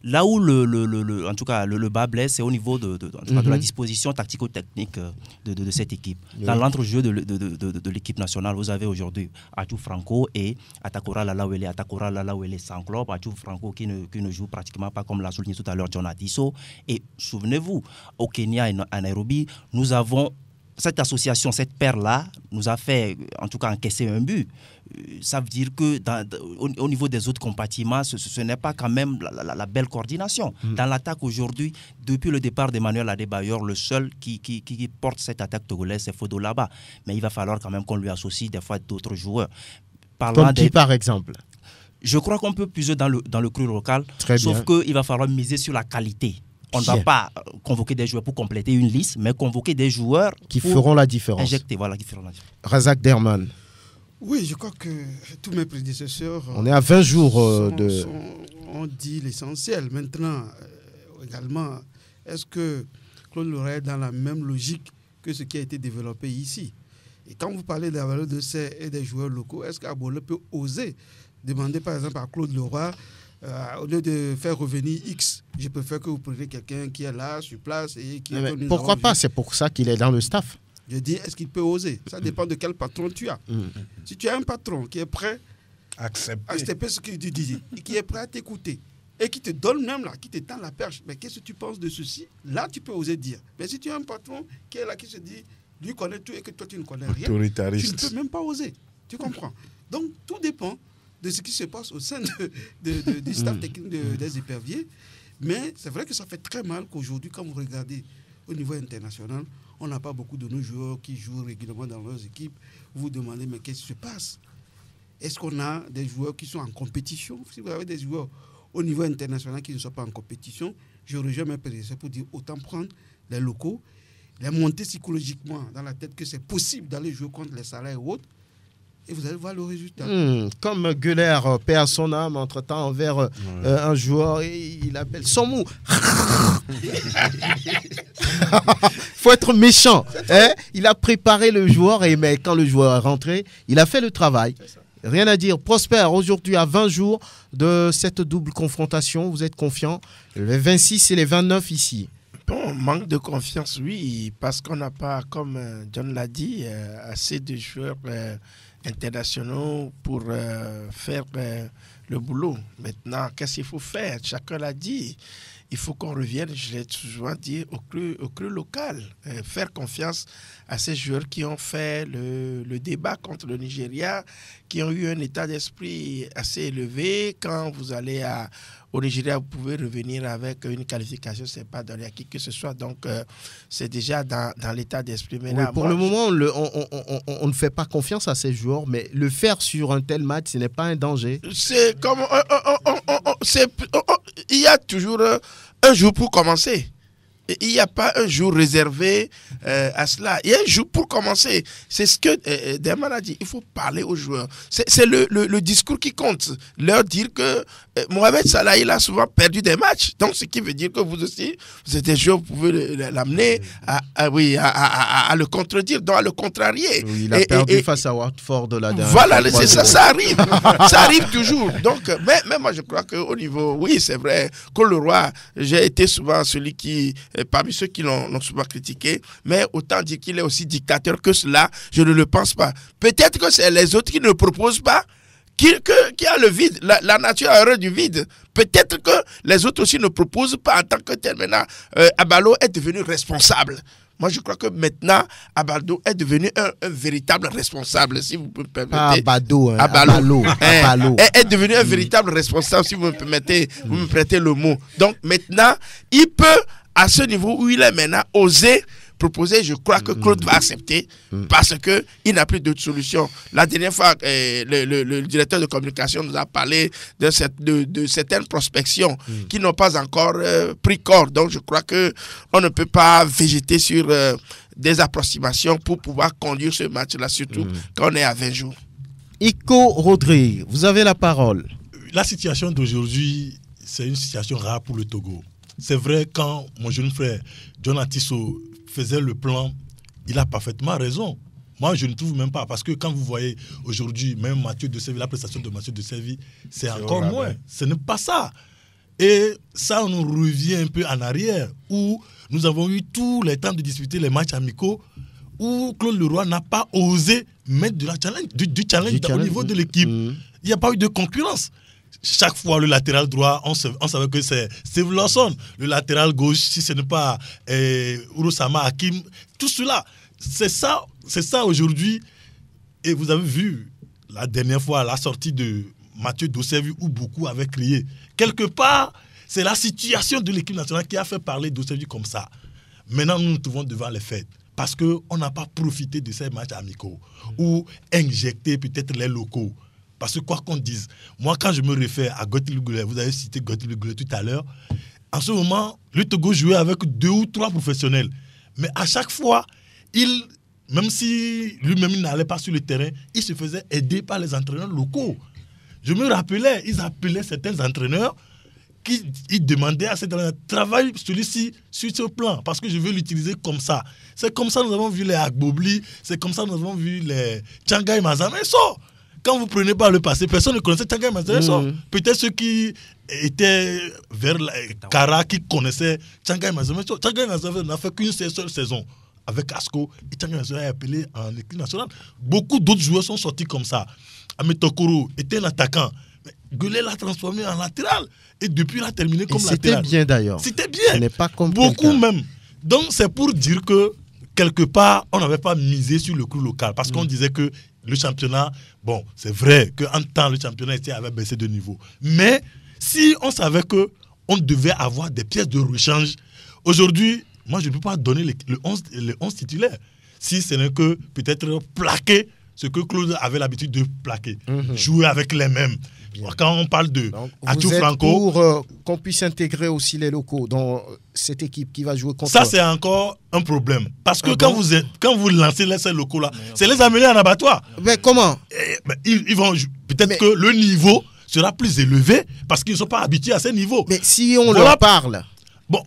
Là où en tout cas, le bas blesse, c'est au niveau de la disposition tactico-technique de cette équipe. Dans l'entrejeu de l'équipe nationale, vous avez aujourd'hui Atou Franco et Atakora Lalawele. Atakora Lalawele sans club, Atou Franco qui ne joue pratiquement pas, comme l'a souligné tout à l'heure John Adiso. Et souvenez-vous, au Kenya et à Nairobi, nous avons cette association, cette paire-là, nous a fait en tout cas encaisser un but. Ça veut dire que au niveau des autres compartiments, ce n'est pas quand même la belle coordination. Dans l'attaque aujourd'hui, depuis le départ d'Emmanuel Adebayor, le seul qui porte cette attaque togolaise, c'est Fodo là-bas. Mais il va falloir quand même qu'on lui associe des fois d'autres joueurs. Comme qui par exemple? Je crois qu'on peut puiser dans le cru local, sauf qu'il va falloir miser sur la qualité. On ne va pas convoquer des joueurs pour compléter une liste, mais convoquer des joueurs qui feront la différence. Injecter, voilà, qui feront la différence. Razak Derman. Oui, je crois que tous mes prédécesseurs... On est à 20 jours on dit l'essentiel. Maintenant, également, est-ce que Claude Lorrain est dans la même logique que ce qui a été développé ici. Et quand vous parlez de la valeur de ces et des joueurs locaux, est-ce qu'Abolé peut oser demander par exemple à Claude Leroy, au lieu de faire revenir X, je préfère que vous preniez quelqu'un qui est là, sur place et qui est pourquoi pas? C'est pour ça qu'il est dans le staff. Je dis, est-ce qu'il peut oser? Ça dépend de quel patron tu as. Si tu as un patron qui est prêt à accepter ce qu'il te dit, qui est prêt à t'écouter, et qui te donne même là, qui te tend la perche, mais qu'est-ce que tu penses de ceci? Là, tu peux oser dire. Mais si tu as un patron qui est là, qui se dit, lui connaît tout et que toi, tu ne connais rien, tu ne peux même pas oser. Tu comprends? Donc, tout dépend de ce qui se passe au sein du staff technique des éperviers. Mais c'est vrai que ça fait très mal qu'aujourd'hui, quand vous regardez au niveau international, on n'a pas beaucoup de nos joueurs qui jouent régulièrement dans leurs équipes. Vous vous demandez, mais qu'est-ce qui se passe? Est-ce qu'on a des joueurs qui sont en compétition? Si vous avez des joueurs au niveau international qui ne sont pas en compétition, je rejoins mes prédécesseurs pour dire autant prendre les locaux, les monter psychologiquement dans la tête que c'est possible d'aller jouer contre les salaires et autres, et vous allez voir le résultat. Comme Gueuler perd son âme entre-temps envers un joueur, et il appelle son mou. Faut être méchant. Hein? Il a préparé le joueur, mais quand le joueur est rentré, il a fait le travail. Rien à dire. Prosper, aujourd'hui, à 20 jours de cette double confrontation, vous êtes confiant? Les 26 et les 29 ici. Bon, manque de confiance, oui, parce qu'on n'a pas, comme John l'a dit, assez de joueurs internationaux pour faire le boulot. Maintenant, qu'est-ce qu'il faut faire? Chacun l'a dit. Il faut qu'on revienne, je l'ai toujours dit, au cru local. Faire confiance à ces joueurs qui ont fait le débat contre le Nigeria, qui ont eu un état d'esprit assez élevé. Quand vous allez au Nigeria, vous pouvez revenir avec une qualification, ce n'est pas donné à qui que ce soit. Donc, c'est déjà dans l'état d'esprit. Mais là, pour le moment, on ne fait pas confiance à ces joueurs, mais le faire sur un tel match, ce n'est pas un danger. C'est comme... il y a toujours un jour pour commencer. Il n'y a pas un jour réservé à cela. Il y a un jour pour commencer. C'est ce que Derman a dit. Il faut parler aux joueurs. C'est le discours qui compte. Leur dire que Mohamed Salah, il a souvent perdu des matchs. Donc, ce qui veut dire que vous aussi, vous êtes des joueurs, vous pouvez l'amener à le contredire, donc à le contrarier. Oui, il a perdu face à Watford de la dernière. Voilà, c'est ça, ça arrive. Ça arrive toujours. Donc, mais moi, je crois qu'au niveau, oui, c'est vrai, Claude Leroy, j'ai été souvent celui qui... parmi ceux qui l'ont souvent critiqué, mais autant dire qu'il est aussi dictateur que cela, je ne le pense pas. Peut-être que c'est les autres qui ne proposent pas, qui a le vide, la nature a horreur du vide. Peut-être que les autres aussi ne proposent pas en tant que tel. Maintenant, Abalo est devenu responsable. Moi, je crois que maintenant, Abalo est devenu un véritable responsable, si vous me permettez. Abalo. Est devenu un véritable responsable, si vous me permettez, vous me prêtez le mot. Donc maintenant, il peut, à ce niveau où il est maintenant, oser proposer. Je crois que Claude va accepter parce qu'il n'a plus d'autre solution. La dernière fois, le directeur de communication nous a parlé de certaines prospections qui n'ont pas encore pris corps. Donc je crois qu'on ne peut pas végéter sur des approximations pour pouvoir conduire ce match-là, surtout quand on est à 20 jours. Iko Rodrigue, vous avez la parole. La situation d'aujourd'hui, c'est une situation rare pour le Togo. C'est vrai, quand mon jeune frère John Atisso faisait le plan, il a parfaitement raison. Moi, je ne trouve même pas, parce que quand vous voyez aujourd'hui, même Mathieu de Séville, la prestation de Mathieu de Séville, c'est encore moins. Ce n'est pas ça. Et ça, on nous revient un peu en arrière, où nous avons eu tous les temps de disputer les matchs amicaux, où Claude Leroy n'a pas osé mettre du challenge au niveau de l'équipe. Il n'y a pas eu de concurrence. Chaque fois, le latéral droit, on savait que c'est Steve Lawson. Le latéral gauche, si ce n'est pas Urosama Hakim, tout cela, c'est ça aujourd'hui. Et vous avez vu, la dernière fois, la sortie de Mathieu Dosevi, où beaucoup avaient crié. Quelque part, c'est la situation de l'équipe nationale qui a fait parler Dosevi comme ça. Maintenant, nous nous trouvons devant les faits. Parce qu'on n'a pas profité de ces matchs amicaux, ou injecté peut-être les locaux. Parce que quoi qu'on dise, moi quand je me réfère à Gottlieb Goulet, vous avez cité Gottlieb Goulet tout à l'heure, en ce moment, le Togo jouait avec 2 ou 3 professionnels. Mais à chaque fois, même si lui-même n'allait pas sur le terrain, il se faisait aider par les entraîneurs locaux. Je me rappelais, ils appelaient certains entraîneurs il demandait à cet entraîneur de travailler celui-ci sur ce plan parce que je veux l'utiliser comme ça. C'est comme ça que nous avons vu les Agbobli, c'est comme ça que nous avons vu les Tchangaï Mazamesso. Quand vous prenez par le passé, personne ne connaissait Tchangaï Mazamesso. Peut-être ceux qui étaient vers Kara qui connaissaient Tchangaï Mazamesso. Tchangaï Mazamesso n'a fait qu'une seule saison avec Asco et Tchangaï Mazamesso est appelé en équipe nationale. Beaucoup d'autres joueurs sont sortis comme ça. Ametokoro était un attaquant. Gueulé l'a transformé en latéral. Et depuis, il a terminé comme latéral. C'était bien d'ailleurs. C'était bien. Ce n'est pas comme beaucoup même. Donc, c'est pour dire que, quelque part, on n'avait pas misé sur le coup local. Parce qu'on disait que le championnat, bon, c'est vrai qu'en temps, le championnat avait baissé de niveau. Mais si on savait qu'on devait avoir des pièces de rechange, aujourd'hui, moi, je ne peux pas donner le 11 titulaire. Si ce n'est que peut-être plaquer ce que Claude avait l'habitude de plaquer. Jouer avec les mêmes. Bien. Quand on parle de Atou Franco, pour qu'on puisse intégrer aussi les locaux dans cette équipe qui va jouer contre... Ça, c'est encore un problème. Parce que quand vous lancez ces locaux-là, c'est les amener en abattoir. Mais comment? Ils vont... Peut-être que le niveau sera plus élevé parce qu'ils ne sont pas habitués à ces niveaux. Mais si on leur parle... Bon,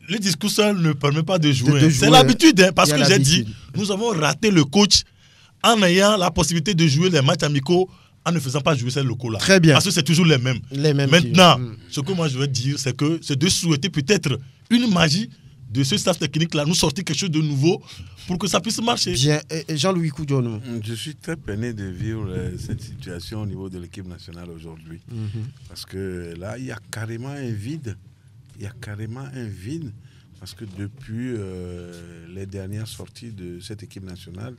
le discours seul ne permet pas de jouer. C'est l'habitude, hein, parce que j'ai dit, nous avons raté le coach en ayant la possibilité de jouer les matchs amicaux en ne faisant pas jouer ces locaux-là. Très bien. Parce que c'est toujours les mêmes. Maintenant, ce que moi je veux dire, c'est que c'est de souhaiter peut-être une magie de ce staff technique-là, nous sortir quelque chose de nouveau pour que ça puisse marcher. Bien. Jean-Louis Koudjonou. Je suis très peiné de vivre cette situation au niveau de l'équipe nationale aujourd'hui. Parce que là, il y a carrément un vide. Parce que depuis les dernières sorties de cette équipe nationale,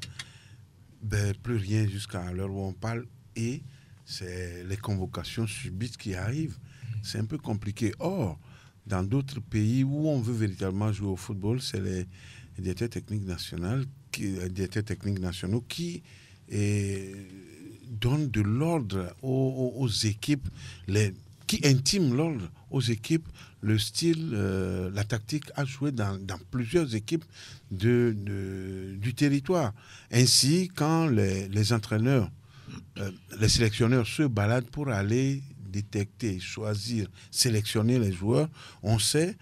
plus rien jusqu'à l'heure où on parle, et c'est les convocations subites qui arrivent. C'est un peu compliqué. Or, dans d'autres pays où on veut véritablement jouer au football, c'est les directeurs techniques nationaux qui donnent de l'ordre aux équipes, qui intiment l'ordre aux équipes, le style, la tactique à jouer dans plusieurs équipes du territoire. Ainsi, quand les entraîneurs, les sélectionneurs se baladent pour aller détecter, choisir, sélectionner les joueurs, on sait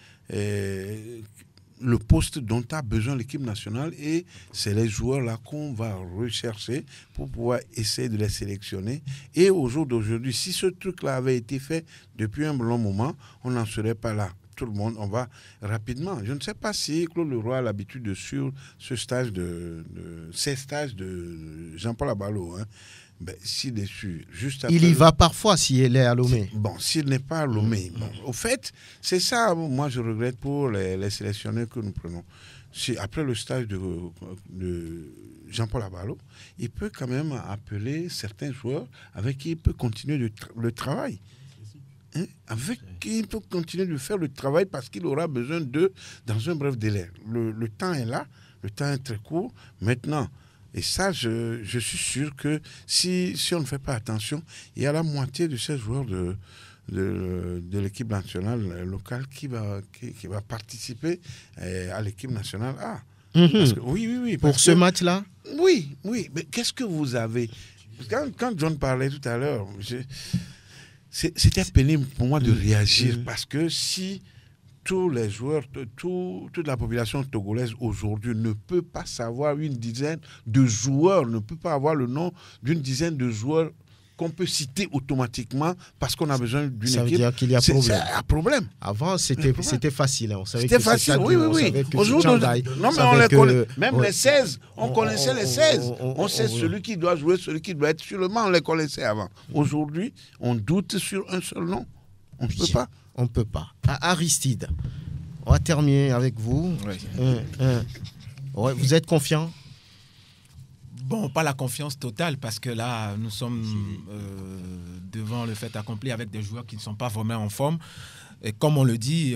le poste dont a besoin l'équipe nationale et c'est les joueurs-là qu'on va rechercher pour pouvoir essayer de les sélectionner. Et au jour d'aujourd'hui, si ce truc-là avait été fait depuis un long moment, on n'en serait pas là. Tout le monde, on va rapidement. Je ne sais pas si Claude Leroy a l'habitude de suivre ces stages de Jean-Paul Abalo. S'il est su, juste après, il y va parfois s'il est à Lomé. Bon, s'il n'est pas à Lomé. Au fait, c'est ça, moi je regrette pour les sélectionneurs que nous prenons. Après le stage de Jean-Paul Abalo, il peut quand même appeler certains joueurs avec qui il peut continuer le travail. Avec qui il peut continuer de faire le travail parce qu'il aura besoin d'eux dans un bref délai. Le temps est là, le temps est très court. Maintenant, et ça, je suis sûr que si on ne fait pas attention, il y a la moitié de ces joueurs de l'équipe nationale locale qui va participer à l'équipe nationale A. Oui. Pour ce match-là? Oui. Mais qu'est-ce que vous avez? Quand John parlait tout à l'heure, c'était pénible pour moi de réagir parce que si tous les joueurs, toute la population togolaise aujourd'hui ne peut pas savoir une dizaine de joueurs, ne peut pas avoir le nom d'une dizaine de joueurs qu'on peut citer automatiquement parce qu'on a besoin d'une équipe. Ça veut dire qu'il y a problème. C'est un problème. Avant, c'était facile. Hein. C'était facile, oui. Aujourd'hui, non, mais on les connaît. Même les 16, on connaissait les 16. On sait celui qui doit jouer, celui qui doit être sur le banc, on les connaissait avant. Aujourd'hui, on doute sur un seul nom. On ne peut pas. On ne peut pas. Aristide, on va terminer avec vous. Oui. Vous êtes confiant? Bon, pas la confiance totale parce que là, nous sommes devant le fait accompli avec des joueurs qui ne sont pas vraiment en forme. Et comme on le dit,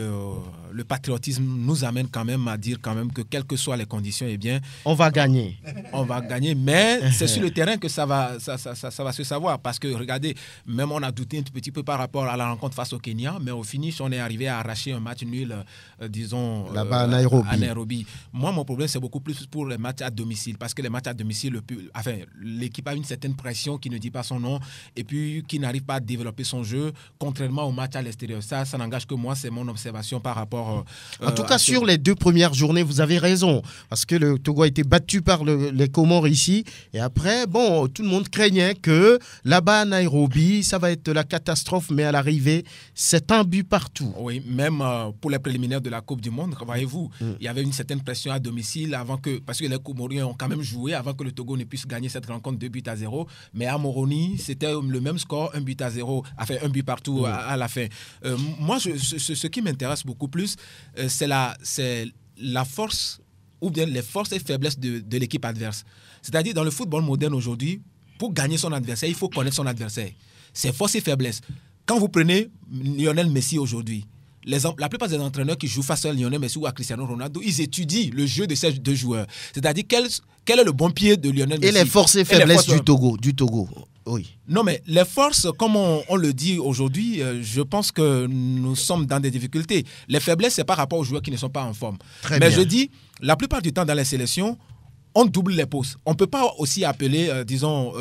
le patriotisme nous amène quand même à dire quand même que quelles que soient les conditions, eh bien, on va gagner. On va gagner, mais c'est sur le terrain que ça va se savoir. Parce que regardez, même on a douté un petit peu par rapport à la rencontre face au Kenya, mais au finish, on est arrivé à arracher un match nul, disons, là-bas à Nairobi. À Nairobi. Moi, mon problème, c'est beaucoup plus pour les matchs à domicile. Parce que les matchs à domicile, l'équipe a une certaine pression qui ne dit pas son nom et puis qui n'arrive pas à développer son jeu, contrairement au match à l'extérieur. Ça n'engage que moi, c'est mon observation par rapport... en tout cas, sur les 2 premières journées, vous avez raison. Parce que le Togo a été battu par les Comores ici. Et après, bon, tout le monde craignait que là-bas à Nairobi, ça va être la catastrophe. Mais à l'arrivée, c'est un but partout. Oui, même pour les préliminaires de la Coupe du Monde, voyez-vous, il y avait une certaine pression à domicile parce que les Comoriens ont quand même joué avant que le Togo ne puisse gagner cette rencontre 2-0. Mais à Moroni, c'était le même score, 1-0, enfin 1 but partout à la fin. Moi, ce qui m'intéresse beaucoup plus, c'est la force ou bien les forces et faiblesses de l'équipe adverse. C'est-à-dire, dans le football moderne aujourd'hui, pour gagner son adversaire, il faut connaître son adversaire. Ses forces et faiblesses. Quand vous prenez Lionel Messi aujourd'hui, la plupart des entraîneurs qui jouent face à Lionel Messi ou à Cristiano Ronaldo, ils étudient le jeu de ces deux joueurs. C'est-à-dire, quel est le bon pied de Lionel Messi. Et les forces et faiblesses du Togo. Oui. Non, mais les forces, comme on le dit aujourd'hui, je pense que nous sommes dans des difficultés. Les faiblesses, c'est par rapport aux joueurs qui ne sont pas en forme. Très bien. Je dis, la plupart du temps dans les sélections, on double les postes. On ne peut pas aussi appeler,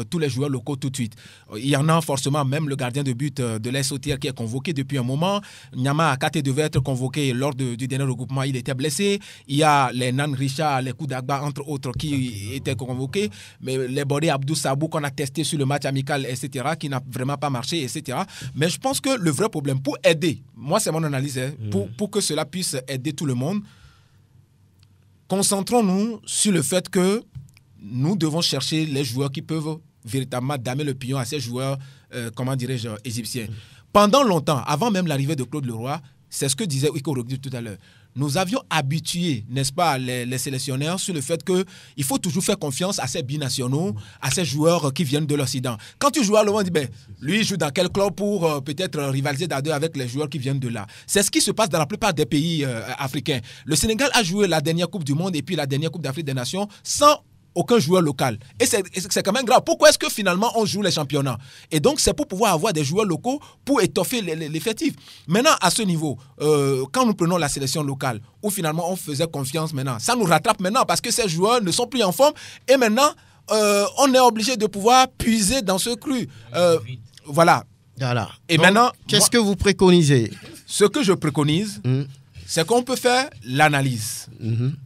tous les joueurs locaux tout de suite. Il y en a forcément, même le gardien de but de l'AS Auxerre qui est convoqué depuis un moment. Nyama Akate devait être convoqué lors du dernier regroupement, il était blessé. Il y a les Nan Richard, les Koudagba, entre autres, qui étaient convoqués. Mais les Boré Abdou Sabou qu'on a testé sur le match amical, etc., qui n'a vraiment pas marché, etc. Mais je pense que le vrai problème, pour aider, moi c'est mon analyse, pour que cela puisse aider tout le monde, concentrons-nous sur le fait que nous devons chercher les joueurs qui peuvent véritablement damer le pion à ces joueurs, égyptiens. Pendant longtemps, avant même l'arrivée de Claude Leroy, c'est ce que disait Iko Rogdi tout à l'heure. Nous avions habitué, n'est-ce pas, les sélectionneurs sur le fait qu'il faut toujours faire confiance à ces binationaux, à ces joueurs qui viennent de l'Occident. Quand tu joues à l'Occident, on dit, lui, il joue dans quel club pour peut-être rivaliser d'à deux avec les joueurs qui viennent de là. C'est ce qui se passe dans la plupart des pays africains. Le Sénégal a joué la dernière Coupe du Monde et puis la dernière Coupe d'Afrique des Nations sans aucun joueur local. Et c'est quand même grave. Pourquoi est-ce que finalement on joue les championnats? Et donc c'est pour pouvoir avoir des joueurs locaux pour étoffer l'effectif. Maintenant, à ce niveau, quand nous prenons la sélection locale, où finalement on faisait confiance maintenant, ça nous rattrape maintenant parce que ces joueurs ne sont plus en forme et maintenant on est obligé de pouvoir puiser dans ce cru. Voilà. Et donc, maintenant, qu'est-ce que vous préconisez? Ce que je préconise, c'est qu'on peut faire l'analyse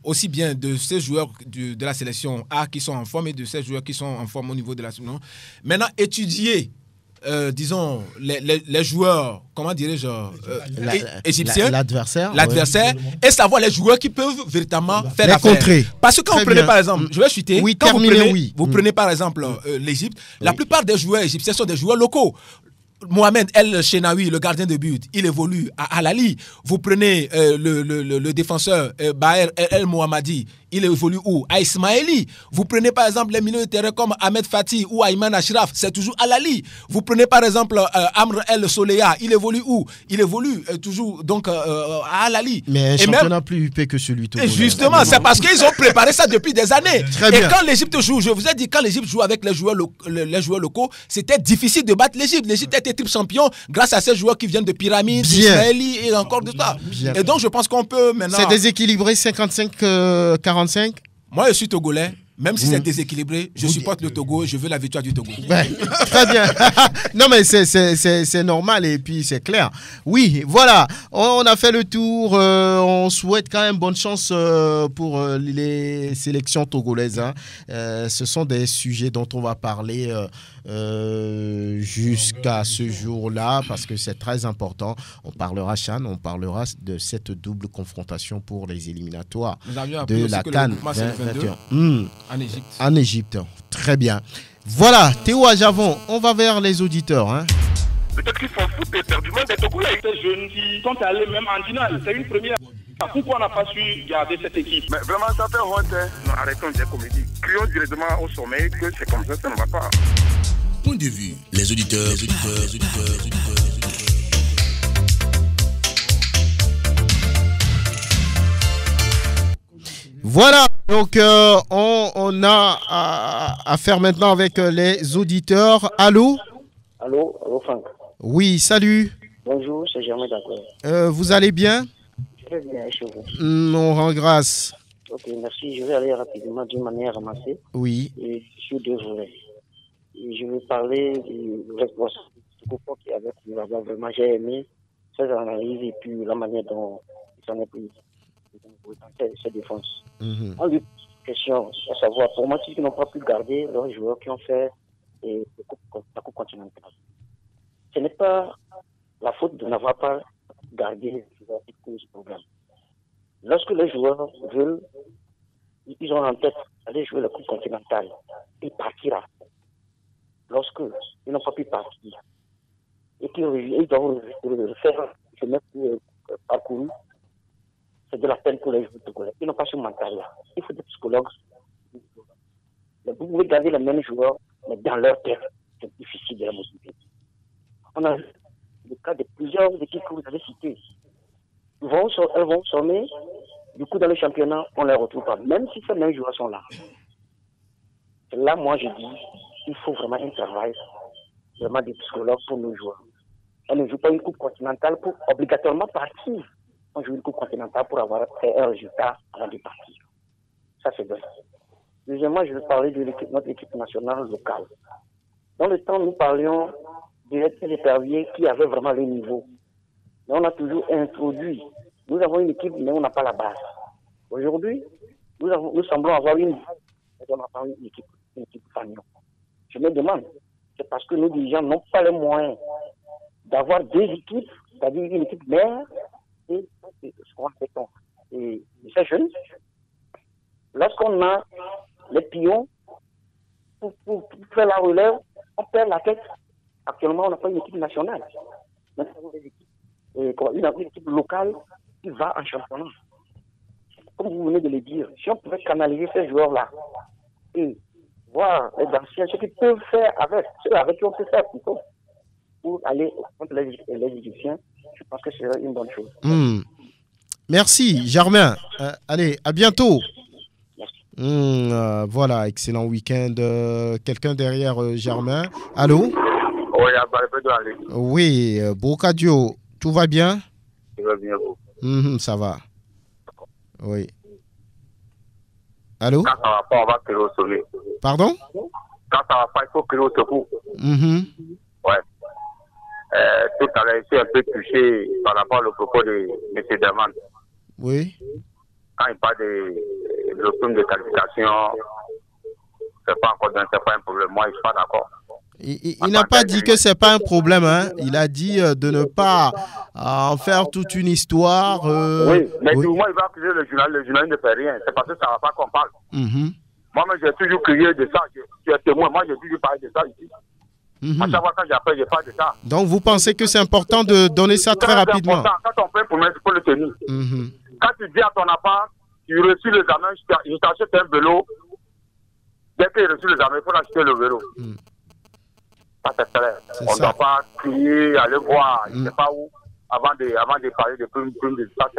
aussi bien de ces joueurs de la sélection A qui sont en forme et de ces joueurs qui sont en forme au niveau de la sélection. Maintenant, étudier, les joueurs, comment dirais-je, égyptiens, l'adversaire, et savoir les joueurs qui peuvent véritablement faire l'affaire. Contrer. Parce que quand vous prenez par exemple, je vais chuter, quand vous prenez par exemple l'Égypte, la plupart des joueurs égyptiens sont des joueurs locaux. Mohamed El Chenaoui, le gardien de but, il évolue à Al-Ali. Vous prenez le défenseur Baher El Mohammadi, il évolue où? À Ismaili. Vous prenez par exemple les milieux de terrain comme Ahmed Fati ou Ayman Ashraf, c'est toujours Al-Ali. Vous prenez par exemple Amr El Soleya, il évolue où? Il évolue toujours donc à Al-Ali. Mais un championnat plus huppé que celui togolais. Justement, c'est parce qu'ils ont préparé ça depuis des années. Très bien. Et quand l'Égypte joue, je vous ai dit, quand l'Égypte joue avec les joueurs locaux, c'était difficile de battre l'Égypte. L'Égypte était triple champion grâce à ces joueurs qui viennent de Pyramide, d'Israéli et encore de ça. Et donc je pense qu'on peut maintenant... C'est déséquilibré 55-45. Moi, je suis togolais. Même si c'est déséquilibré, je supporte le Togo, je veux la victoire du Togo. Très bien. Non, mais c'est normal et puis c'est clair. Oui, voilà. On a fait le tour. On souhaite quand même bonne chance pour les sélections togolaises. Hein. Ce sont des sujets dont on va parler jusqu'à ce jour-là parce que c'est très important. On parlera CHAN, on parlera de cette double confrontation pour les éliminatoires de la CAN 2021. En Égypte. Très bien. Voilà, Théo Ajavon, on va vers les auditeurs. Hein. Peut-être qu'ils s'en foutent éperdument des Togolais. Ces jeunes qui sont allés même en finale. C'est une première. Pourquoi on n'a pas su garder cette équipe? Mais vraiment, ça fait honte. Hein. Non, arrêtons de comédie. Crions directement au sommet que c'est comme ça ne va pas. Point de vue. Les auditeurs. Voilà, donc on a à faire maintenant avec les auditeurs. Allô? Allô, Franck. Oui, salut. Bonjour, c'est Germain D'accord. Vous allez bien? Très bien, chez vous. On rend grâce. Ok, merci. Je vais aller rapidement d'une manière ramassée. Oui. Et sur 2 volets. Et je vais parler du responsable du groupe qui est avec nous là-bas. Vraiment, j'ai aimé ses analyses et puis la manière dont il s'en est pris dans ses défenses. On lui pose une question, à savoir, pour moi, ceux qui n'ont pas pu garder leurs joueurs qui ont fait la Coupe continentale. Ce n'est pas la faute de n'avoir pas gardé les joueurs qui causent problème. Lorsque les joueurs veulent, ils ont en tête d'aller jouer la Coupe continentale. Il partira. Lorsque ils n'ont pas pu partir et qu'ils doivent faire ce même parcours, c'est de la peine pour les joueurs togolais. Ils n'ont pas ce mental-là. Il faut des psychologues. Vous pouvez garder les mêmes joueurs, mais dans leur tête, c'est difficile de les motiver. On a vu le cas de plusieurs équipes que vous avez citées. Elles vont sommer, du coup, dans le championnat, on ne les retrouve pas, même si ces mêmes joueurs sont là. Là, moi, je dis, il faut vraiment un travail, vraiment des psychologues pour nos joueurs. On ne joue pas une coupe continentale pour obligatoirement partir. On joue une coupe continentale pour avoir fait un résultat avant de partir. Ça, c'est vrai. Deuxièmement, je vais parler de notre équipe nationale locale. Dans le temps, nous parlions des éperviers qui avaient vraiment le niveau. Mais on a toujours introduit. Nous avons une équipe, mais on n'a pas la base. Aujourd'hui, nous semblons avoir une équipe fanion. Je me demande, c'est parce que nos dirigeants n'ont pas les moyens d'avoir 2 équipes, c'est-à-dire une équipe mère et ce qu'on appelle et ces jeunes. Lorsqu'on a les pions pour faire la relève, on perd la tête. Actuellement, on n'a pas une équipe nationale. Nous avons des équipes, une équipe locale qui va en championnat. Comme vous venez de le dire, si on pouvait canaliser ces joueurs-là et voir les anciens, ce qu'ils peuvent faire avec, ceux avec qui on peut faire plutôt, pour aller contre les Égyptiens, je pense que c'est une bonne chose. Merci, Germain. Allez, à bientôt. Voilà, excellent week-end. Quelqu'un derrière Germain. Allô? Oui, Bocadio, tout va bien? Tout va bien, ça va. Oui. Allô? Quand ça va pas, on va créer au sommet. Pardon? Quand ça va pas, il faut créer au secours. Ouais. Tout à l'heure, je suis un peu touché par rapport au propos de M. Derman. Oui. Quand il parle de prime de qualification, c'est pas un problème. Moi, je suis pas d'accord. Il n'a pas dit que c'est pas un problème, hein. Il a dit de ne pas en faire toute une histoire. Oui, mais tout le monde va accuser le journal ne fait rien. C'est parce que ça ne va pas qu'on parle. Moi, j'ai toujours crié de ça. Je suis témoin. Moi, j'ai toujours parlé de ça ici. À chaque fois quand j'appelle, je parle de ça. Donc, vous pensez que c'est important de donner ça très rapidement? Quand on fait une promesse, il faut le tenir. Quand tu dis à ton appart, tu reçus l'examen, je t'achète un vélo. Dès que tu reçus l'examen, il faut acheter le vélo. Ça, c'est clair. On ne doit pas crier, aller voir, je ne sais pas où, avant de parler de prime de ça,